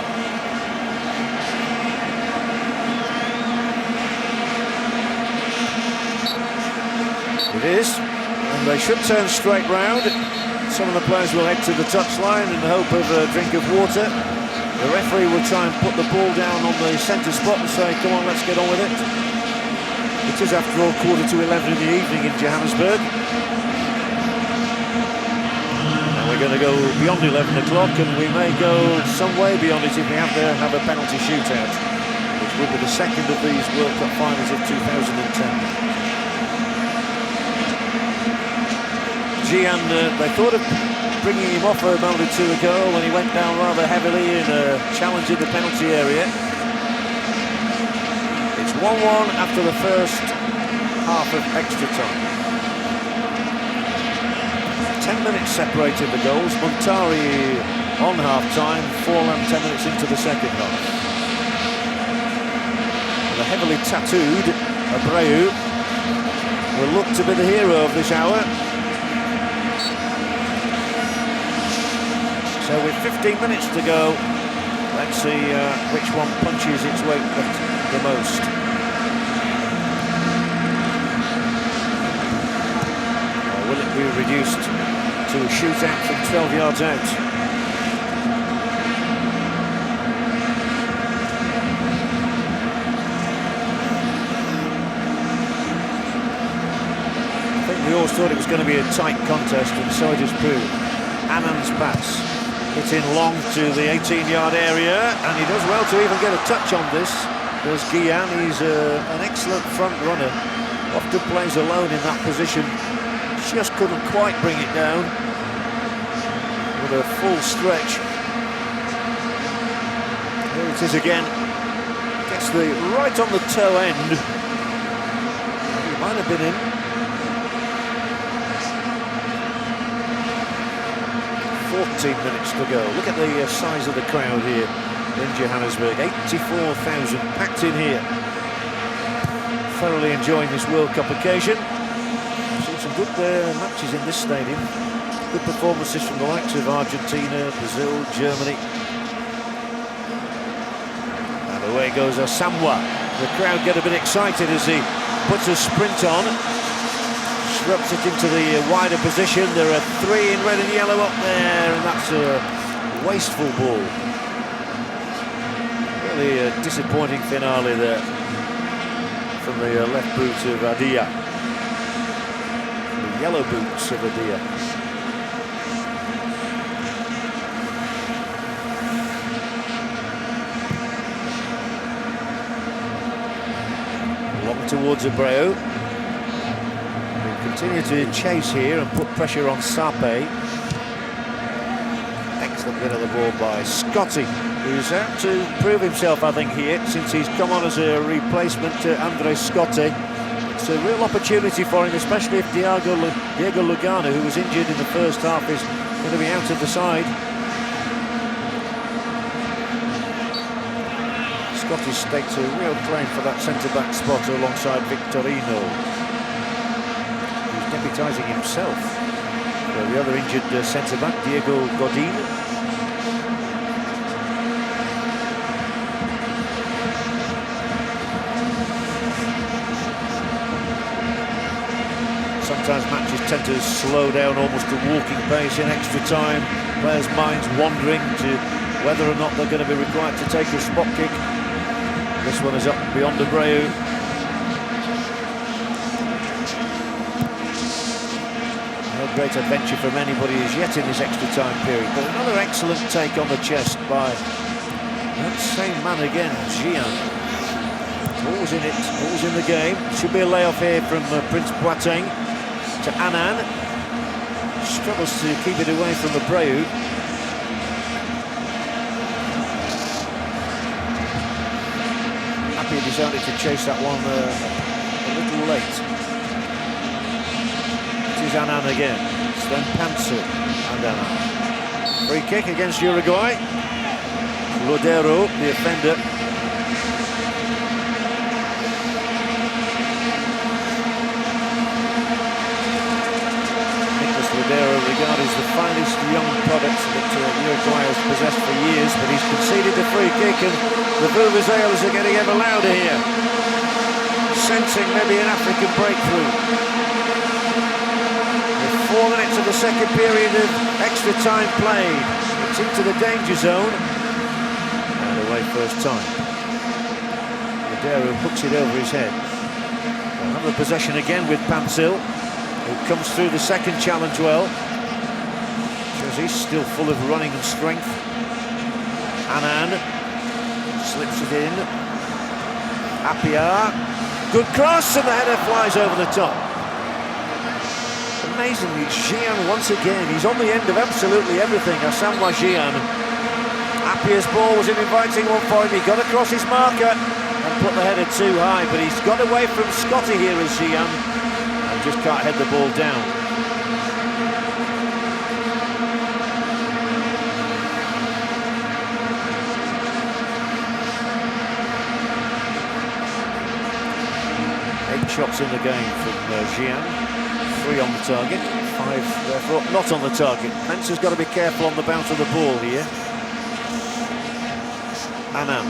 It is, and they should turn straight round. Some of the players will head to the touchline in the hope of a drink of water. The referee will try and put the ball down on the centre spot and say, come on, let's get on with it. It is, after all, 11:15 in the evening in Johannesburg. And we're going to go beyond 11 o'clock, and we may go some way beyond it if we have to have a penalty shootout, which will be the second of these World Cup finals of 2010. Gian, they thought of bringing him off a moment or two ago when he went down rather heavily in a challenge in the penalty area. It's 1-1 after the first half of extra time. 10 minutes separated the goals. Montari on half-time, Forlan 10 minutes into the second half. The heavily tattooed Abreu will look to be the hero of this hour. So with 15 minutes to go, let's see which one punches its weight the most. Or will it be reduced to a shootout from 12 yards out? I think we all thought it was going to be a tight contest, and so it has proved. Anand's pass. Hit in long to the 18-yard area, and he does well to even get a touch on this. There's Guyan, he's an excellent front runner. Often plays alone in that position. Just couldn't quite bring it down with a full stretch. Here it is again. Gets the right on the toe end. He might have been in. 14 minutes to go. Look at the size of the crowd here in Johannesburg. 84,000 packed in here. Thoroughly enjoying this World Cup occasion. Seen some good matches in this stadium. Good performances from the likes of Argentina, Brazil, Germany. And away goes Asamoah. The crowd get a bit excited as he puts a sprint on. Disrupts it into the wider position. There are three in red and yellow up there, and that's a wasteful ball. Really a disappointing finale there from the left boot of Appiah. The yellow boots of Appiah. Long towards Abreu. Continue to chase here and put pressure on Sape. Excellent bit of the ball by Scotty, who's out to prove himself, I think, here, since he's come on as a replacement to Andre Scotty. It's a real opportunity for him, especially if Diego Lugano, who was injured in the first half, is going to be out of the side. Scotty stakes a real claim for that centre-back spot alongside Victorino, deputising himself. So the other injured centre-back, Diego Godin. Sometimes matches tend to slow down almost to walking pace in extra time. Players' minds wandering to whether or not they're going to be required to take a spot kick. This one is up beyond Abreu. Great adventure from anybody as yet in this extra time period, but another excellent take on the chest by that same man again, Gian. Always in it, always in the game. Should be a layoff here from Prince Boateng to Anand. Struggles to keep it away from Abreu. Appiah decided to chase that one a little late. Anand again, Sven Panzer and Anand. Free kick against Uruguay. Lodero, the offender. Nicolas Lodero, regarded as the finest young product that Uruguay has possessed for years, but he's conceded the free kick, and the vuvuzelas are getting ever louder here, sensing maybe an African breakthrough. into the second period of extra time played. It's into the danger zone. And away first time. Ladero hooks it over his head. They'll have the possession again with Pansil, who comes through the second challenge well. Shows he's still full of running and strength. Annan slips it in. Appiah, good cross, and the header flies over the top. Amazingly, Jian once again, he's on the end of absolutely everything. Asamoah Gyan. Appiah's ball was an inviting one for him. He got across his marker and put the header too high, but he's got away from Scotty here as Jian and just can't head the ball down. Shots in the game from Jian, 3 on the target, 5 therefore not on the target. Mensah's got to be careful on the bounce of the ball here. Annan.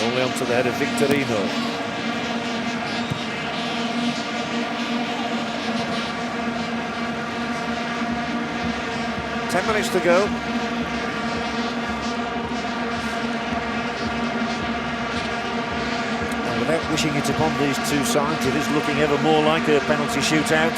Only onto the head of Victorino. Ten minutes to go. Without wishing it upon these two sides, it is looking ever more like a penalty shootout.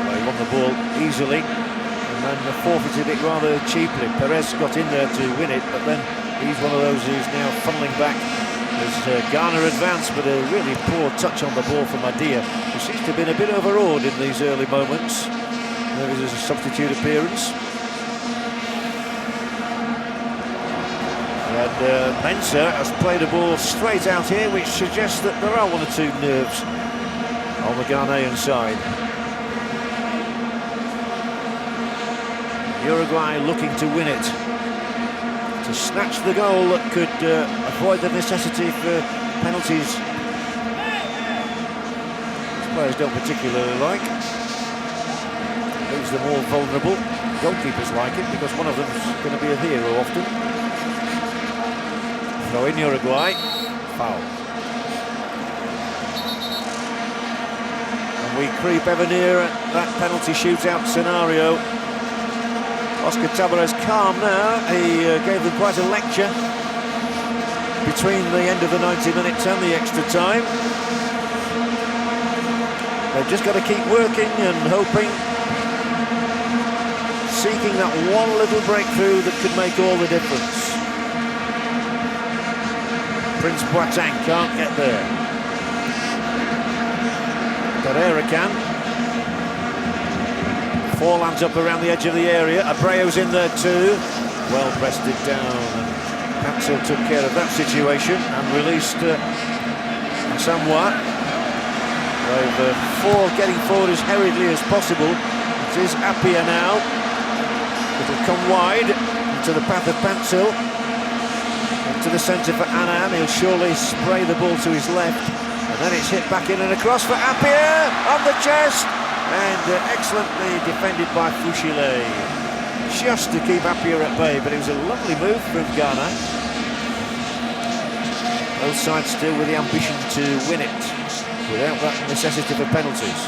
Well, he won the ball easily and then forfeited it rather cheaply. Perez got in there to win it, but then he's one of those who's now funneling back as Ghana advance, but a really poor touch on the ball from Appiah, who seems to have been a bit overawed in these early moments. There is a substitute appearance. And Mensah has played a ball straight out here, which suggests that there are 1 or 2 nerves on the Ghanaian side. Uruguay looking to win it, to snatch the goal that could avoid the necessity for penalties. These players don't particularly like. Leaves them all vulnerable. Goalkeepers like it because one of them's going to be a hero often. Throw in Uruguay. Foul. And we creep ever nearer that penalty shootout scenario. Oscar Tabarez calm now. He gave them quite a lecture between the end of the 90 minutes and the extra time. They've just got to keep working and hoping, seeking that one little breakthrough that could make all the difference. Prince Boateng can't get there. Pereira can. Forlan's up around the edge of the area. Abreu's in there too. Well breasted down. Pansil took care of that situation and released Asamoah. They've getting forward as hurriedly as possible. It is Appiah now. It'll come wide into the path of Pansil. Into the centre for Annan. He'll surely spray the ball to his left. And then it's hit back in and across for Appiah on the chest. And excellently defended by Fouchile. Just to keep Appiah at bay, but it was a lovely move from Ghana. Both sides still with the ambition to win it, without that necessity for penalties.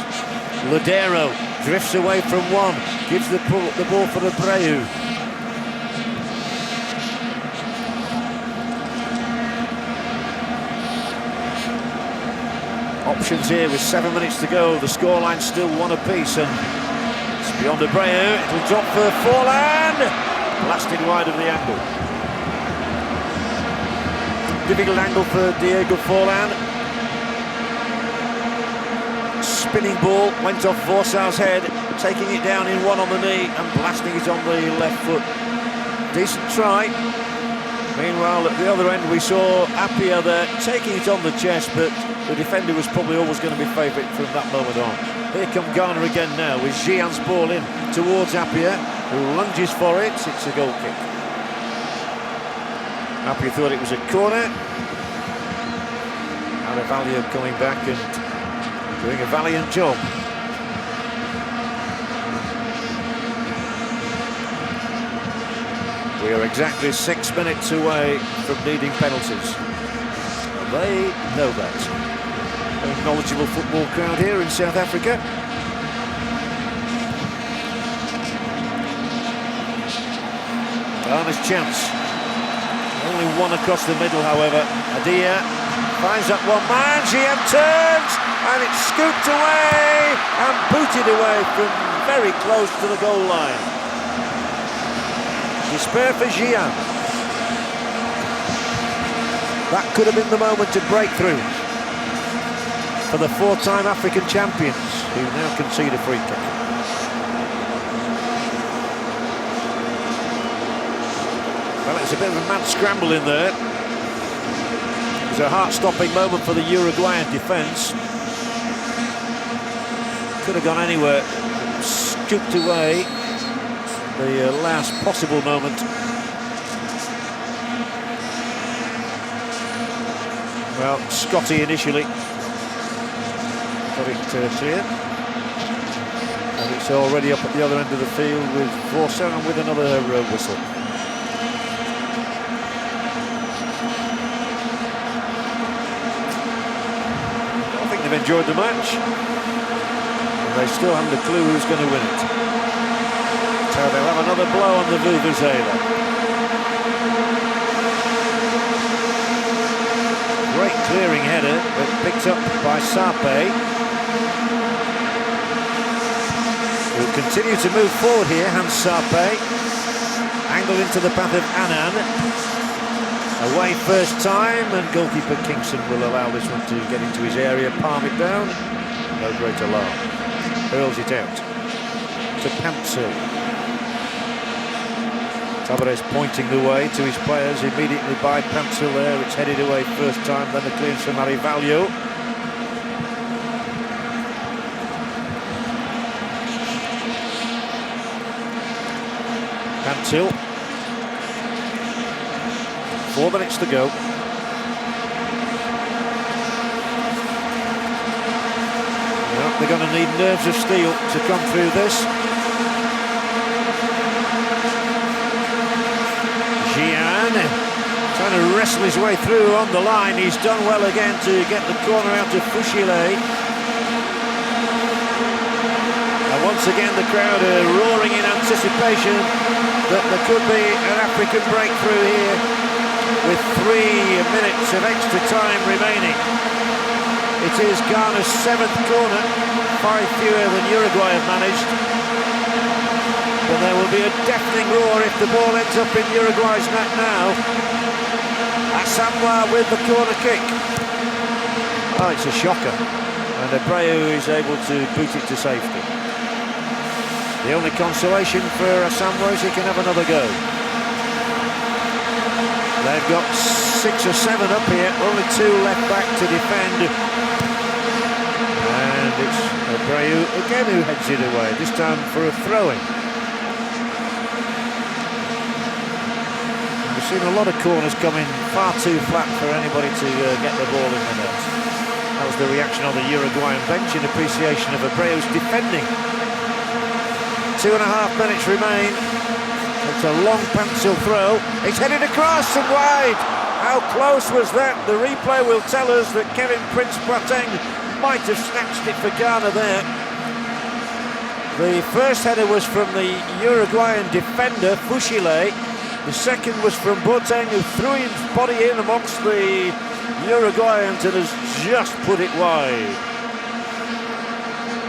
Ladero drifts away from one, gives the ball for Abreu. Options here with 7 minutes to go. The scoreline's still 1 apiece, and it's beyond Abreu. It'll drop for Forlan. Blasted wide of the angle. Difficult angle for Diego Forlan. Spinning ball went off Vorsaal's head, taking it down in one on the knee and blasting it on the left foot. Decent try. Meanwhile, at the other end, we saw Appiah there taking it on the chest, but the defender was probably always going to be favourite from that moment on. Here come Ghana again now with Jian's ball in towards Appiah, who lunges for it. It's a goal kick. Appiah thought it was a corner. Adevalio coming back and doing a valiant job. We are exactly 6 minutes away from needing penalties. They know that. A knowledgeable football crowd here in South Africa. Ghana's chance. Only one across the middle, however. Appiah finds that one man. GM turns, and it's scooped away and booted away from very close to the goal line. Despair for Gian. That could have been the moment to break through for the four-time African champions, who now concede a free kick. Well, it's a bit of a mad scramble in there. It was a heart-stopping moment for the Uruguayan defence. Could have gone anywhere. Scooped away the last possible moment. Well, Scotty initially got it clear. And it's already up at the other end of the field with Vorsen with another whistle. I think they've enjoyed the match. And they still haven't a clue who's going to win it. So they'll have another blow on the Vuvuzela. Great clearing header, but picked up by Sape, who continue to move forward here. Hans Sape, angled into the path of Annan. Away first time, and goalkeeper Kingston will allow this one to get into his area, palm it down. No great alarm. Hurls it out to Pantsil. Suarez pointing the way to his players immediately by Pantsil there. It's headed away first time, then the clearance from Arivalho. Pantsil. 4 minutes to go. Well, they're going to need nerves of steel to come through this. Gian trying to wrestle his way through on the line. He's done well again to get the corner out to Fushile. And once again the crowd are roaring in anticipation that there could be an African breakthrough here with 3 minutes of extra time remaining. It is Ghana's 7th corner, 5 fewer than Uruguay have managed. But there will be a deafening roar if the ball ends up in Uruguay's net now. Asamoah with the corner kick. Oh, it's a shocker. And Abreu is able to boot it to safety. The only consolation for Asamoah is he can have another go. They've got 6 or 7 up here, only 2 left back to defend. And it's Abreu again who heads it away, this time for a throw-in. We've seen a lot of corners coming far too flat for anybody to get the ball in the net. That was the reaction on the Uruguayan bench in appreciation of Abreu's defending. 2.5 minutes remain. It's a long Pantsil throw. It's headed across and wide. How close was that? The replay will tell us that Kevin Prince-Boateng might have snatched it for Ghana there. The first header was from the Uruguayan defender, Fushile. The second was from Boateng, who threw his body in amongst the Uruguayans and has just put it wide.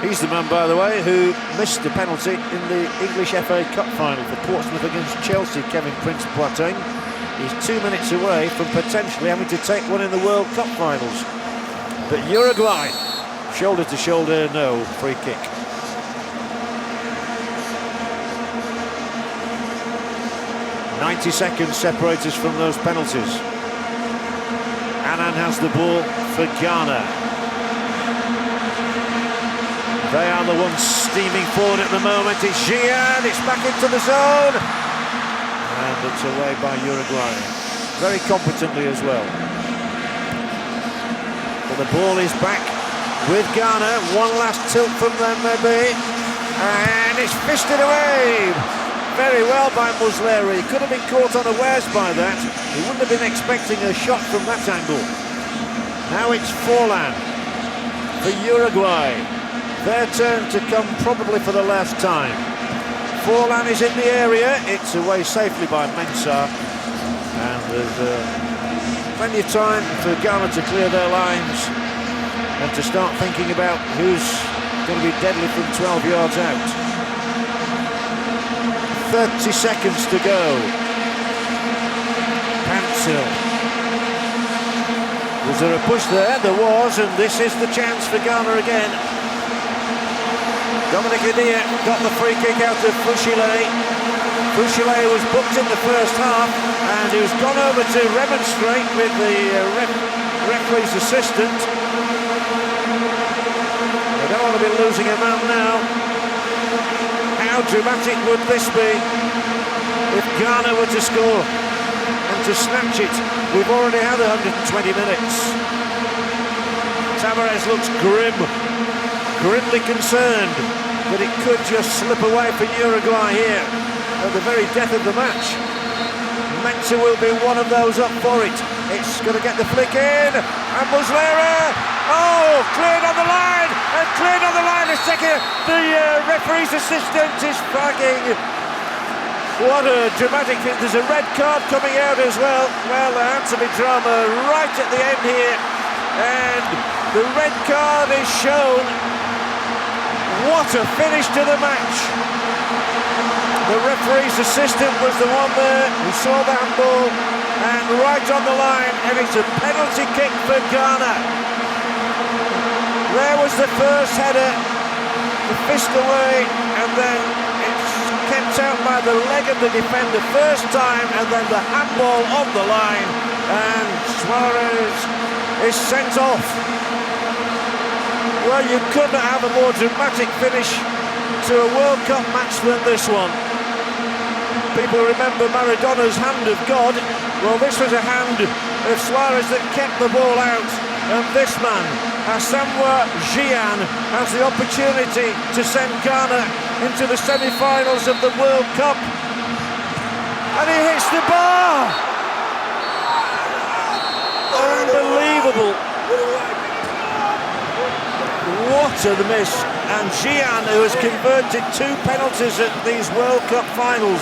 He's the man, by the way, who missed the penalty in the English FA Cup final for Portsmouth against Chelsea, Kevin Prince-Boateng. He's 2 minutes away from potentially having to take one in the World Cup finals. But Uruguay, shoulder to shoulder, no, free kick. "90 seconds separate us from those penalties. Annan has the ball for Ghana. They are the ones steaming forward at the moment. It's Gian, it's back into the zone. And it's away by Uruguay. Very competently as well. But the ball is back with Ghana. One last tilt from them maybe. And it's fisted away very well by Muslera. He could have been caught unawares by that. He wouldn't have been expecting a shot from that angle. Now it's Forlan for Uruguay. Their turn to come probably for the last time. Forlan is in the area. It's away safely by Mensah. And there's plenty of time for Ghana to clear their lines and to start thinking about who's going to be deadly from 12 yards out. 30 seconds to go. Pansil. Was there a push there? There was, and this is the chance for Ghana again. Dominic Adia got the free kick out of Fouchile. Fouchile was booked in the first half, and he was gone over to remonstrate with the referee's assistant. They don't want to be losing a man now. How dramatic would this be if Ghana were to score and to snatch it? We've already had 120 minutes. Suarez looks grimly concerned that it could just slip away for Uruguay here at the very death of the match. Mensah will be one of those up for it. It's going to get the flick in, and Muslera, oh, cleared on the line, and cleared on the line. The referee's assistant is flagging. What a dramatic thing. There's a red card coming out as well. Well, there had to be drama right at the end here, and the red card is shown. What a finish to the match. The referee's assistant was the one there who saw the handball, and right on the line, and it's a penalty kick for Ghana. There was the first header, the fist away, and then it's kept out by the leg of the defender first time, and then the handball on the line, and Suarez is sent off. Well, you couldn't have a more dramatic finish to a World Cup match than this one. People remember Maradona's hand of God. Well, this was a hand of Suarez that kept the ball out. And this man, Asamoah Gyan, has the opportunity to send Ghana into the semi-finals of the World Cup. And he hits the bar! Unbelievable. What a miss. And Gyan, who has converted 2 penalties at these World Cup finals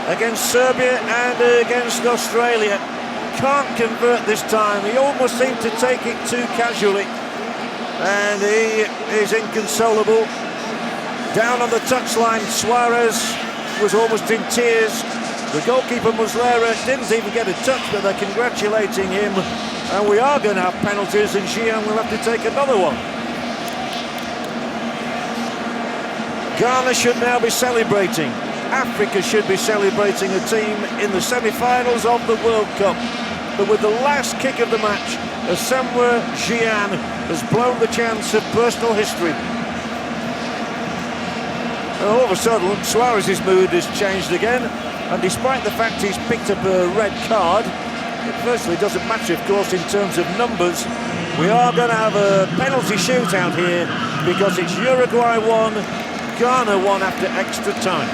against Serbia and against Australia, can't convert this time. He almost seemed to take it too casually, and he is inconsolable. Down on the touchline, Suarez was almost in tears. The goalkeeper Muslera didn't even get a touch, but they're congratulating him, and we are going to have penalties, and Gyan will have to take another one. Ghana should now be celebrating. Africa should be celebrating a team in the semi-finals of the World Cup. But with the last kick of the match, Asamoah Gyan has blown the chance of personal history. And all of a sudden, Suarez's mood has changed again. And despite the fact he's picked up a red card, it firstly doesn't matter, of course, in terms of numbers. We are going to have a penalty shootout here because it's Uruguay 1, Ghana 1 after extra time.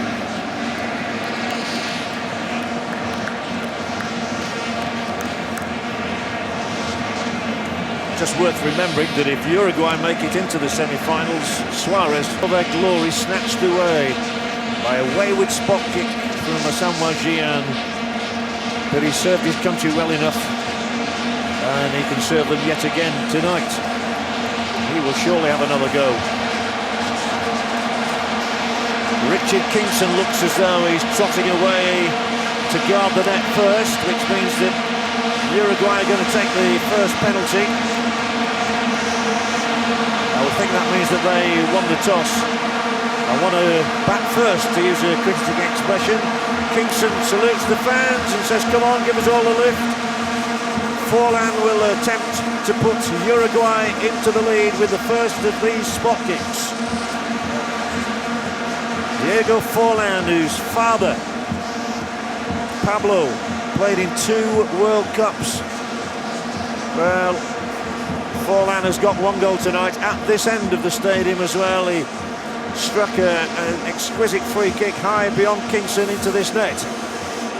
Just worth remembering that if Uruguay make it into the semi-finals, Suarez, all their glory snatched away by a wayward spot kick from Asamoah Gyan. But he served his country well enough, and he can serve them yet again tonight. He will surely have another go. Richard Kingston looks as though he's trotting away to guard the net first, which means that Uruguay are going to take the first penalty. I would think that means that they won the toss. I want to bat first, to use a cricketing expression. Kingston salutes the fans and says, come on, give us all a lift. Forlan will attempt to put Uruguay into the lead with the first of these spot kicks. Diego Forlan, whose father, Pablo, played in 2 World Cups. Well, Forlan has got 1 goal tonight at this end of the stadium as well. He struck an exquisite free kick high beyond Kingston into this net.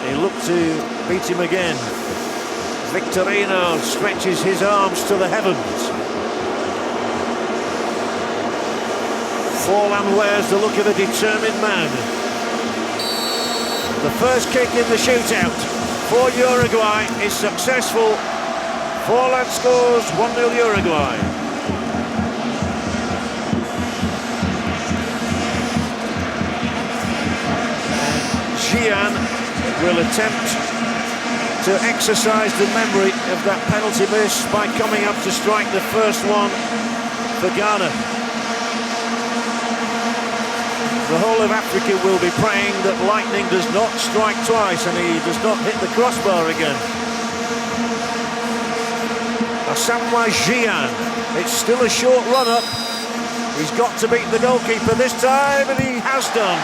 He looked to beat him again. Victorino stretches his arms to the heavens. Forlan wears the look of a determined man. The first kick in the shootout for Uruguay is successful. Forlan scores 1-0 Uruguay. Gian will attempt to exercise the memory of that penalty miss by coming up to strike the first one for Ghana. The whole of Africa will be praying that lightning does not strike twice and he does not hit the crossbar again. Asamoah Gyan, it's still a short run-up. He's got to beat the goalkeeper this time, and he has done.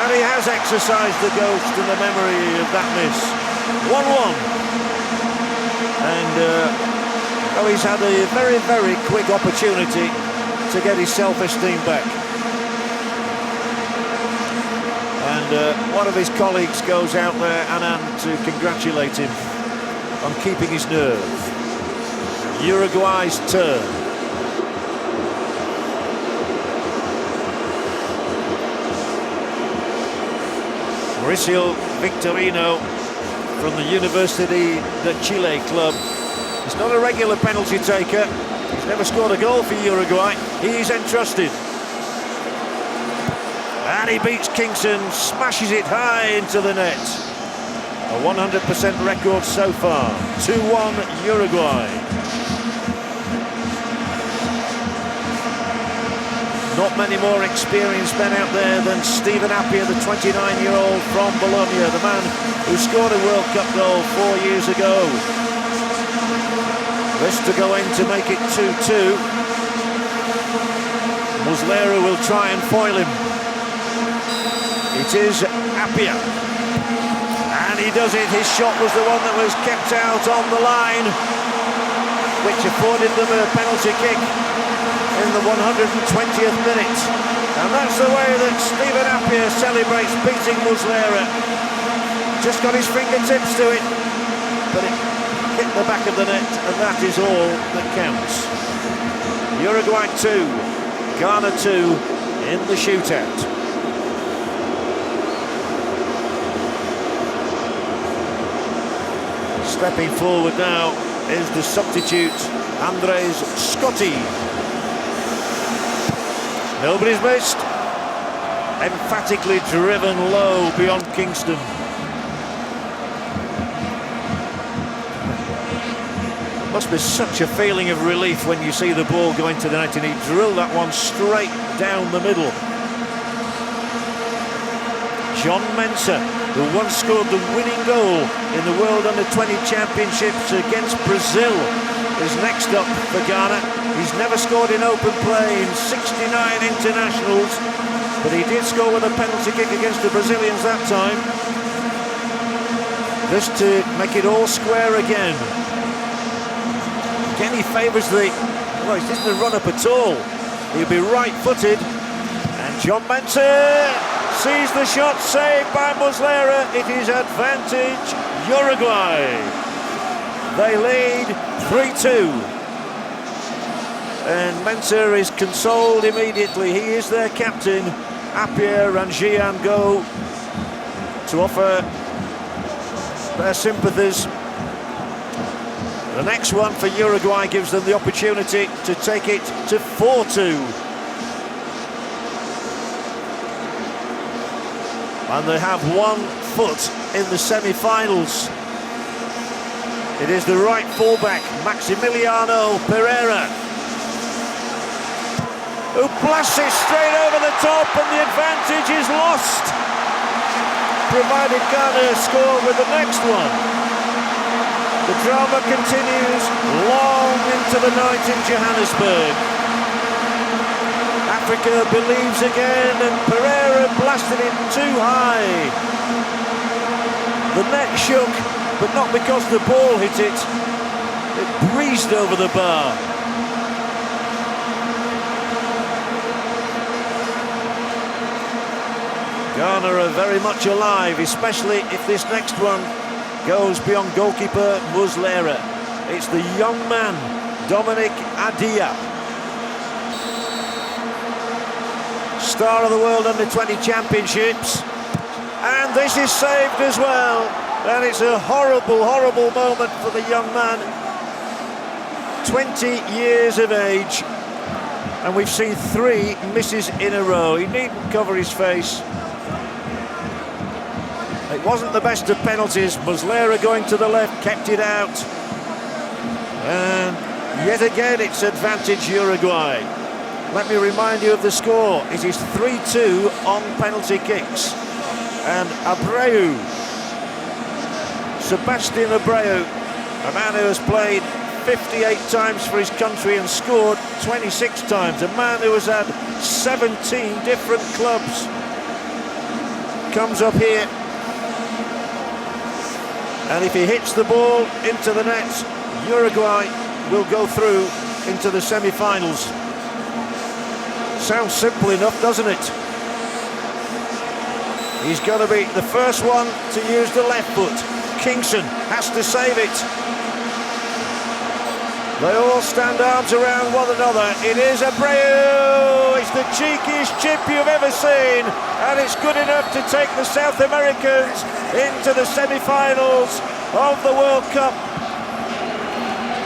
And he has exercised the ghost and the memory of that miss. 1-1. And he's had a very, very quick opportunity to get his self-esteem back. And one of his colleagues goes out there, Anand, to congratulate him on keeping his nerve. Uruguay's turn. Mauricio Victorino from the University de Chile club. He's not a regular penalty taker. He's never scored a goal for Uruguay. He's entrusted. And he beats Kingston, smashes it high into the net. A 100% record so far. 2-1 Uruguay. Not many more experienced men out there than Stephen Appiah, the 29-year-old from Bologna, the man who scored a World Cup goal 4 years ago. This to go in to make it 2-2. Muslera will try and foil him. It is Appiah. And he does it. His shot was the one that was kept out on the line, which afforded them a penalty kick in the 120th minute. And that's the way that Stephen Appiah celebrates beating Muslera. Just got his fingertips to it, but it hit the back of the net, and that is all that counts. Uruguay 2, Ghana 2 in the shootout. Stepping forward now is the substitute, Andres Scotti. Nobody's missed. Emphatically driven low beyond Kingston. It must be such a feeling of relief when you see the ball going to the net, and he drilled that one straight down the middle. John Mensah, who once scored the winning goal in the World Under-20 Championships against Brazil, is next up for Ghana. He's never scored in open play in 69 internationals, but he did score with a penalty kick against the Brazilians that time. This to make it all square again. Again, he favours the... Well, he isn't a run-up at all. He'll be right-footed. And John Mensah sees the shot, saved by Muslera. It is advantage Uruguay. They lead 3-2. And Mensah is consoled immediately. He is their captain. Appiah and Gyan go to offer their sympathies. The next one for Uruguay gives them the opportunity to take it to 4-2. And they have 1 foot in the semi-finals. It is the right fullback, Maximiliano Pereira, who blasts it straight over the top, and the advantage is lost, provided Ghana score with the next one. The drama continues long into the night in Johannesburg. Africa believes again, and Pereira blasted it too high. The net shook, but not because the ball hit it. It breezed over the bar. Ghana are very much alive, especially if this next one goes beyond goalkeeper Muslera. It's the young man, Dominic Appiah. Star of the World Under-20 Championships. And this is saved as well. And it's a horrible, horrible moment for the young man. 20 years of age. And we've seen 3 misses in a row. He needn't cover his face. It wasn't the best of penalties. Muslera going to the left, kept it out. And yet again, it's advantage Uruguay. Let me remind you of the score. It is 3-2 on penalty kicks. And Abreu, Sebastian Abreu, a man who has played 58 times for his country and scored 26 times. A man who has had 17 different clubs. Comes up here. And if he hits the ball into the net, Uruguay will go through into the semi-finals. Sounds simple enough, doesn't it? He's going to be the first one to use the left foot. Kingston has to save it. They all stand arms around one another. It is Abreu. It's the cheekiest chip you've ever seen. And it's good enough to take the South Americans into the semi-finals of the World Cup.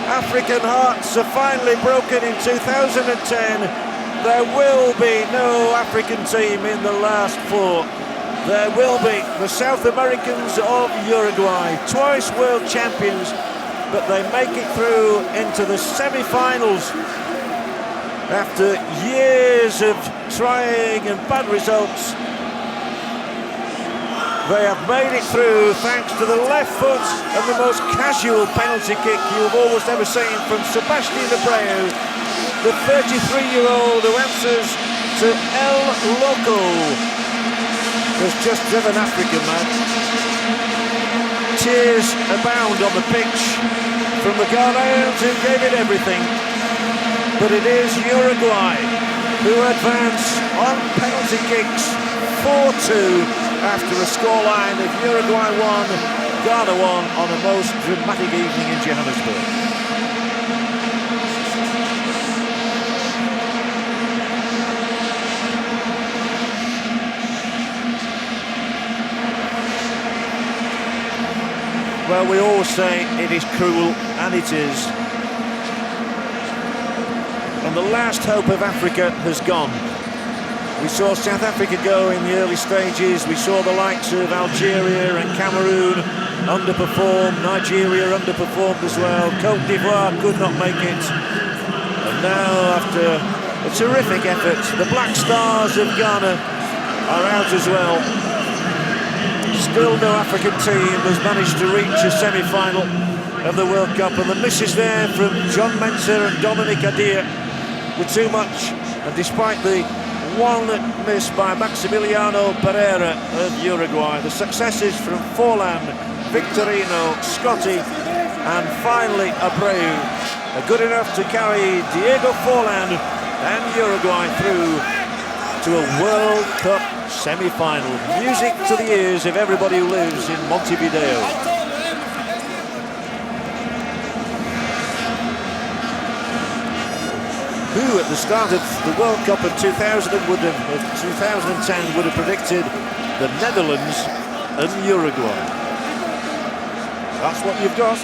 African hearts are finally broken in 2010. There will be no African team in the last 4. There will be the South Americans of Uruguay, twice world champions, but they make it through into the semi-finals after years of trying and bad results. They have made it through thanks to the left foot and the most casual penalty kick you've almost ever seen from Sebastian Abreu, the 33-year-old who answers to El Loco, has just driven Africa mad. Tears abound on the pitch from the Ghanaians who gave it everything. But it is Uruguay who advance on penalty kicks 4-2 after a scoreline of Uruguay 1, Ghana 1 on a most dramatic evening in Johannesburg. Well, we all say it is cruel, and it is. And the last hope of Africa has gone. We saw South Africa go in the early stages. We saw the likes of Algeria and Cameroon underperform. Nigeria underperformed as well. Côte d'Ivoire could not make it. And now, after a terrific effort, the Black Stars of Ghana are out as well. Still no African team has managed to reach a semi-final of the World Cup, and the misses there from John Mensah and Dominic Appiah were too much. And despite the one miss by Maximiliano Pereira of Uruguay, the successes from Forlan, Victorino, Scotti, and finally Abreu are good enough to carry Diego Forlan and Uruguay through to a World Cup semi-final. Music to the ears of everybody who lives in Montevideo. Who at the start of the World Cup of 2010 would have predicted the Netherlands and Uruguay? That's what you've got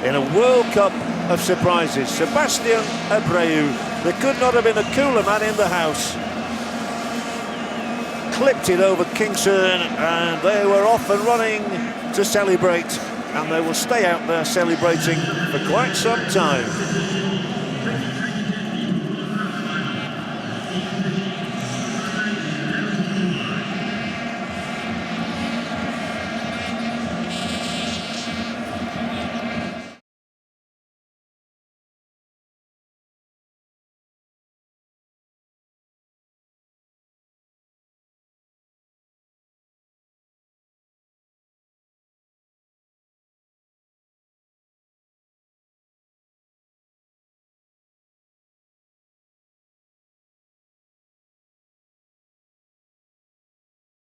in a World Cup of surprises. Sebastian Abreu, there could not have been a cooler man in the house. Clipped it over Kingston, and they were off and running to celebrate, and they will stay out there celebrating for quite some time.